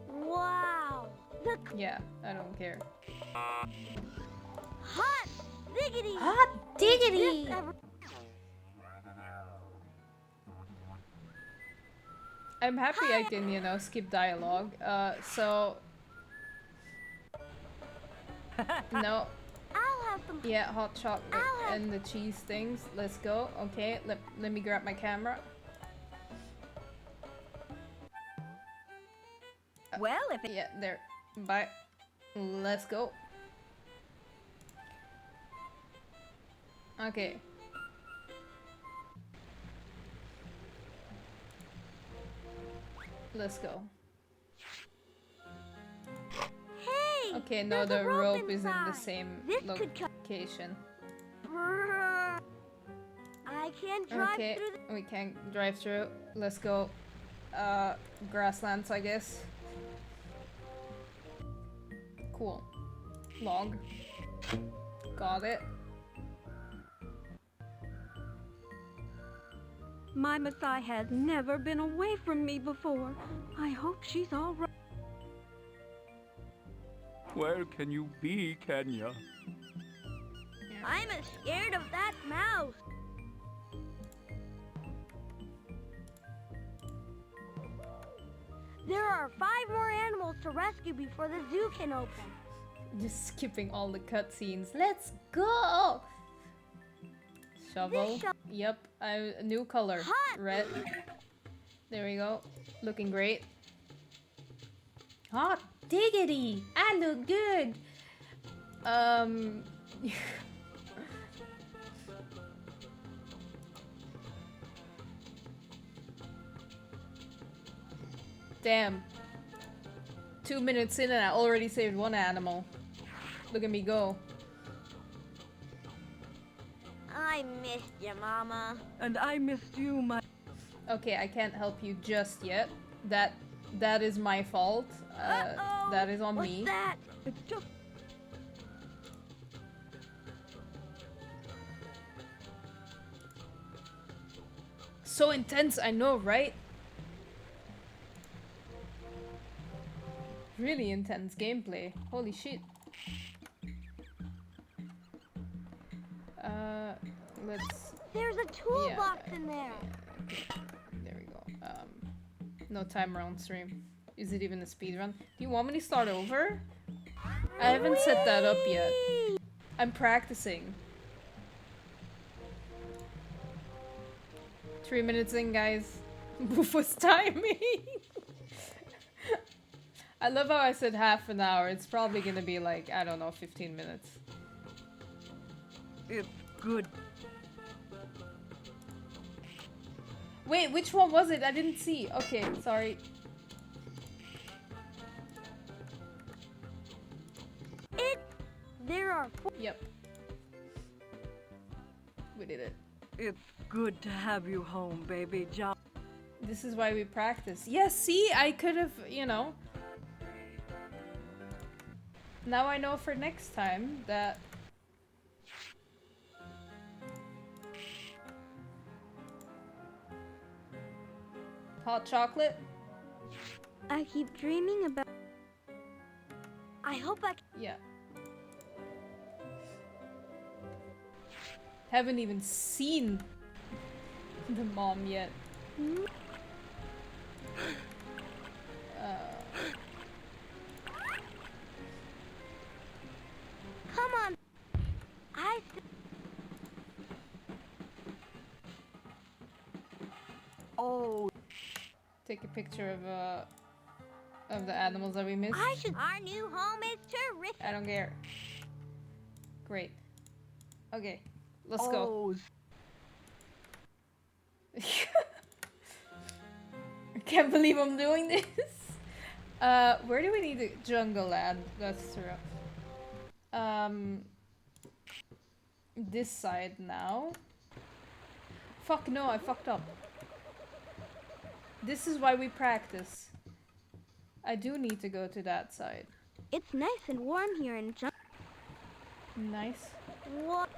Wow. Yeah, I don't care. Hot diggity. Hot diggity. I'm happy I can, you know, skip dialogue. So no. I'll have some. Yeah, hot chocolate and the cheese things. Let's go. Okay, let me grab my camera. Well, if it... Yeah, there. Bye. Let's go. Okay. Let's go. Hey! Okay, no, there's the a rope is in the inside. same This could location. Brrr. I can't drive Okay, through the... we can't drive through. Let's go. Grasslands, I guess. Cool. Log. Got it. My Masai has never been away from me before. I hope she's all right. Where can you be, Kenya? I'm scared of that mouse. There are 5 more animals to rescue before the zoo can open. Just skipping all the cutscenes. Let's go! Shovel. Yep, a new color. Hot. Red. There we go. Looking great. Hot diggity! I look good! Damn. 2 minutes in and I already saved one animal. Look at me go. I missed you, Mama. And I missed you, my... Okay, I can't help you just yet. That is my fault. That is on me. What's that? It's just... So intense, I know, right? Really intense gameplay. Holy shit. Let's... There's a toolbox in there. There we go. No timer on stream. Is it even a speed run? Do you want me to start over? I haven't set that up yet. I'm practicing. 3 minutes in, guys. Rufus timing. I love how I said half an hour. It's probably gonna be like, I don't know, 15 minutes. It's good. Wait, which one was it? I didn't see. Okay, sorry. There are... Yep. We did it. It's good to have you home, baby John. This is why we practice. Yes, see? I could have, you know. Now I know for next time that... Hot chocolate? I keep dreaming about... I hope I... Yeah. Haven't even seen the mom yet. Come on. Oh. Take a picture of the animals that we missed. Our new home is terrific. I don't care. Great. Okay, let's go. I can't believe I'm doing this. Where do we need the jungle land? That's true. This side now. Fuck no, I fucked up. This is why we practice. I do need to go to that side. It's nice and warm here in jungle. Nice. What?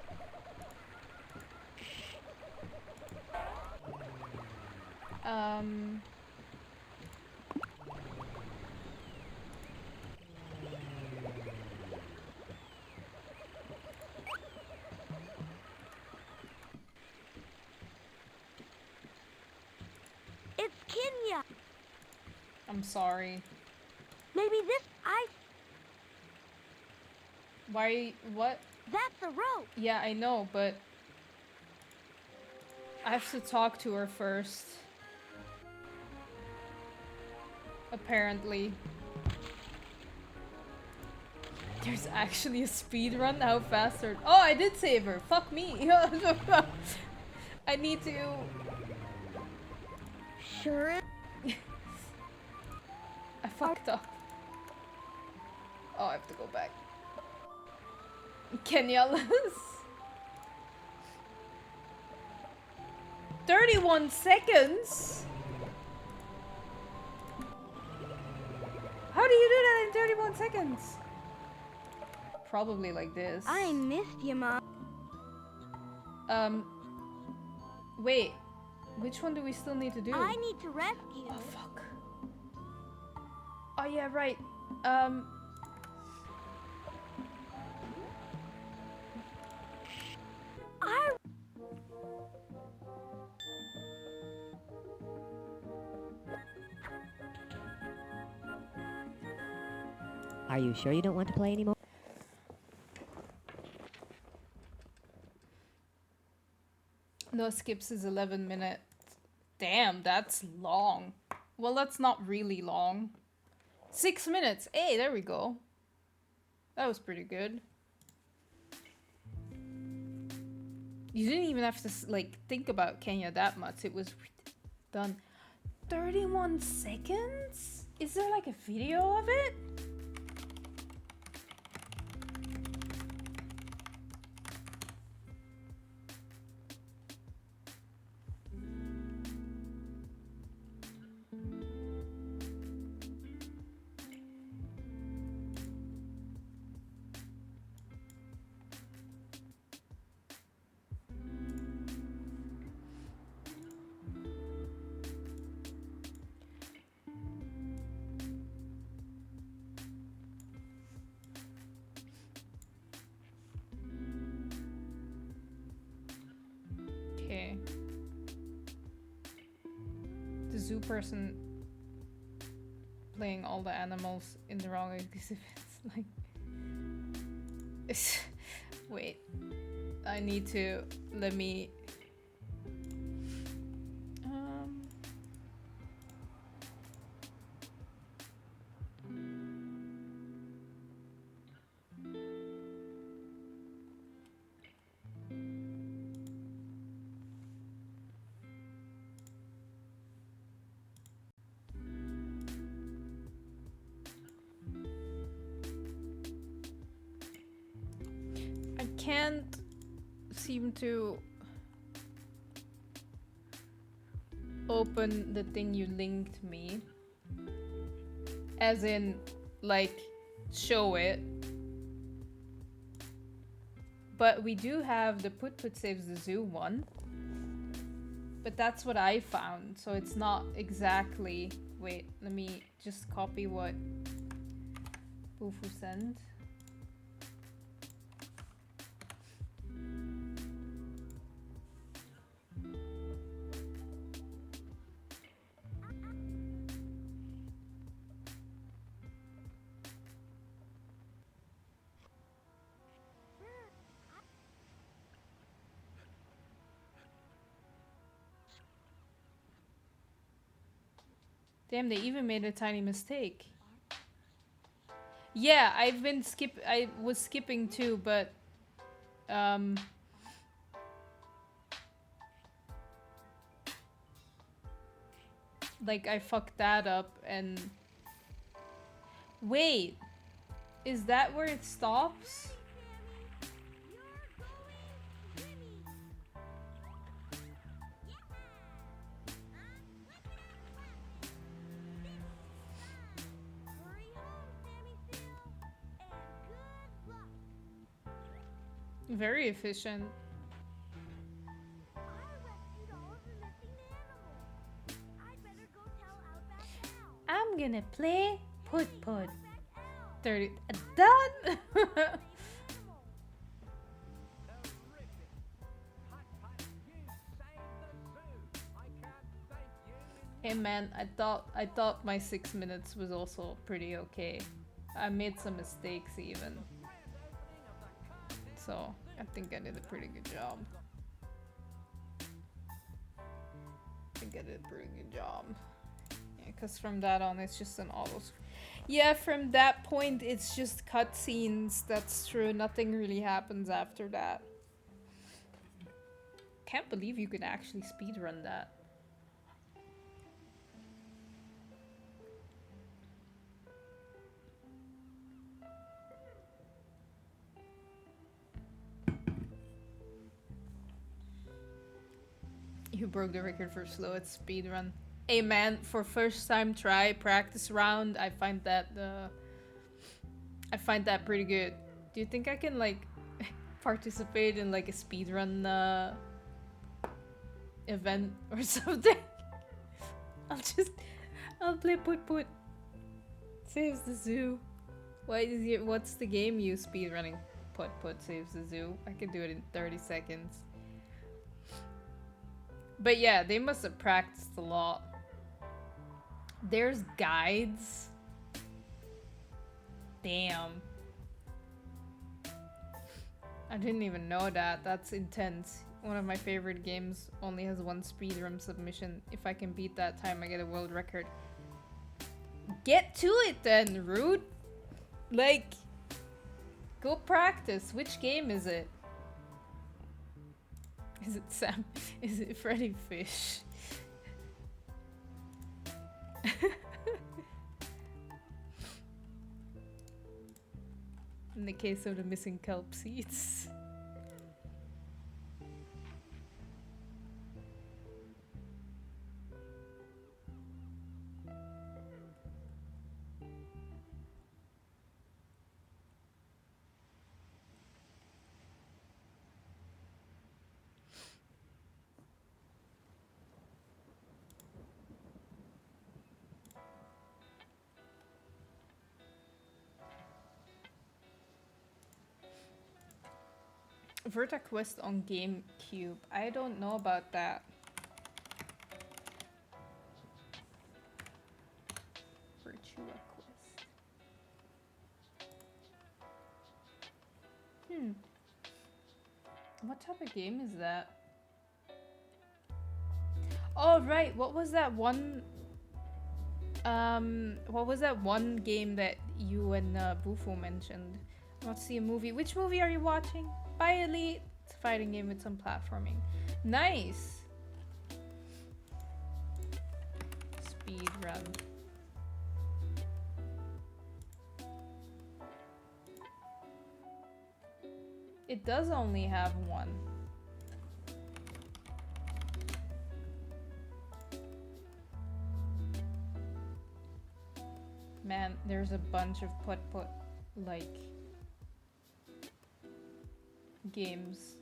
It's Kenya. I'm sorry. Maybe this... Why? What? That's a rope. Yeah, I know, but I have to talk to her first. Apparently. There's actually a speed run? How fast are... Oh, I did save her. Fuck me. I need to... Sure. I fucked up. Oh, I have to go back. Kenya, 31 seconds? How do you do that in 31 seconds? Probably like this. I missed you, Mom. Wait. Which one do we still need to do? I need to rescue. Oh, fuck. Oh, yeah, right. Are you sure you don't want to play anymore? No skips is 11 minutes. Damn, that's long. Well, that's not really long. 6 minutes. Hey, there we go. That was pretty good. You didn't even have to like think about Kenya that much. It was done. 31 seconds? Is there like a video of it? Okay. The zoo person playing all the animals in the wrong exhibits. Like, wait. I need to let me. Can't seem to open the thing you linked me, as in like show it, but we do have the Put Saves the Zoo one, but that's what I found, so it's not exactly. Wait, let me just copy what Bufu sent. Damn, they even made a tiny mistake. Yeah, I was skipping too, but like I fucked that up and wait, is that where it stops? Very efficient. I'm gonna play Put. 30 done. Hey man, I thought my 6 minutes was also pretty okay. I made some mistakes even. So, I think I did a pretty good job. Yeah, because from that on, it's just an auto. Yeah, from that point, it's just cutscenes. That's true. Nothing really happens after that. Can't believe you can actually speedrun that. You broke the record for slowest speedrun. Hey man, for first time try practice round, I find that pretty good. Do you think I can like participate in like a speedrun event or something? I'll play Put. Saves the Zoo. What's the game you speedrunning? Put Saves the Zoo. I can do it in 30 seconds. But yeah, they must have practiced a lot. There's guides. Damn. I didn't even know that. That's intense. One of my favorite games only has one speedrun submission. If I can beat that time, I get a world record. Get to it then, Rude! Like, go practice. Which game is it? Is it Sam? Is it Freddy Fish? In the case of the missing kelp seeds. VertaQuest on GameCube. I don't know about that. Virtua Quest. What type of game is that? Oh right, what was that one game that you and Bufo mentioned? Let's see a movie. Which movie are you watching? Bye Elite. It's a fighting game with some platforming. Nice. Speed run. It does only have one. Man, there's a bunch of put like games.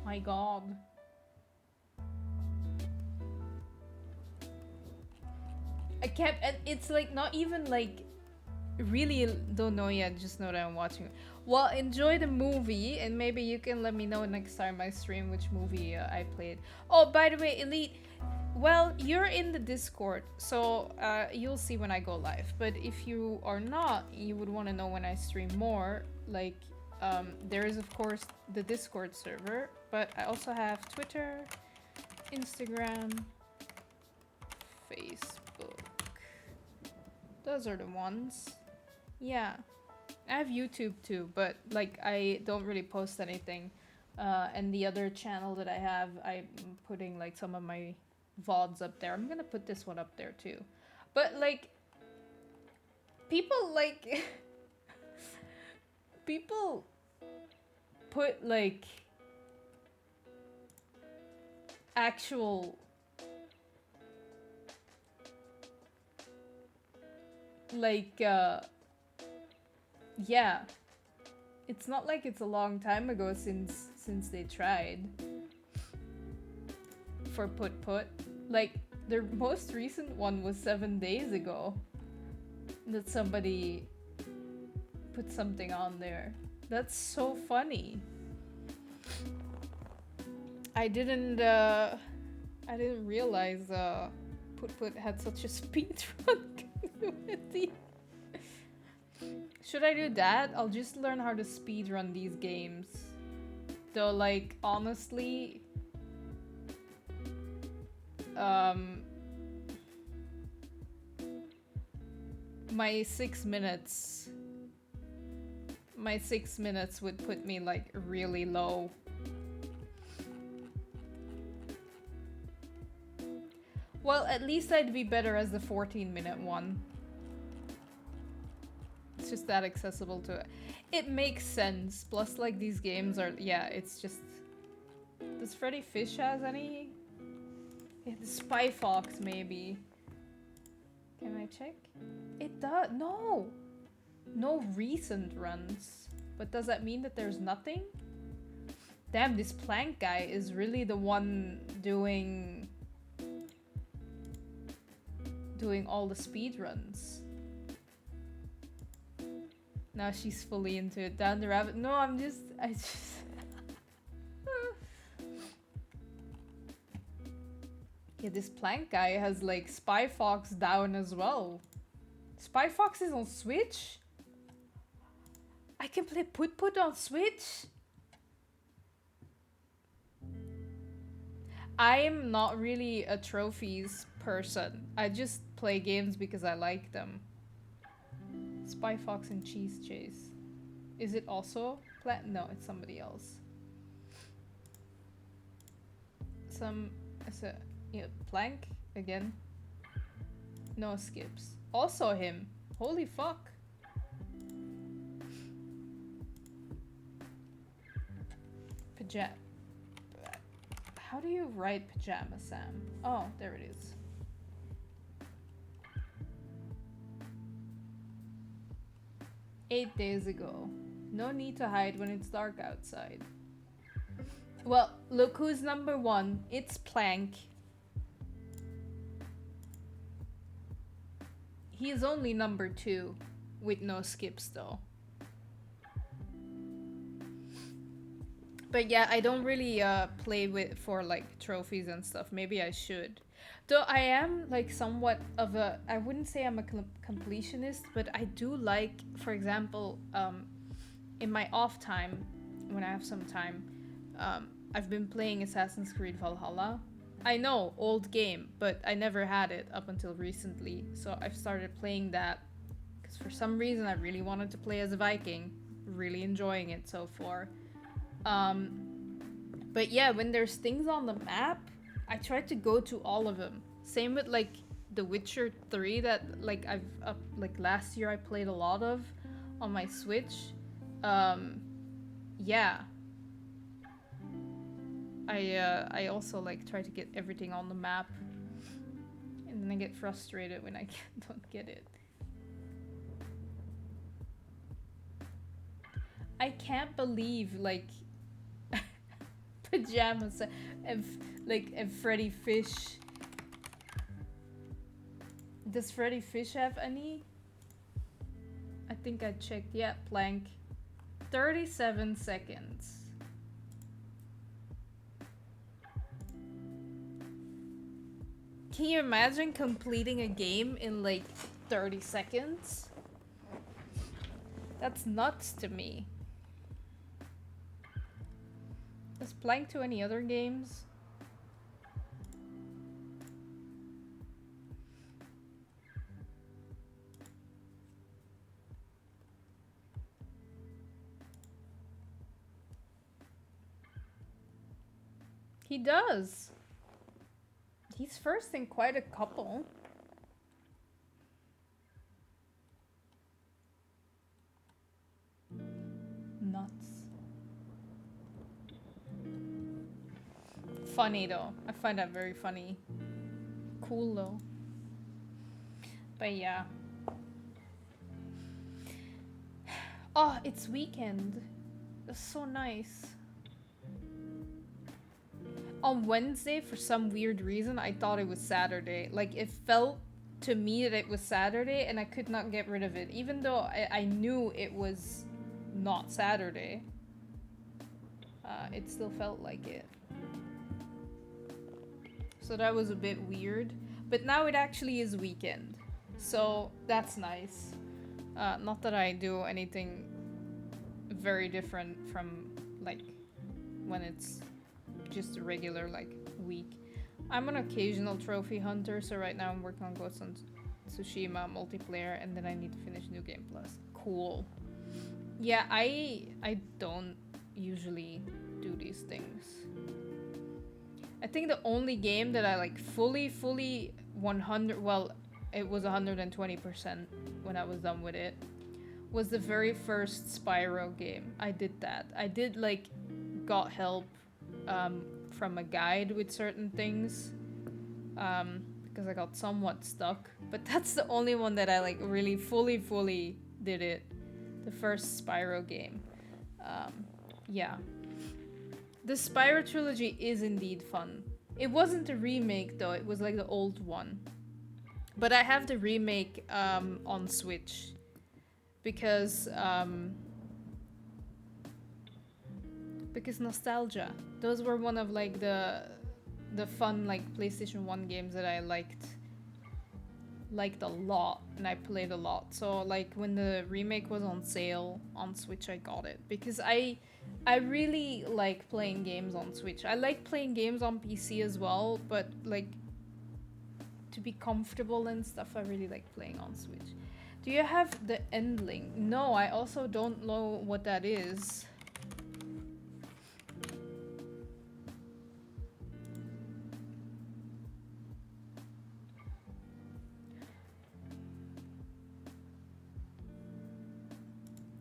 My God. I can't, and it's like not even like really don't know yet, just know that I'm watching it. Well, enjoy the movie, and maybe you can let me know next time I stream which movie I played. Oh, by the way, Elite, well, you're in the Discord, so you'll see when I go live. But if you are not, you would want to know when I stream more. Like, there is, of course, the Discord server, but I also have Twitter, Instagram, Facebook. Those are the ones. Yeah. I have YouTube too, but like I don't really post anything. And the other channel that I have, I'm putting like some of my VODs up there. I'm gonna put this one up there too. But like, people like... people put like actual like yeah, it's not like it's a long time ago since they tried for put like their most recent one was 7 days ago that somebody put something on there. That's so funny. I didn't realize put had such a speed run community. Should I do that? I'll just learn how to speed run these games. Though, like, honestly, my 6 minutes would put me like really low. Well, at least I'd be better as the 14-minute one. It's just that accessible to it. It makes sense. Plus, like, these games are... Yeah, it's just... Does Freddy Fish has any? Yeah, the Spy Fox, maybe. Can I check? It does... No! No recent runs. But does that mean that there's nothing? Damn, this Plank guy is really the one doing... doing all the speed runs. Now she's fully into it. Down the rabbit. No, I just yeah, this Plank guy has like Spy Fox down as well. Spy Fox is on Switch? I can play Put Put on Switch? I am not really a trophies person. I just play games because I like them. Spy Fox and Cheese Chase. Is it also No, it's somebody else. Yeah, Plank again. No skips. Also him. Holy fuck. How do you write Pajama Sam? Oh, there it is. "8 days ago. No need to hide when it's dark outside." Well, look who's number 1. It's Plank. He is only number 2, with no skips though. But yeah, I don't really play for like trophies and stuff. Maybe I should. Though I am like somewhat of a, I wouldn't say I'm a completionist, but I do like, for example, in my off time, when I have some time, I've been playing Assassin's Creed Valhalla. I know, old game, but I never had it up until recently. So I've started playing that because for some reason I really wanted to play as a Viking. Really enjoying it so far. But yeah, when there's things on the map, I try to go to all of them. Same with like The Witcher 3 that like like last year I played a lot of on my Switch. Yeah. I also like try to get everything on the map, and then I get frustrated when I don't get it. I can't believe like pajamas and Freddy Fish. Does Freddy Fish have any? I think I checked. Yeah, Plank. 37 seconds. Can you imagine completing a game in like 30 seconds? That's nuts to me. Does Plank do any other games? He does. He's first in quite a couple. Nuts. Funny though. I find that very funny. Cool though. But yeah. Oh, it's weekend. That's so nice. On Wednesday, for some weird reason, I thought it was Saturday. Like, it felt to me that it was Saturday, and I could not get rid of it. Even though I knew it was not Saturday. It still felt like it. So that was a bit weird. But now it actually is weekend. So that's nice. Not that I do anything very different from, like, when it's just a regular like week. I'm an occasional trophy hunter, so right now I'm working on Ghost of Tsushima multiplayer, and then I need to finish New Game Plus. Cool. Yeah, I don't usually do these things. I think the only game that I like fully 100, well, it was 120% when I was done with it, was the very first Spyro game. I did that. I did like got help from a guide with certain things because I got somewhat stuck, but that's the only one that I like really fully did it. The first Spyro game. Yeah, the Spyro trilogy is indeed fun. It wasn't a remake though, it was like the old one, But I have the remake on Switch because nostalgia. Those were one of like the fun like PlayStation 1 games that I liked a lot, and I played a lot. So like when the remake was on sale on Switch, I got it because I really like playing games on Switch. I like playing games on PC as well, but like to be comfortable and stuff, I really like playing on Switch. Do you have the Endling? No, I also don't know what that is.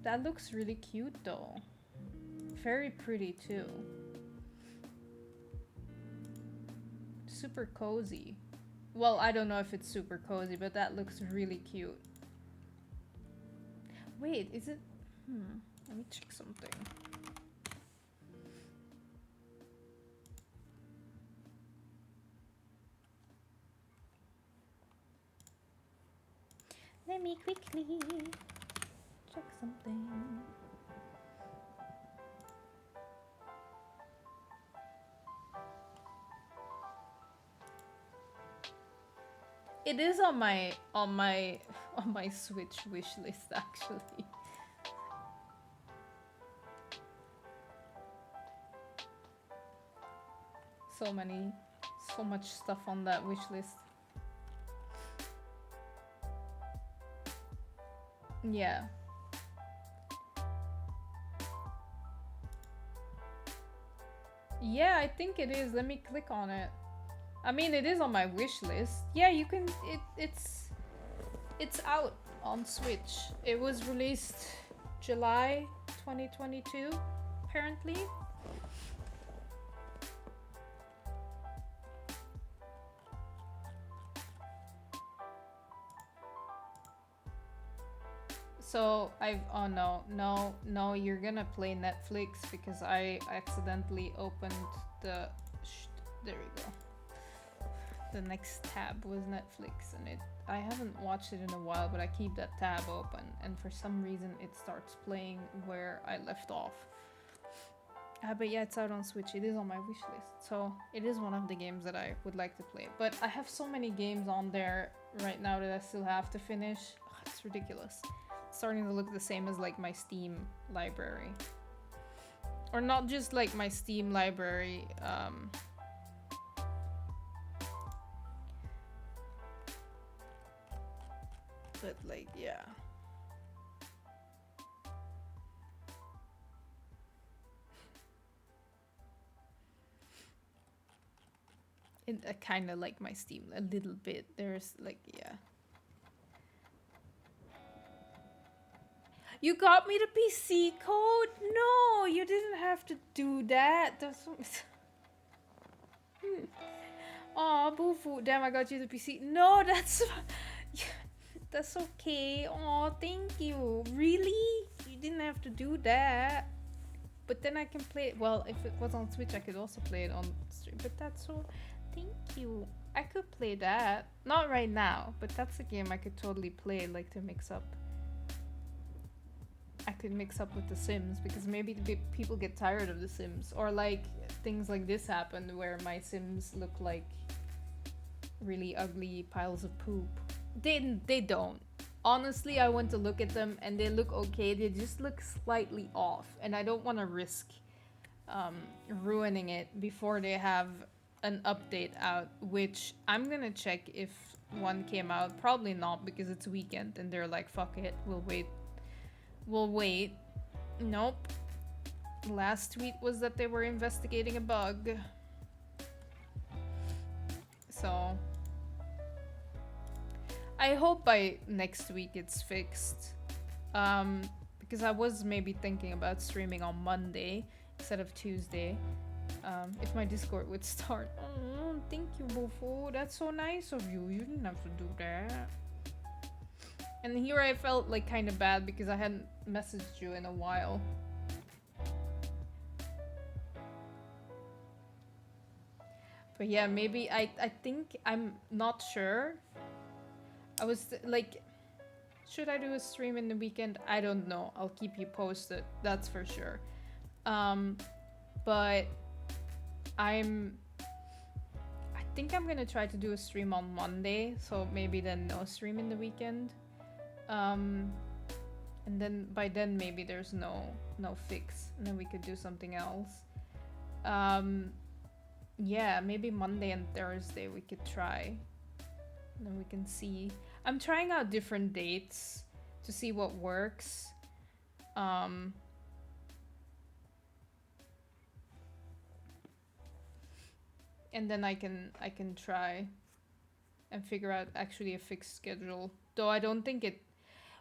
That looks really cute though. Very pretty too. Super cozy. Well, I don't know if it's super cozy, but that looks really cute. Wait, is it? Let me check something. Let me quickly check something. It is on my Switch wish list actually. So much stuff on that wish list. Yeah. Yeah, I think it is. Let me click on it. I mean, it is on my wish list. Yeah, you can. It's out on Switch. It was released July 2022, apparently. So oh no, you're gonna play Netflix because I accidentally opened there we go. The next tab was Netflix, and I haven't watched it in a while, but I keep that tab open, and for some reason it starts playing where I left off. But yeah, it's out on Switch. It is on my wish list, so it is one of the games that I would like to play. But I have so many games on there right now that I still have to finish. Ugh, it's ridiculous. It's starting to look the same as like my Steam library, or not just like my Steam library. But like, yeah. I kind of like my Steam a little bit. There's like, yeah. You got me the PC code? No, you didn't have to do that. That's Aw, Boofu. Damn, I got you the PC. No, that's that's okay. Aw, thank you. Really? You didn't have to do that. But then I can play it. Well, if it was on Switch, I could also play it on stream. But that's so... Thank you. I could play that. Not right now, but that's a game I could totally play, like, to mix up. I could mix up with The Sims, because maybe people get tired of The Sims. Or, like, things like this happen, where my Sims look like really ugly piles of poop. They don't. Honestly, I went to look at them, and they look okay. They just look slightly off, and I don't want to risk ruining it before they have an update out, which I'm gonna check if one came out. Probably not, because it's weekend and they're like, fuck it, we'll wait. Nope. Last tweet was that they were investigating a bug, so I hope by next week it's fixed, because I was maybe thinking about streaming on Monday instead of Tuesday. If my Discord would start. Oh, thank you, Bofo. That's so nice of you. You didn't have to do that. And here I felt like kind of bad because I hadn't messaged you in a while. But yeah, maybe I think, I'm not sure, I was like, should I do a stream in the weekend? I don't know. I'll keep you posted. That's for sure. But I think I'm gonna try to do a stream on Monday, so maybe then no stream in the weekend. And then by then maybe there's no fix, and then we could do something else. Yeah, maybe Monday and Thursday we could try. And then we can see. I'm trying out different dates to see what works. And then I can try and figure out actually a fixed schedule. Though I don't think it...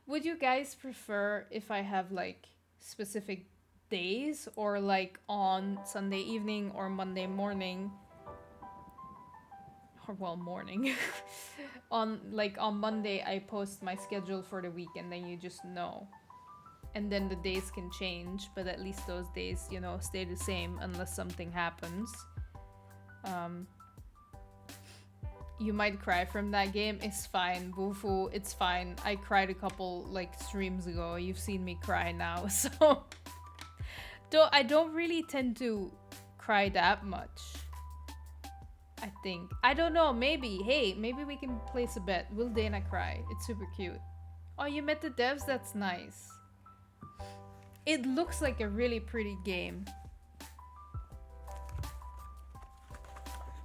Would you guys prefer if I have like specific days, or like on Sunday evening or Monday morning? Or well, morning. on Monday I post my schedule for the week, and then you just know. And then the days can change, but at least those days, you know, stay the same unless something happens. You might cry from that game. It's fine, Bufu. It's fine. I cried a couple like streams ago. You've seen me cry now, so I don't really tend to cry that much. I think. I don't know. Maybe. Hey, maybe we can place a bet. Will Dana cry? It's super cute. Oh, you met the devs? That's nice. It looks like a really pretty game.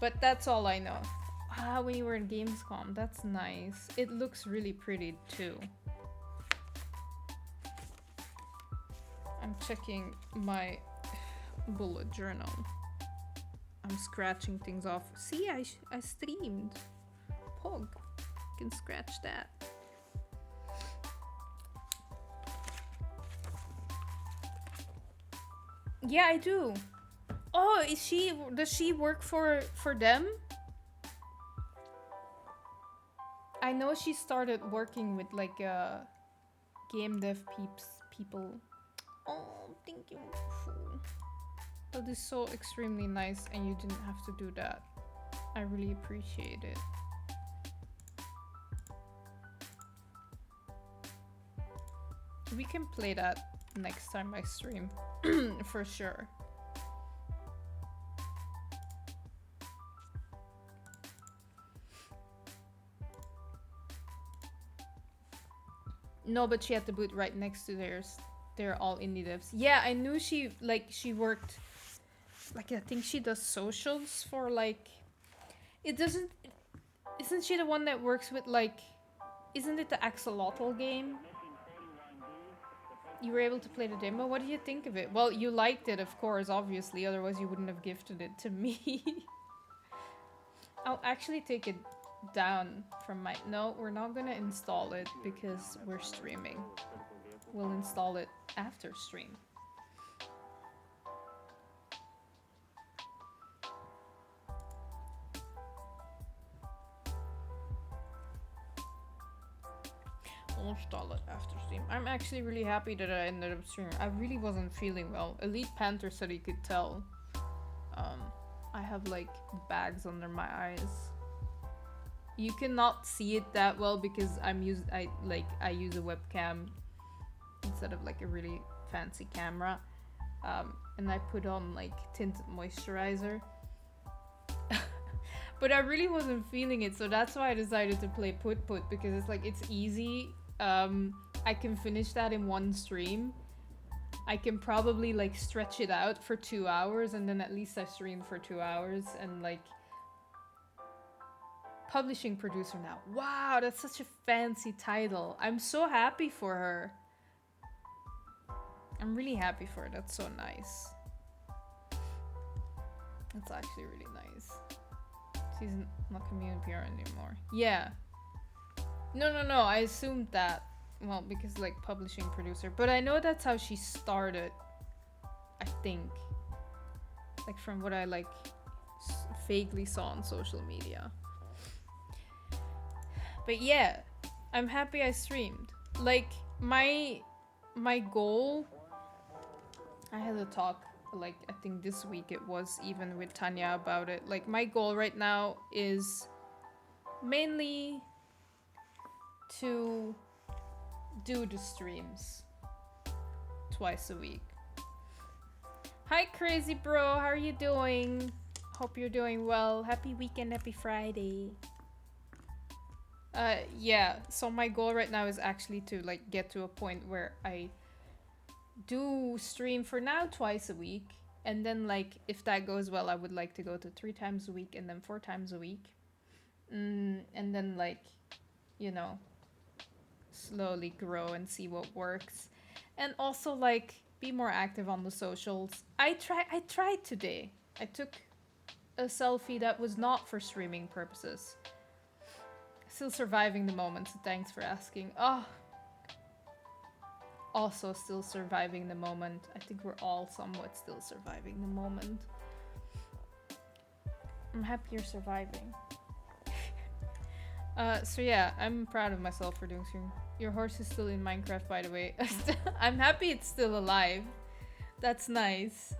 But that's all I know. Ah, when you were in Gamescom, that's nice. It looks really pretty too. I'm checking my bullet journal. I'm scratching things off. See, I streamed. Pog. Can scratch that. Yeah, I do. Oh, does she work for them? I know she started working with like game dev people. Oh, thank you. That is so extremely nice, and you didn't have to do that. I really appreciate it. We can play that next time I stream, for sure. No, but she had the booth right next to theirs. They're all indie devs. Yeah, I knew she worked, like, I think she does socials for, like, isn't she the one that works with, like, isn't it the Axolotl game? You were able to play the demo? What do you think of it? Well, you liked it, of course, obviously, otherwise you wouldn't have gifted it to me. I'll actually take it down from my... No, we're not gonna install it because we're streaming. We'll install it after stream. We'll install it after stream. I'm actually really happy that I ended up streaming. I really wasn't feeling well. Elite Panther said he could tell. I have like bags under my eyes. You cannot see it that well because I use a webcam instead of like a really fancy camera, and I put on like tinted moisturizer. But I really wasn't feeling it, so that's why I decided to play Put Put, because it's like, it's easy. I can finish that in one stream. I can probably like stretch it out for 2 hours, and then at least I stream for 2 hours. And like, publishing producer now. Wow, that's such a fancy title. I'm so happy for her. I'm really happy for her. That's so nice. That's actually really nice. She's not community PR anymore. Yeah. No. I assumed that. Well, because like publishing producer. But I know that's how she started. I think. Like from what I like vaguely saw on social media. But yeah, I'm happy I streamed. Like my goal, I had a talk, like I think this week it was, even with Tanya about it. Like my goal right now is mainly to do the streams twice a week. Hi, Crazy Bro. How are you doing? Hope you're doing well. Happy weekend. Happy Friday. Yeah. So my goal right now is actually to like get to a point where I do stream for now twice a week, and then like if that goes well, I would like to go to 3 times a week and then 4 times a week, and then like, you know, slowly grow and see what works, and also like be more active on the socials. I tried today. I took a selfie that was not for streaming purposes. Still surviving the moment, so thanks for asking. Oh, also still surviving the moment. I think we're all somewhat still surviving the moment. I'm happy you're surviving. So yeah, I'm proud of myself for doing stream. Your horse is still in Minecraft, by the way. I'm happy it's still alive. That's nice.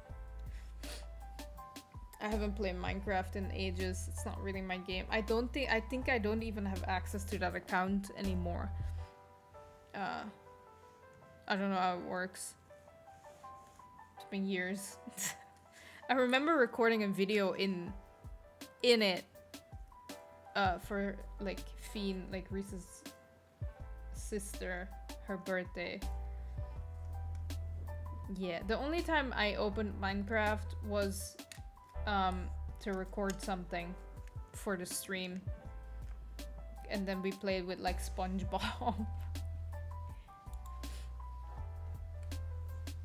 I haven't played Minecraft in ages. It's not really my game. I think I don't even have access to that account anymore. I don't know how it works. It's been years. I remember recording a video in it for like Fiend, like Reese's sister, her birthday. Yeah, the only time I opened Minecraft was to record something for the stream, and then we played with like SpongeBob.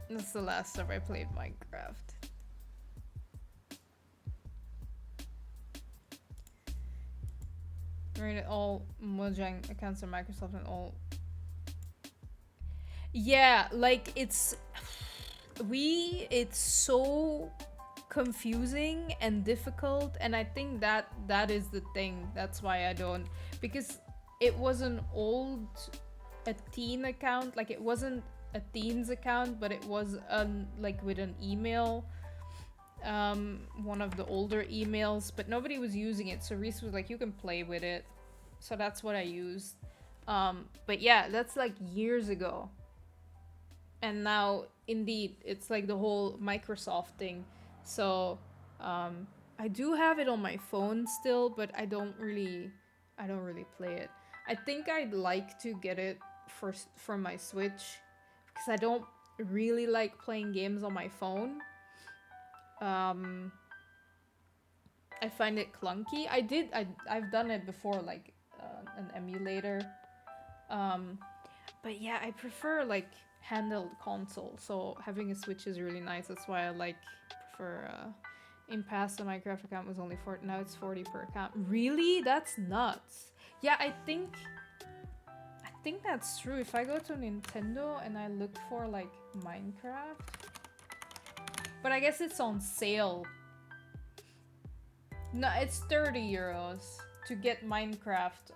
That's the last time I played Minecraft. Right, all Mojang accounts are Microsoft and all. Yeah, like it's so confusing and difficult, and I think that is the thing. That's why I don't, because it was a teen account, like it wasn't a teen's account, but it was like with an email, one of the older emails, but nobody was using it, so Reese was like, you can play with it, so that's what I used. But yeah, that's like years ago, and now indeed it's like the whole Microsoft thing. So I do have it on my phone still, but I don't really play it. I think I'd like to get it for my Switch, because I don't really like playing games on my phone. I find it clunky. I've done it before, like an emulator. But yeah, I prefer like handheld console, so having a Switch is really nice. That's why I prefer in past the Minecraft account was only 40, now it's 40 per account. Really? That's nuts. Yeah, I think that's true. If I go to Nintendo and I look for like Minecraft, but I guess it's on sale. No, it's 30 euros to get Minecraft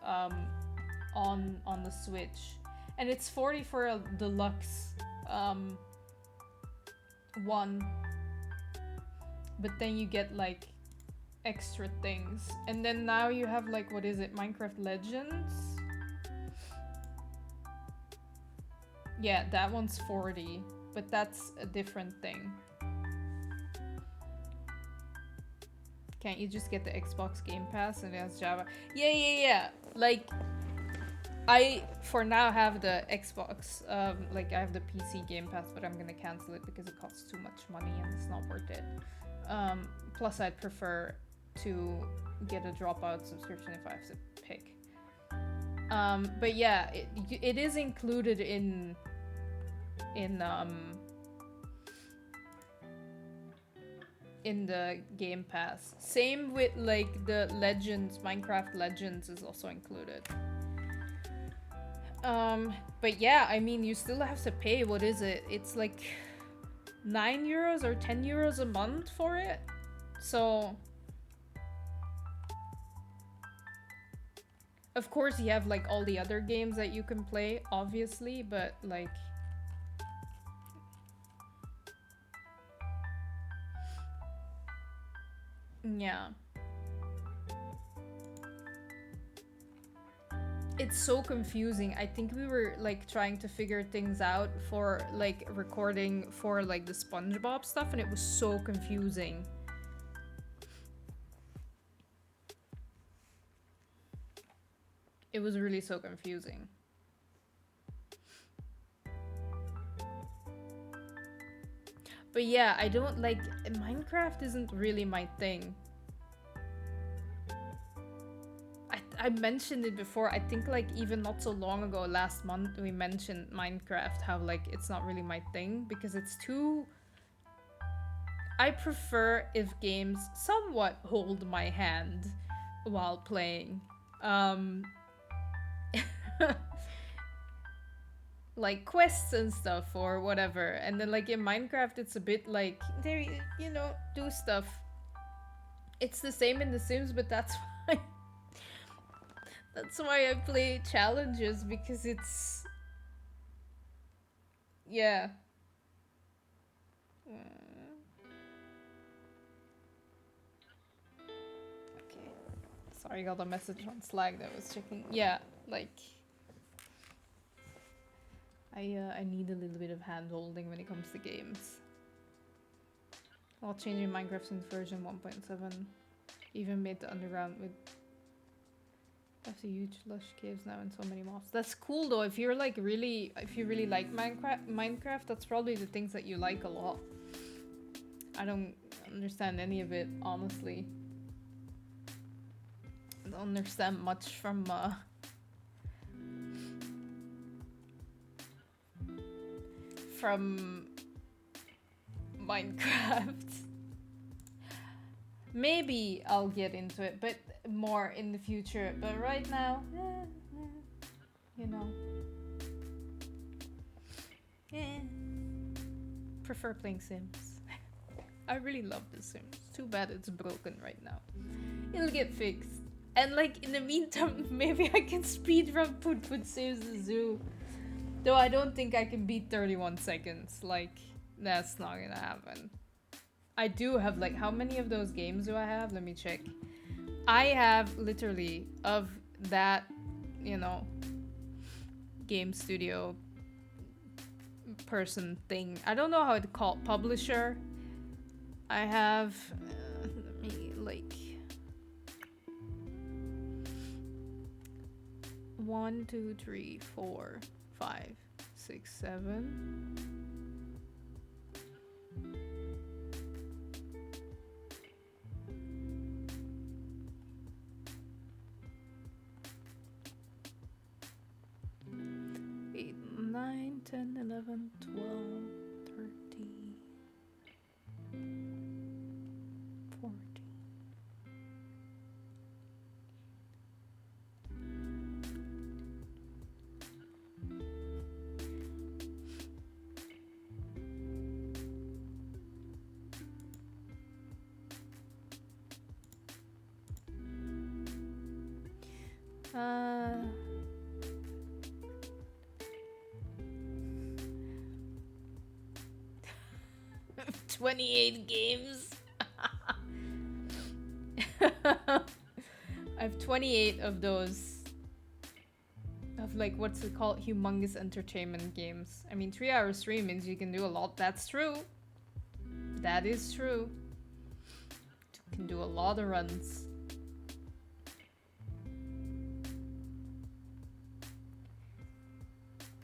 on the Switch, and it's 40 for a deluxe one. But then you get like extra things, and then now you have like, what is it, Minecraft Legends? Yeah, that one's 40, but that's a different thing. Can't you just get the Xbox Game Pass and it has Java? Yeah. Like, I for now have the Xbox, like I have the PC Game Pass, but I'm gonna cancel it because it costs too much money and it's not worth it. Plus I'd prefer to get a Dropout subscription if I have to pick. But yeah, it is included in the Game Pass. Same with like the Legends, Minecraft Legends is also included. But yeah, I mean, you still have to pay, what is it? It's like 9 euros or 10 euros a month for it. So of course you have like all the other games that you can play, obviously, but like yeah. it's so confusing. I think we were like trying to figure things out for like recording for like the SpongeBob stuff, and it was so confusing. It was really so confusing. But yeah, I don't like Minecraft isn't really my thing. I mentioned it before. I think like even not so long ago, last month, we mentioned Minecraft, how like it's not really my thing because it's too... I prefer if games somewhat hold my hand while playing. Like quests and stuff or whatever. And then like in Minecraft, it's a bit like, there, you know, do stuff. It's the same in The Sims, but that's why... That's why I play challenges, because it's... Yeah. Okay. Sorry, I got a message on Slack that was checking. Yeah, like... I need a little bit of hand-holding when it comes to games. While changing Minecraft since version 1.7. Even made the underground with... That's a huge lush caves now and so many mobs. That's cool though. If you're like really, if you really like Minecraft, that's probably the things that you like a lot. I don't understand any of it, honestly. I don't understand much from Minecraft. Maybe I'll get into it, but more in the future. But right now, you know, prefer playing Sims. I really love The Sims. Too bad it's broken right now. It'll get fixed. And like in the meantime, maybe I can speedrun Put Saves the Zoo. Though I don't think I can beat 31 seconds. Like, that's not gonna happen. I do have like, how many of those games do I have? Let me check. I have literally of that, you know, game studio person thing. I don't know how it's called. Publisher. I have, let me like 1, 2, 3, 4, 5, 6, 7. Eight, 9, 10, 11, 12, 13, 14. Uh, 28 games. I have 28 of those. Of like, what's it called? Humongous entertainment games. I mean, 3-hour stream means you can do a lot. That's true. That is true. You can do a lot of runs.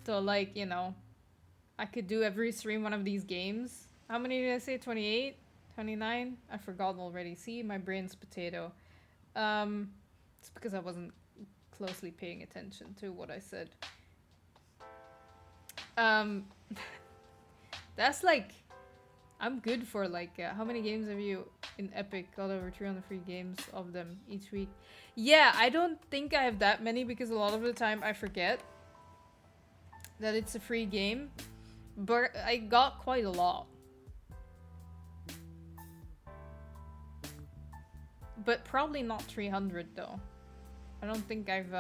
So like, you know, I could do every stream one of these games. How many did I say? 28? 29? I forgot already. See, my brain's potato. It's because I wasn't closely paying attention to what I said. That's like, I'm good for like, how many games have you in Epic? Got over 300 free games of them each week. Yeah, I don't think I have that many because a lot of the time I forget that it's a free game. But I got quite a lot. But probably not 300 though. I don't think I've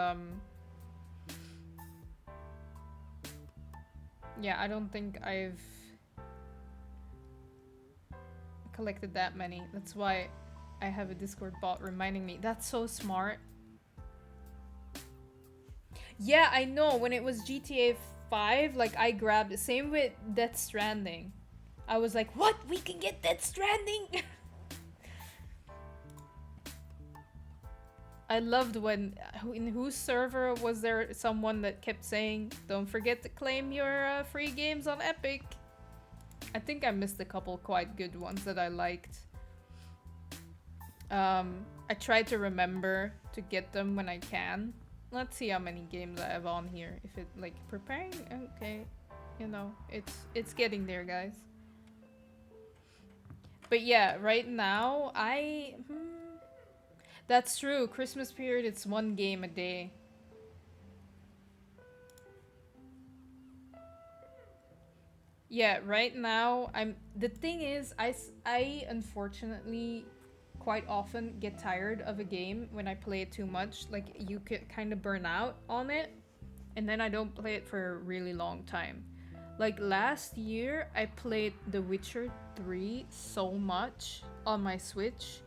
yeah, I don't think I've collected that many. That's why I have a Discord bot reminding me. That's so smart. Yeah, I know. When it was GTA 5, like I grabbed it. Same with Death Stranding. I was like, what? We can get Death Stranding? I loved when, in whose server was there someone that kept saying, don't forget to claim your free games on Epic. I think I missed a couple quite good ones that I liked. I try to remember to get them when I can. Let's see how many games I have on here. If it, like, preparing, okay. You know, it's getting there, guys. But yeah, right now, that's true. Christmas period, it's 1 game a day. Yeah, right now, the thing is, I unfortunately quite often get tired of a game when I play it too much. Like, you could kind of burn out on it, and then I don't play it for a really long time. Like, last year, I played The Witcher 3 so much on my Switch,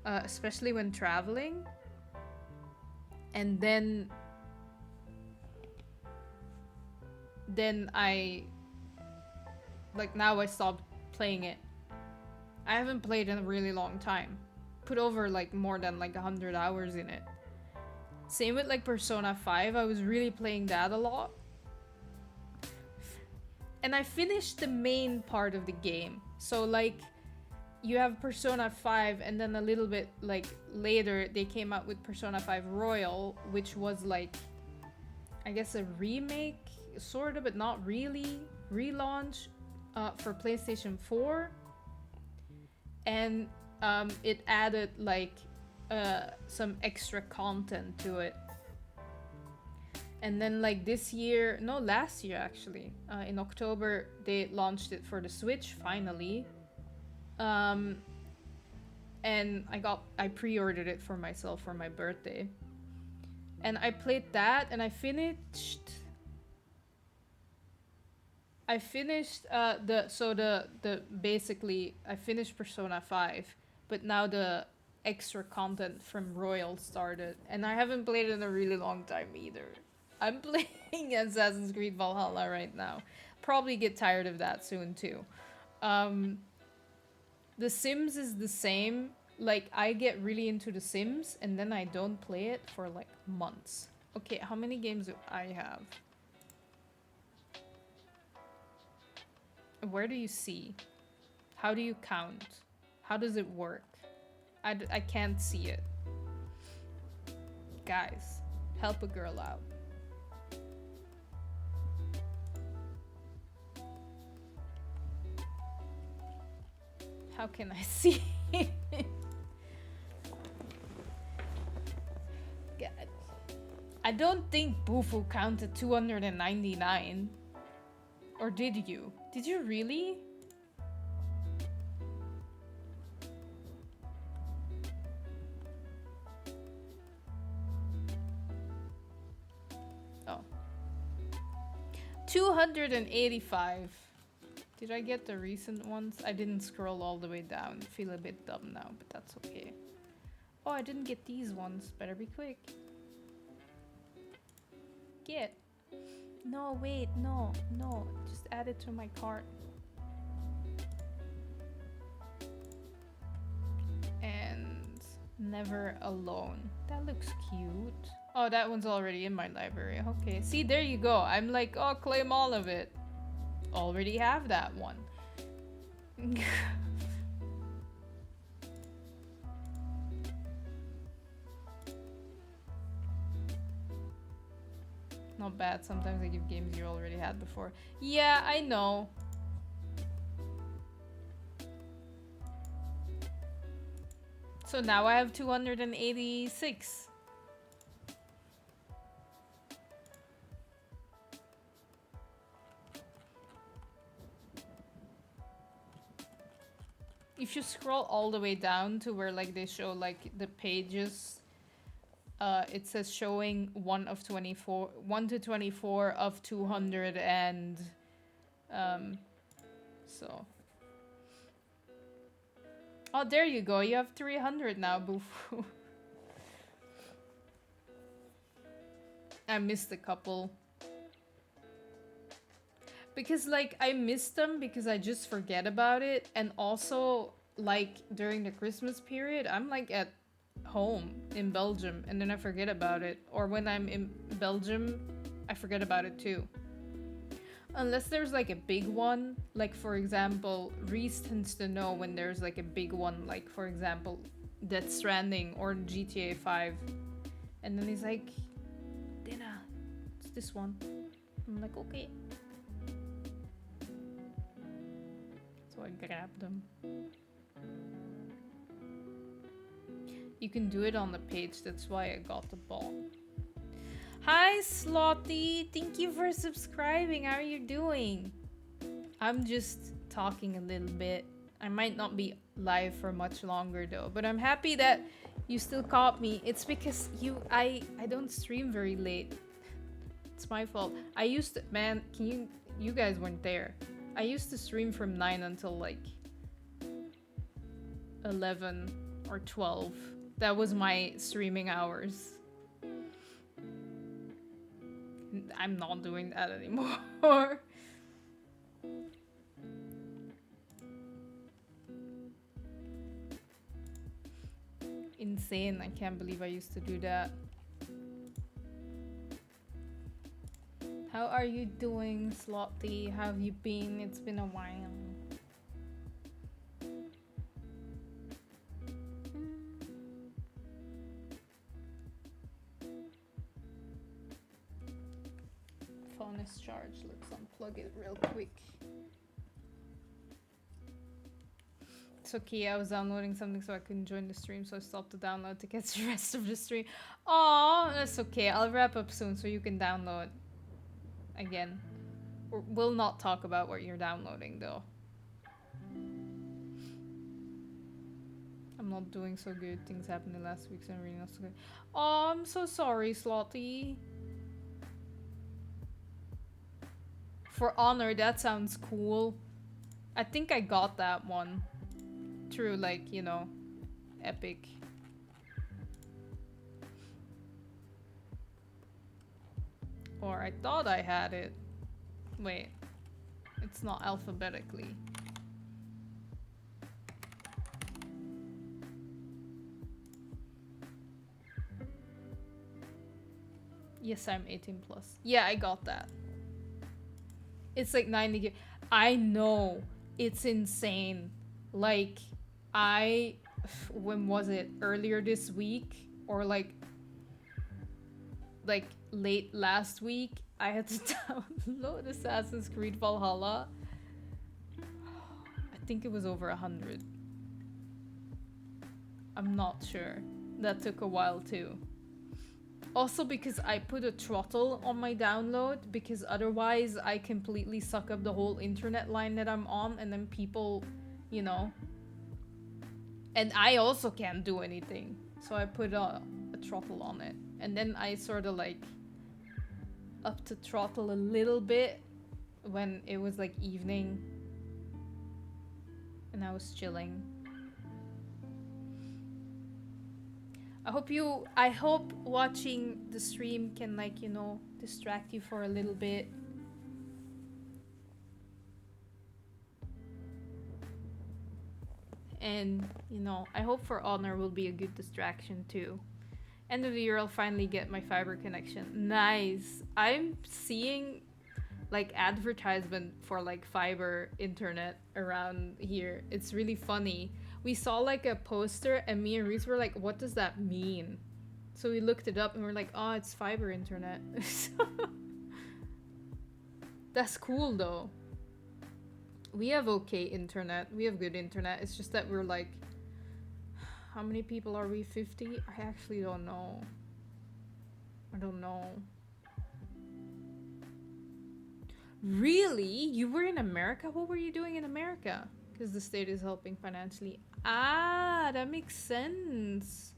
especially when traveling. And then I, like, now I stopped playing it. I haven't played in a really long time. Put over like more than like 100 hours in it. Same with like Persona 5. I was really playing that a lot. And I finished the main part of the game. So like you have Persona 5 and then a little bit like later they came out with Persona 5 Royal, which was like, I guess a remake, sort of, but not really, relaunch for PlayStation 4. And it added like some extra content to it. And then like this year, no, last year actually, in October, they launched it for the Switch finally. And I pre-ordered it for myself for my birthday. And I played that and I finished basically I finished Persona 5, but now the extra content from Royal started, and I haven't played it in a really long time either. I'm playing Assassin's Creed Valhalla right now. Probably get tired of that soon too. The Sims is the same. Like, I get really into The Sims and then I don't play it for like months. Okay, how many games do I have? Where do you see? How do you count? How does it work? I can't see it. Guys, help a girl out. How can I see it? God. I don't think Bufu counted 299. Or did you? Did you really? Oh. 285. Did I get the recent ones? I didn't scroll all the way down. Feel a bit dumb now, but that's okay. Oh, I didn't get these ones. Better be quick. Get. No, wait, no. Just add it to my cart. And Never Alone. That looks cute. Oh, that one's already in my library. Okay, see, there you go. I'm like, oh, claim all of it. Already have that one. Not bad. Sometimes I give games you already had before. Yeah, I know. So now I have 286. If you scroll all the way down to where like they show like the pages, it says showing 1 to 24 of 200 and so. Oh, there you go. You have 300 now, Bufu. I missed a couple. Because, like, I missed them because I just forget about it. And also, like, during the Christmas period, I'm, like, at home in Belgium. And then I forget about it. Or when I'm in Belgium, I forget about it, too. Unless there's, like, a big one. Like, for example, Reese tends to know when there's, like, a big one. Like, for example, Death Stranding or GTA 5. And then he's like, Dina, it's this one. I'm like, okay. So I grabbed them. You can do it on the page, that's why I got the ball. Hi Slotty, thank you for subscribing. How are you doing? I'm just talking a little bit. I might not be live for much longer though, but I'm happy that you still caught me. It's because I don't stream very late. It's my fault. I used to, man, you guys weren't there. I used to stream from 9 until like 11 or 12. That was my streaming hours. I'm not doing that anymore. Insane. I can't believe I used to do that. How are you doing, Slotty? How have you been? It's been a while. Phone is charged. Let's unplug it real quick. It's okay, I was downloading something so I couldn't join the stream, so I stopped the download to catch the rest of the stream. Aw, that's okay. I'll wrap up soon so you can download again. We'll not talk about what you're downloading though. I'm not doing so good. Things happened in last week, so I'm really not so good. Oh, I'm so sorry, Slotty. For Honor, that sounds cool. I think I got that one through, like, you know, Epic. Or I thought I had it. Wait, it's not alphabetically. Yes, I'm 18 plus. Yeah, I got that. It's like 90 gig. I know. It's insane. Like, when was it? Earlier this week? Or like late last week, I had to download Assassin's Creed Valhalla. I think it was over 100. I'm not sure. That took a while too. Also because I put a throttle on my download, because otherwise I completely suck up the whole internet line that I'm on, and then people, you know. And I also can't do anything. So I put a throttle on it. And then I sort of like up to throttle a little bit when it was like evening. And I was chilling. I hope watching the stream can, like, you know, distract you for a little bit. And, you know, I hope For Honor will be a good distraction too. End of the year, I'll finally get my fiber connection. Nice. I'm seeing, like, advertisement for, like, fiber internet around here. It's really funny. We saw, like, a poster, and me and Reese were like, what does that mean? So we looked it up, and we're like, oh, it's fiber internet. That's cool, though. We have okay internet. We have good internet. It's just that we're, like, how many people are we? 50? I actually don't know. I don't know. Really? You were in America? What were you doing in America? Because the state is helping financially. Ah, that makes sense.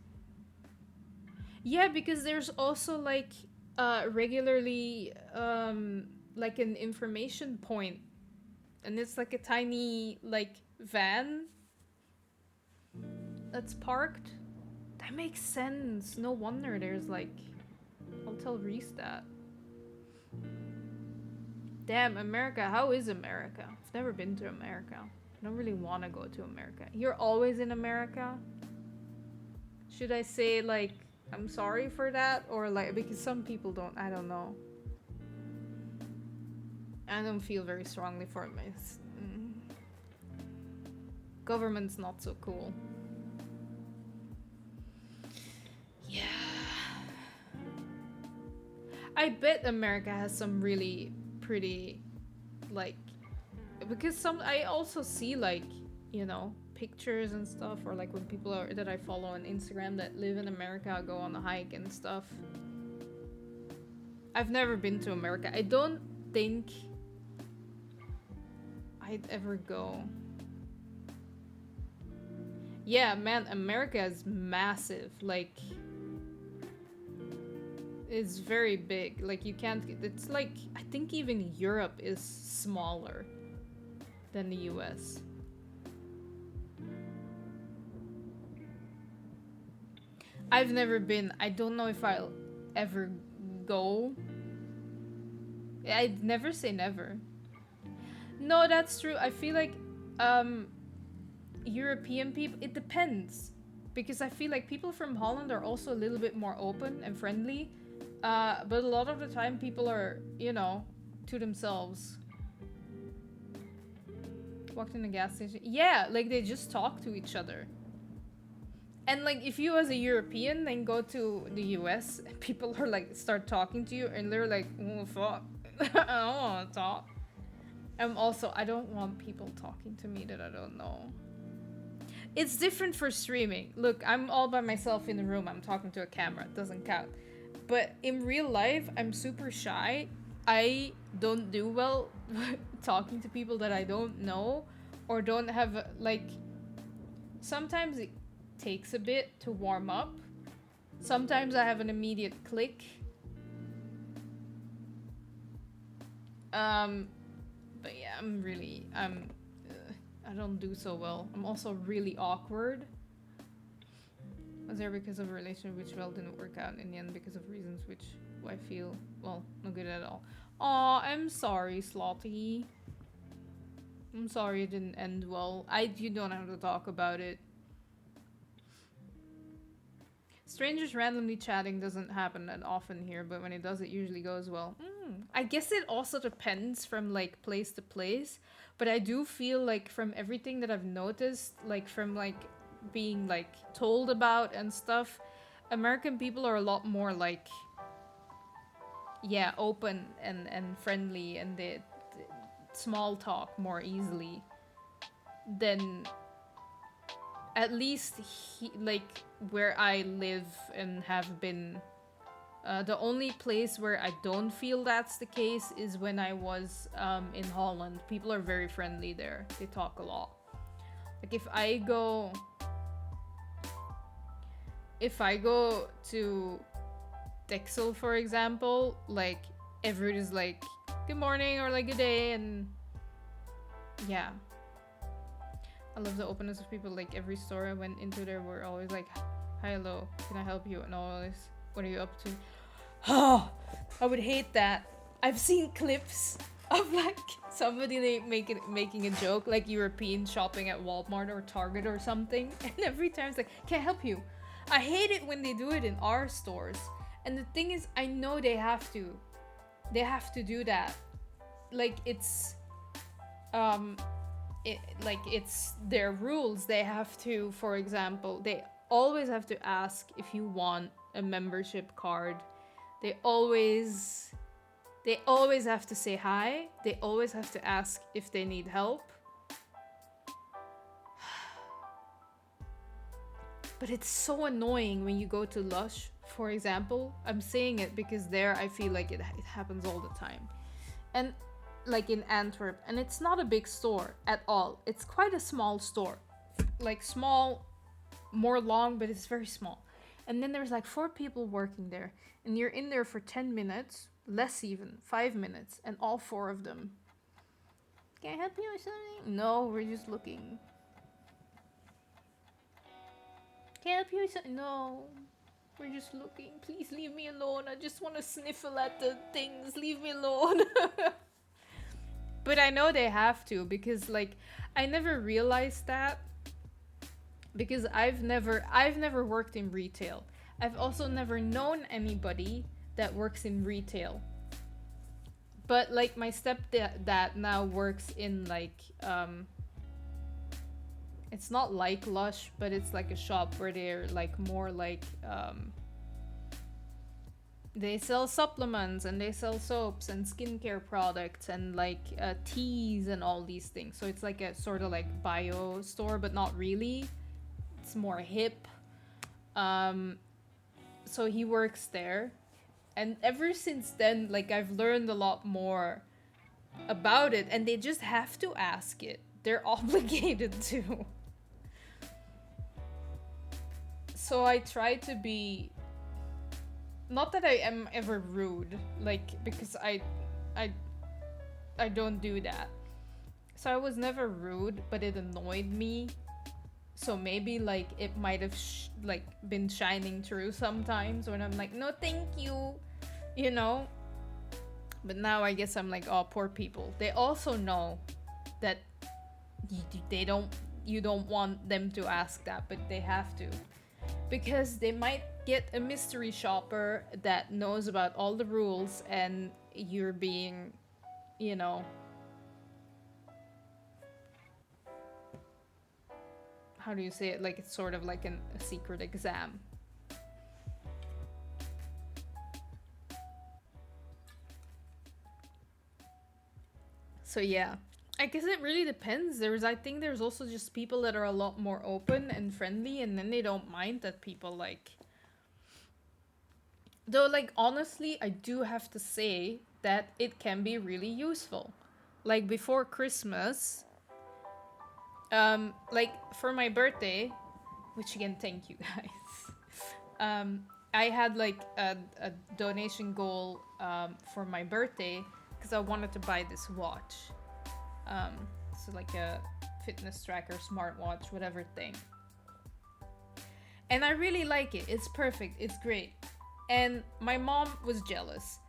Yeah, because there's also, like, regularly, like, an information point. And it's like a tiny, like, van that's parked. That makes sense. No wonder there's, like, I'll tell Reese that. Damn, America. How is America? I've never been to America. I don't really want to go to America. You're always in America? Should I say, like, I'm sorry for that? Or, like, because some people don't, I don't know. I don't feel very strongly for it. Government's not so cool. Yeah. I bet America has some really pretty, like, because I also see, like, you know, pictures and stuff, or like when people are that I follow on Instagram that live in America go on a hike and stuff. I've never been to America. I don't think I'd ever go. Yeah, man, America is massive. Like, it's very big. Like, you can't, it's like, I think even Europe is smaller than the US. I've never been. I don't know if I'll ever go. I'd never say never. No, that's true. I feel like European people, it depends. Because I feel like people from Holland are also a little bit more open and friendly. But a lot of the time people are, you know, to themselves. Walked in the gas station. Yeah, like they just talk to each other. And like if you as a European then go to the US, people are like start talking to you and they're like, oh fuck, I don't want to talk. Also, I don't want people talking to me that I don't know. It's different for streaming. Look, I'm all by myself in the room. I'm talking to a camera. It doesn't count. But in real life, I'm super shy. I don't do well talking to people that I don't know or don't have, like, sometimes it takes a bit to warm up. Sometimes I have an immediate click. But yeah, I don't do so well. I'm also really awkward. I was there because of a relationship which well didn't work out in the end because of reasons which I feel, well, no good at all. Aw, I'm sorry, Slotty. I'm sorry it didn't end well. You don't have to talk about it. Strangers randomly chatting doesn't happen that often here, but when it does, it usually goes well. I guess it also depends from, like, place to place, but I do feel like from everything that I've noticed, like, from, like, being, like, told about and stuff, American people are a lot more, like, yeah, open and friendly, and they small talk more easily than at least like where I live and have been. The only place where I don't feel that's the case is when I was in Holland. People are very friendly there. They talk a lot. Like if I go to Texel, for example, like everybody's like good morning or like good day, and yeah. I love the openness of people. Like every store I went into, there were always like, hi, hello, can I help you? And always, what are you up to? Oh, I would hate that. I've seen clips of like somebody like making a joke, like European shopping at Walmart or Target or something, and every time it's like, can I help you? I hate it when they do it in our stores. And the thing is, I know they have to do that. Like it's it's their rules. They have to, for example, they always have to ask if you want a membership card. They always have to say hi. They always have to ask if they need help. But it's so annoying when you go to Lush, for example. I'm saying it because there I feel like it happens all the time. And like in Antwerp, and it's not a big store at all. It's quite a small store. Like small, more long, but it's very small. And then there's like 4 people working there. And you're in there for 10 minutes, less even, 5 minutes, and all 4 of them. Can I help you with something? No, we're just looking. Can I help you with something? No. We're just looking. Please leave me alone. I just want to sniffle at the things. Leave me alone. But I know they have to, because like I never realized that, because I've never worked in retail. I've also never known anybody that works in retail. But like my stepdad now works in like it's not like Lush, but it's like a shop where they're like more like they sell supplements and they sell soaps and skincare products and like teas and all these things. So it's like a sort of like bio store, but not really. It's more hip. So he works there. And ever since then, like I've learned a lot more about it, and they just have to ask it. They're obligated to. So I try to be, not that I am ever rude, like, because I don't do that. So I was never rude, but it annoyed me. So maybe like it might have like been shining through sometimes when I'm like, no thank you, you know. But now I guess I'm like, oh, poor people. They also know that you don't want them to ask that, but they have to, because they might get a mystery shopper that knows about all the rules and you're being, you know, how do you say it? Like it's sort of like a secret exam. So yeah, I guess it really depends. I think there's also just people that are a lot more open and friendly, and then they don't mind that people like. Though, like, honestly, I do have to say that it can be really useful. Like before Christmas, like for my birthday, which again, thank you guys. I had like a donation goal for my birthday because I wanted to buy this watch. So like a fitness tracker, smartwatch, whatever thing. And I really like it. It's perfect. It's great. And my mom was jealous.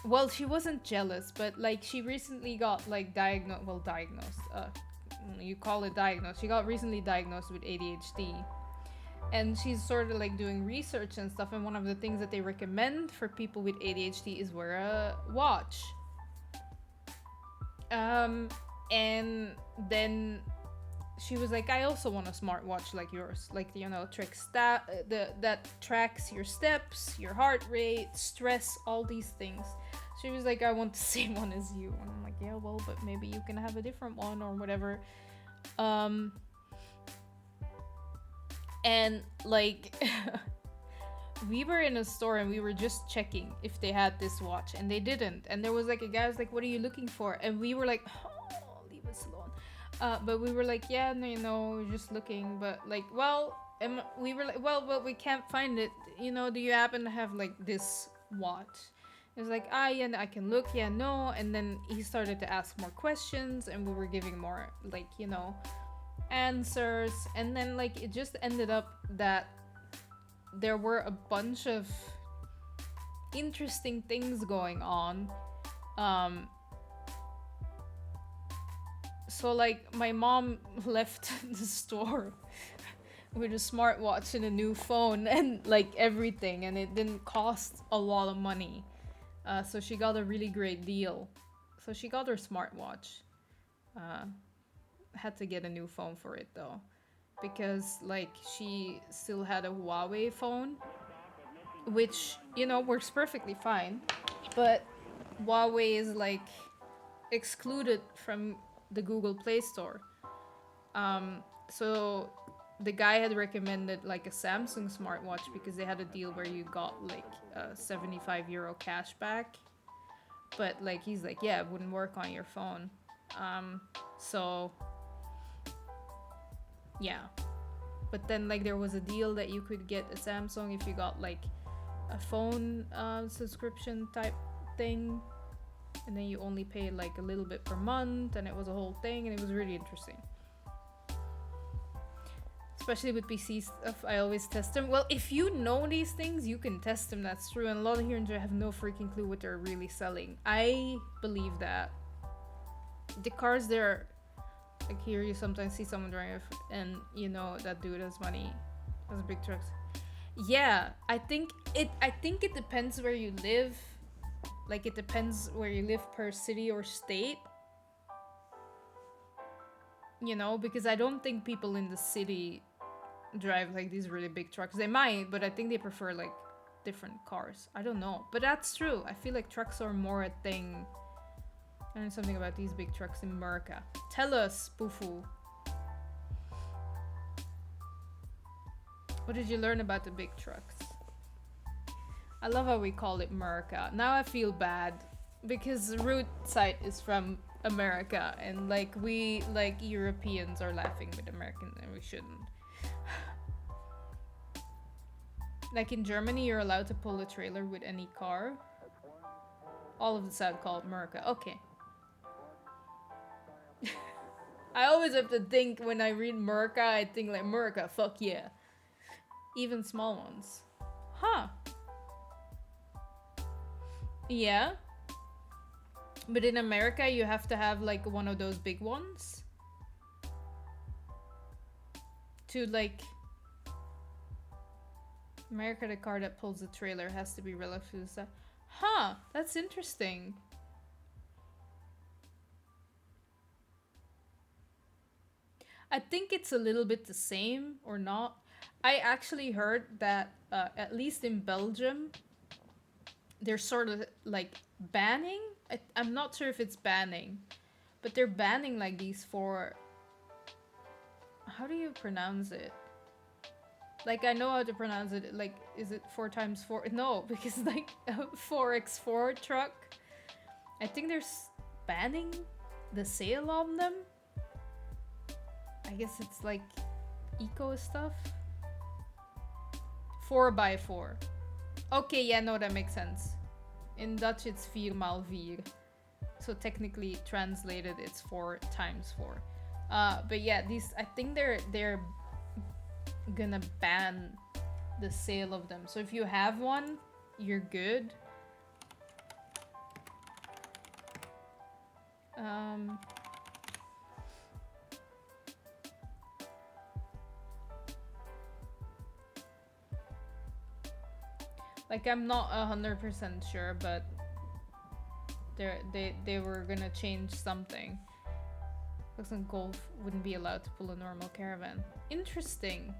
Well, she wasn't jealous, but like she recently got like diagnosed. You call it diagnosed. She got recently diagnosed with ADHD. And she's sort of like doing research and stuff. And one of the things that they recommend for people with ADHD is wear a watch. And then she was like, I also want a smartwatch like yours. Like, you know, that tracks your steps, your heart rate, stress, all these things. She was like, I want the same one as you. And I'm like, yeah, well, but maybe you can have a different one or whatever. And like we were in a store and we were just checking if they had this watch, and they didn't. And there was like a guy who was like, what are you looking for? And we were like, oh, leave us alone. But we were like, yeah, no, you know, we're just looking. But like, well, and we were like, well, but we can't find it, you know, do you happen to have like this watch? It was like, yeah, I can look, yeah, no. And then he started to ask more questions, and we were giving more, like, you know, answers. And then like it just ended up that there were a bunch of interesting things going on. So like my mom left the store with a smartwatch and a new phone and like everything, and it didn't cost a lot of money. So she got a really great deal. So she got her smartwatch. Had to get a new phone for it though, because like she still had a Huawei phone, which, you know, works perfectly fine, but Huawei is like excluded from the Google Play Store. So the guy had recommended like a Samsung smartwatch because they had a deal where you got like €75 cash back, but like he's like, yeah, it wouldn't work on your phone. So yeah, but then like there was a deal that you could get a Samsung if you got like a phone subscription type thing, and then you only paid like a little bit per month, and it was a whole thing, and it was really interesting. Especially with PC stuff, I always test them. Well, if you know these things, you can test them, that's true. And a lot of here and there have no freaking clue what they're really selling. I believe that. The cars there, like here you sometimes see someone drive and you know that dude has money, has big trucks. Yeah, I think it depends where you live. Like it depends where you live per city or state. You know, because I don't think people in the city drive like these really big trucks. They might, but I think they prefer like different cars. I don't know, but that's true. I feel like trucks are more a thing. I learned something about these big trucks in America. Tell us, Bufu. What did you learn about the big trucks? I love how we call it America. Now I feel bad because the root site is from America and like we like Europeans are laughing with Americans and we shouldn't. Like in Germany you're allowed to pull a trailer with any car. All of the South call it America. Okay. I always have to think when I read America, I think like America, fuck yeah. Even small ones. Huh. Yeah. But in America, you have to have like one of those big ones. To like... America, the car that pulls the trailer has to be relative to the size. Huh, that's interesting. I think it's a little bit the same or not. I actually heard that at least in Belgium, they're sort of like banning. I'm not sure if it's banning, but they're banning like these for... How do you pronounce it? Like I know how to pronounce it. Like, is it 4x4? No, because like a 4x4 truck. I think they're banning the sale on them. I guess it's like eco stuff. 4x4. Okay, yeah, no, that makes sense. In Dutch, it's 4x4. So technically translated, it's 4x4. But yeah, these, I think they're gonna ban the sale of them. So if you have one, you're good. Like I'm not 100% sure, but they were gonna change something. Looks like Golf wouldn't be allowed to pull a normal caravan. Interesting.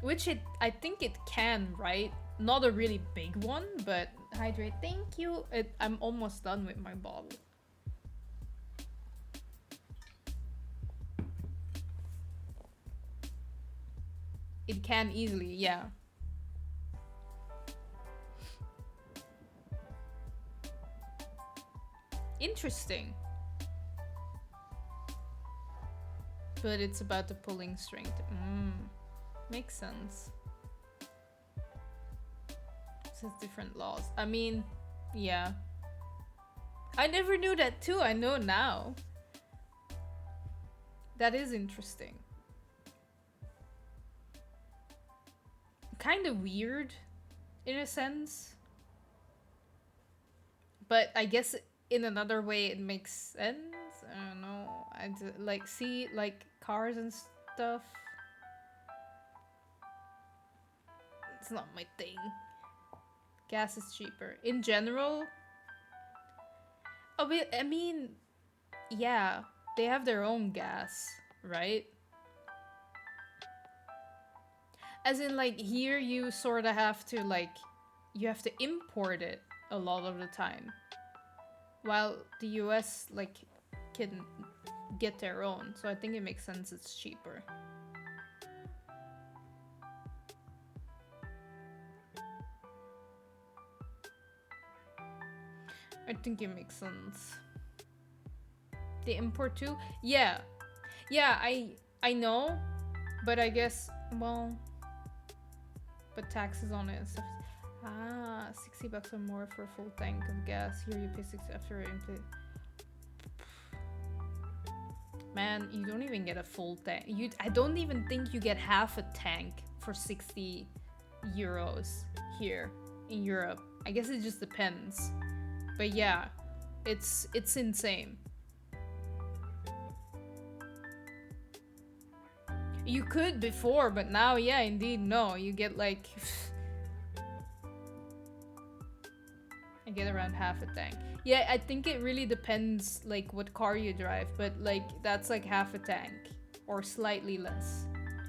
Which I think it can, right? Not a really big one, but hydrate. Thank you. I'm almost done with my bottle. It can easily, yeah. Interesting. But it's about the pulling strength. Makes sense. This is different laws. I mean, yeah. I never knew that too. I know now. That is interesting. Kind of weird in a sense. But I guess in another way it makes sense. I don't know. Like see like cars and stuff. It's not my thing. Gas is cheaper. In general. Oh, but, I mean, yeah, they have their own gas, right? As in, like, here you sort of have to, like, you have to import it a lot of the time. While the US, like, can get their own. So I think it makes sense it's cheaper. I think it makes sense. They import too? Yeah. Yeah, I know. But I guess, well... But taxes on it and stuff. Ah, 60 bucks or more for a full tank of gas. Here you pay 60 after input. Man, you don't even get a full tank. I don't even think you get half a tank for 60 euros here in Europe. I guess it just depends. But yeah, it's insane. You could before, but now, yeah, indeed, no. You get like... I get around half a tank. Yeah, I think it really depends, like, what car you drive. But, like, that's like half a tank. Or slightly less.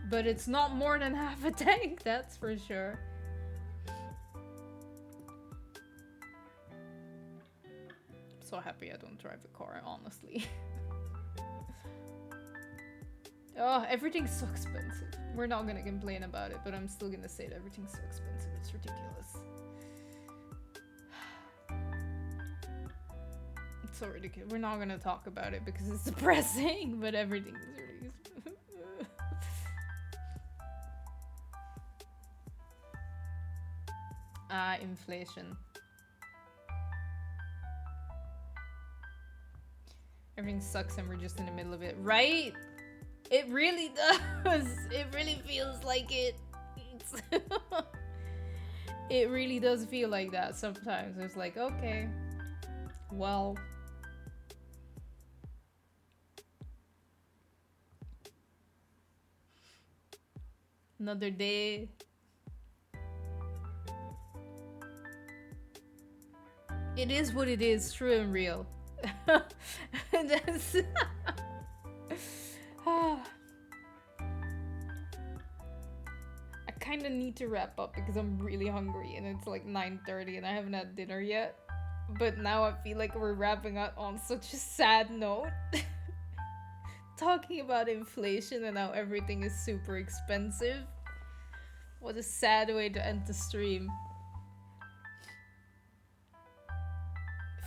But it's not more than half a tank, that's for sure. I'm so happy I don't drive a car, honestly. Oh, everything's so expensive. We're not gonna complain about it, but I'm still gonna say that everything's so expensive. It's ridiculous. It's so ridiculous. We're not gonna talk about it because it's depressing, but everything is really expensive. Inflation. Everything sucks and we're just in the middle of it, right? It really does. It really feels like it. It really does feel like that sometimes. It's like, okay, well. Another day. It is what it is, true and real. That's I kind of need to wrap up because I'm really hungry and it's like 9:30 and I haven't had dinner yet. But now I feel like we're wrapping up on such a sad note. Talking about inflation and how everything is super expensive. What a sad way to end the stream.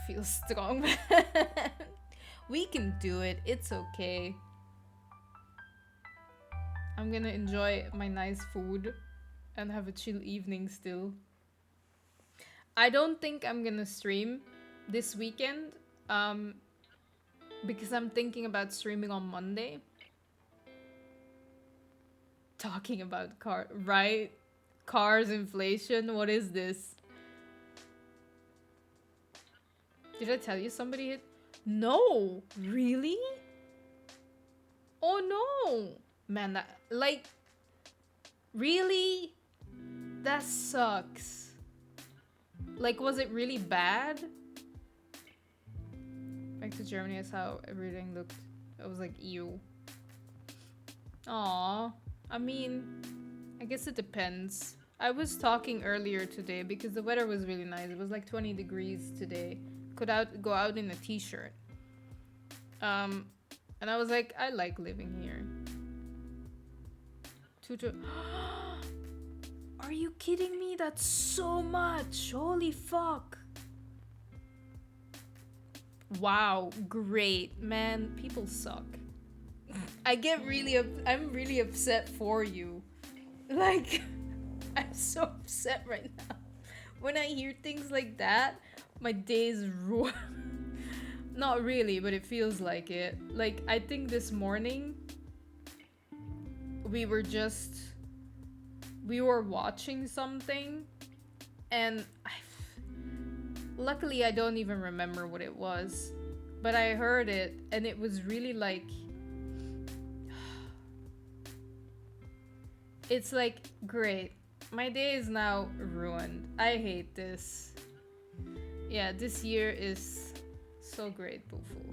Feel strong, man. We can do it. It's okay. I'm gonna enjoy my nice food and have a chill evening still. I don't think I'm gonna stream this weekend because I'm thinking about streaming on Monday. Talking about right? Cars, inflation, what is this? Did I tell you somebody hit? No! Really? Oh no! Man, that, like, really? That sucks. Like, was it really bad? Back to Germany is how everything looked. It was like, ew. Aww. I mean, I guess it depends. I was talking earlier today because the weather was really nice. It was like 20 degrees today. Could go out in a t-shirt. And I was like, I like living here. Are you kidding me? That's so much. Holy fuck. Wow, great. Man, people suck. I'm really upset for you. Like, I'm so upset right now. When I hear things like that, my days ruined. Not really, but it feels like it. Like, I think this morning we were watching something and luckily I don't even remember what it was, but I heard it and it was really like, it's like, great, my day is now ruined. I hate this. Yeah, this year is so great, Bufu.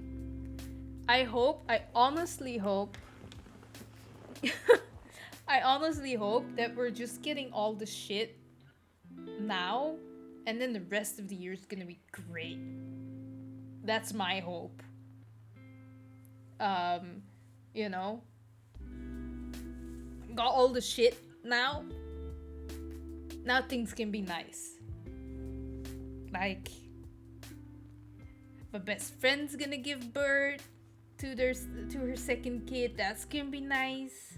I honestly hope I honestly hope that we're just getting all the shit now and then the rest of the year is gonna be great. That's my hope. You know, got all the shit now. Now things can be nice. Like, my best friend's gonna give birth to her second kid. That's gonna be nice.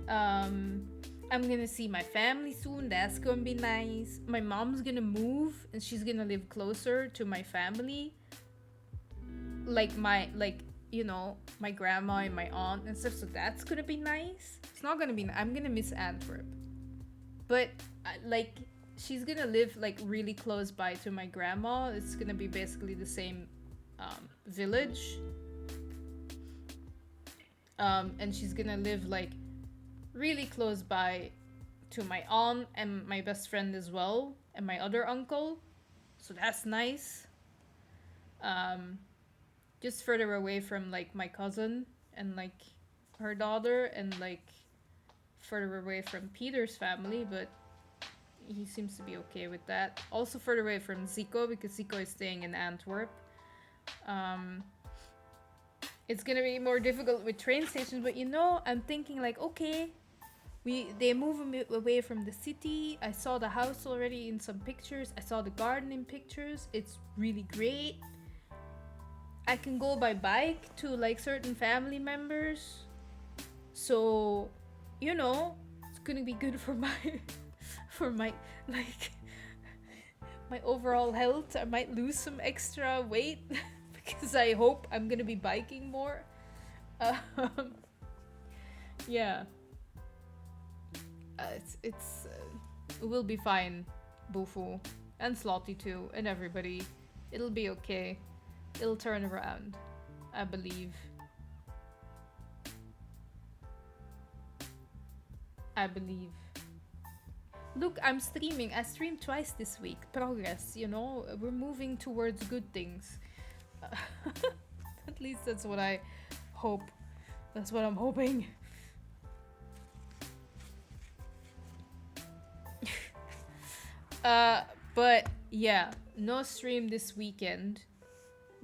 I'm gonna see my family soon. That's gonna be nice. My mom's gonna move and she's gonna live closer to my family. Like you know, my grandma and my aunt and stuff, so that's gonna be nice. It's not gonna be, I'm gonna miss Antwerp. But, like, she's gonna live, like, really close by to my grandma. It's gonna be basically the same village. And she's gonna live, like, really close by to my aunt and my best friend as well, and my other uncle. So that's nice. Just further away from, like, my cousin and, like, her daughter, and, like, further away from Peter's family, but he seems to be okay with that. Also further away from Zico, because Zico is staying in Antwerp. It's gonna be more difficult with train stations, but, you know, I'm thinking, like, okay, they move away from the city. I saw the house already in some pictures. I saw the garden in pictures. It's really great. I can go by bike to, like, certain family members. So, you know, it's gonna be good for my like, my overall health. I might lose some extra weight because I hope I'm gonna be biking more. Yeah. It will be fine, Bufu, and Slotty too, and everybody. It'll be okay. It'll turn around, I believe. I believe. Look, I'm streaming. I streamed twice this week. Progress, you know? We're moving towards good things. At least that's what I hope. That's what I'm hoping. But yeah, no stream this weekend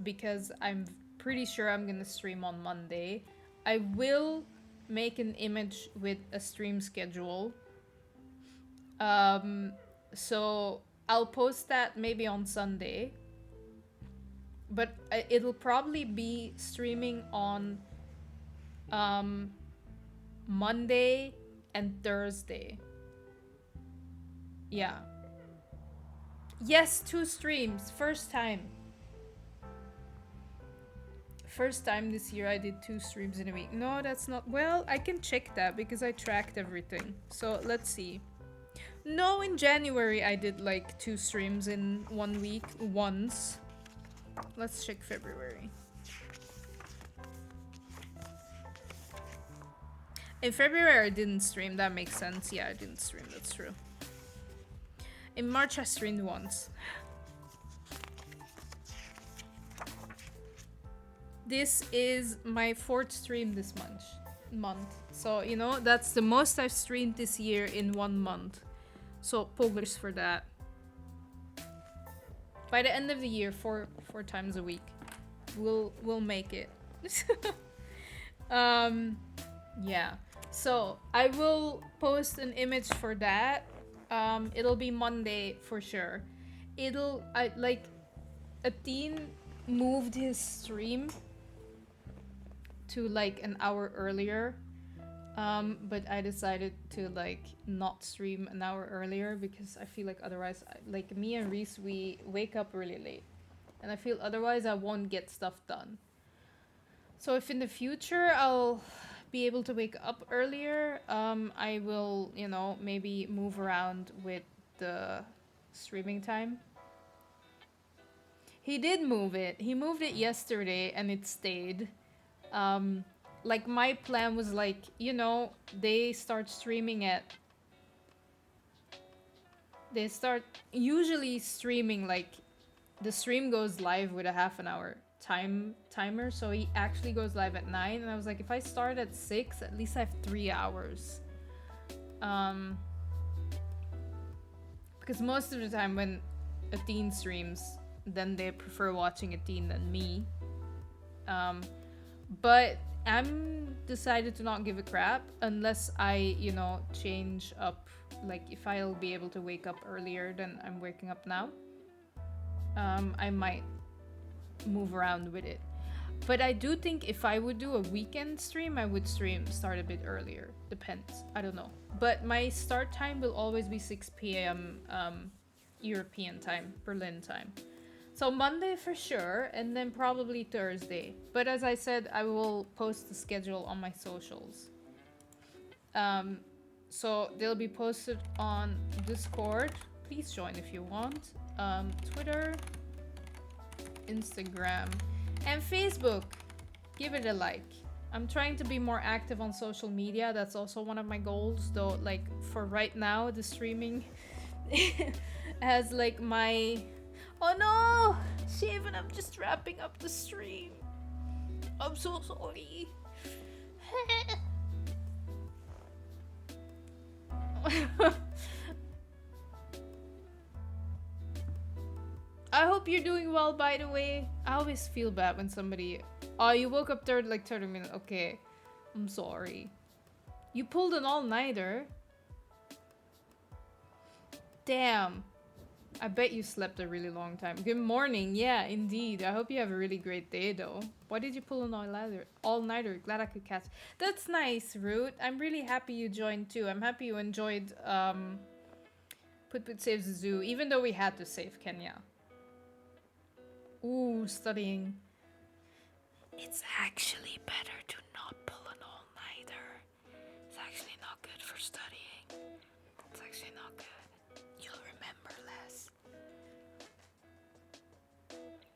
because I'm pretty sure I'm gonna stream on Monday. I will make an image with a stream schedule. So I'll post that maybe on Sunday. But it'll probably be streaming on Monday and Thursday. Yeah. Yes, 2 streams. First time. First time this year I did 2 streams in a week. No, that's not... Well, I can check that because I tracked everything. So, let's see. No, in January I did like 2 streams in 1 week. Once. Let's check February. In February I didn't stream. That makes sense. Yeah, I didn't stream. That's true. In March I streamed once. This is my 4th stream this month. So, you know, that's the most I've streamed this year in 1 month. So, poggers for that. By the end of the year, 4 times a week. We'll make it. Yeah. So, I will post an image for that. It'll be Monday for sure. Like, Ateen moved his stream to like an hour earlier. But I decided to like not stream an hour earlier because I feel like otherwise, like me and Reese, we wake up really late. And I feel otherwise I won't get stuff done. So if in the future I'll be able to wake up earlier, I will, you know, maybe move around with the streaming time. He did move it. He moved it yesterday and it stayed. Like my plan was like, you know, they start usually streaming like the stream goes live with a half an hour timer, so he actually goes live at 9, and I was like, if I start at 6, at least I have 3 hours. Because most of the time when Ateen streams, then they prefer watching Ateen than me. But I'm decided to not give a crap unless I, you know, change up, like if I'll be able to wake up earlier than I'm waking up now. I might move around with it. But I do think if I would do a weekend stream, I would start a bit earlier. Depends. I don't know. But my start time will always be 6 p.m. European time, Berlin time. So Monday for sure, and then probably Thursday. But as I said, I will post the schedule on my socials. So they'll be posted on Discord. Please join if you want. Twitter, Instagram, and Facebook. Give it a like. I'm trying to be more active on social media. That's also one of my goals, though. Like for right now, the streaming has like my... Oh no! Shaven, I'm just wrapping up the stream. I'm so sorry. I hope you're doing well, by the way. I always feel bad when somebody... Oh, you woke up 30 minutes. Okay. I'm sorry. You pulled an all-nighter. Damn. I bet you slept a really long time. Good morning. Yeah, indeed. I hope you have a really great day, though. Why did you pull an all-nighter? Glad I could catch. That's nice, Root. I'm really happy you joined, too. I'm happy you enjoyed Put Put Saves the Zoo, even though we had to save Kenya. Ooh, studying. It's actually better to not pull an all-nighter. It's actually not good for studying. It's actually not good. You'll remember less.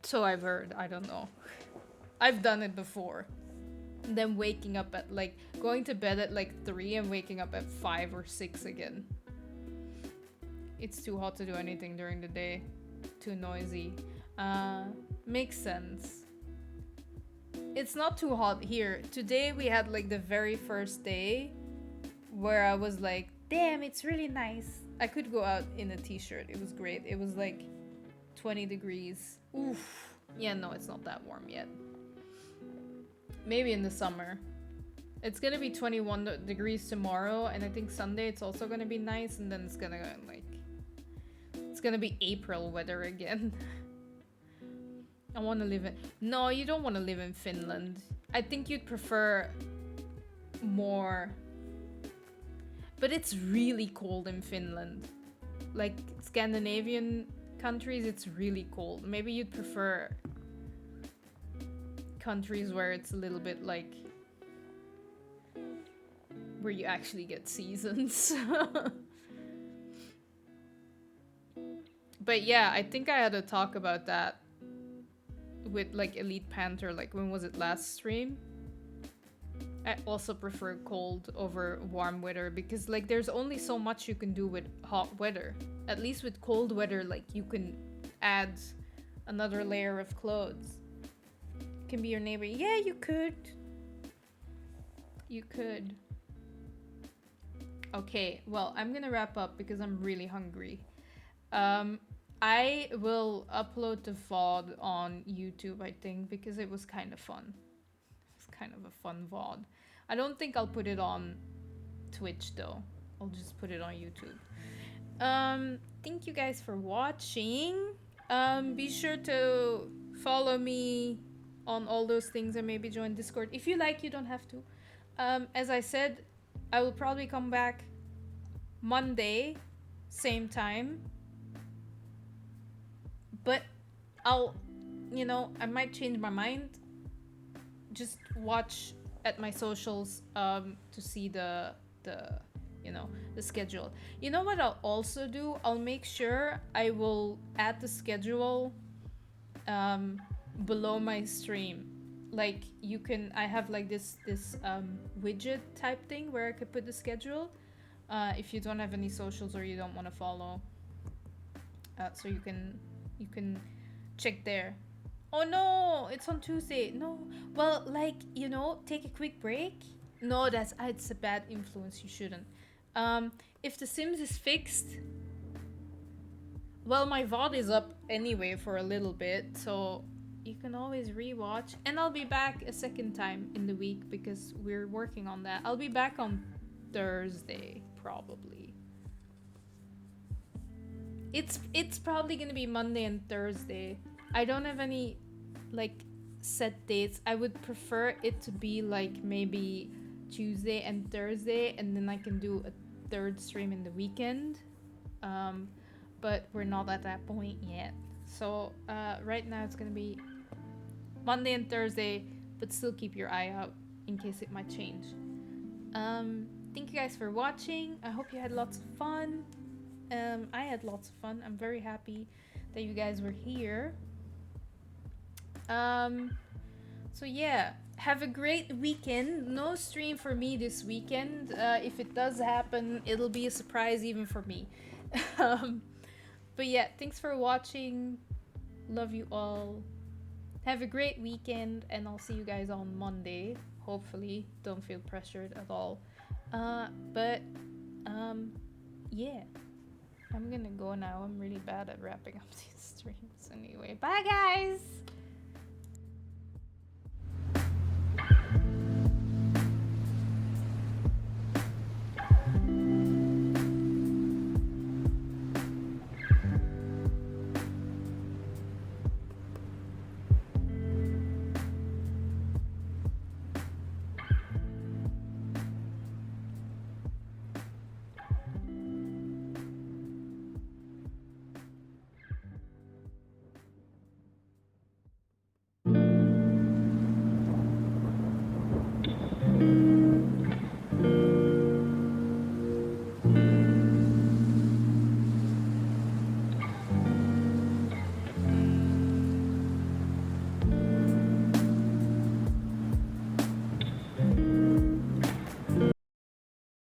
So I've heard. I don't know. I've done it before. And then waking up at like... Going to bed at like 3 and waking up at 5 or 6 again. It's too hot to do anything during the day. Too noisy. Makes sense. It's not too hot here. Today we had like the very first day where I was like, damn, it's really nice. I could go out in a t-shirt. It was great. It was like 20 degrees. Oof. Yeah, no, it's not that warm yet. Maybe in the summer. It's gonna be 21 degrees tomorrow, and I think Sunday it's also gonna be nice, and then it's gonna like... It's gonna be April weather again. I want to live in... No, you don't want to live in Finland. I think you'd prefer more... But it's really cold in Finland. Like Scandinavian countries, it's really cold. Maybe you'd prefer countries where it's a little bit like... Where you actually get seasons. But yeah, I think I had a talk about that with like Elite Panther, like when was it, last stream? I also prefer cold over warm weather because like there's only so much you can do with hot weather. At least with cold weather, like you can add another layer of clothes. Can be your neighbor. Yeah, you could. You could. Okay, well, I'm gonna wrap up because I'm really hungry. I will upload the VOD on YouTube, I think, because it was kind of fun. It's kind of a fun VOD. I don't think I'll put it on Twitch, though. I'll just put it on YouTube. Thank you guys for watching. Be sure to follow me on all those things and maybe join Discord. If you like, you don't have to. As I said, I will probably come back Monday, same time. But I'll, you know, I might change my mind. Just watch at my socials to see the you know, the schedule. You know what I'll also do? I'll make sure I will add the schedule below my stream. Like you can, I have like this widget type thing where I could put the schedule if you don't have any socials or you don't want to follow. So you can check there. Oh no, it's on Tuesday. No, well, like, you know, take a quick break. No, it's a bad influence. You shouldn't. If The Sims is fixed, well, my VOD is up anyway for a little bit, so you can always rewatch. And I'll be back a second time in the week because we're working on that. I'll be back on Thursday, probably. It's probably gonna be Monday and Thursday. I don't have any like set dates. I would prefer it to be like maybe Tuesday and Thursday, and then I can do a third stream in the weekend. But we're not at that point yet. So right now it's gonna be Monday and Thursday, but still keep your eye out in case it might change. Thank you guys for watching. I hope you had lots of fun. I had lots of fun. I'm very happy that you guys were here. So yeah, have a great weekend. No stream for me this weekend. If it does happen, it'll be a surprise even for me. But yeah, thanks for watching. Love you all. Have a great weekend, and I'll see you guys on Monday. Hopefully, don't feel pressured at all. Yeah, I'm gonna go now. I'm really bad at wrapping up these streams anyway. Bye, guys!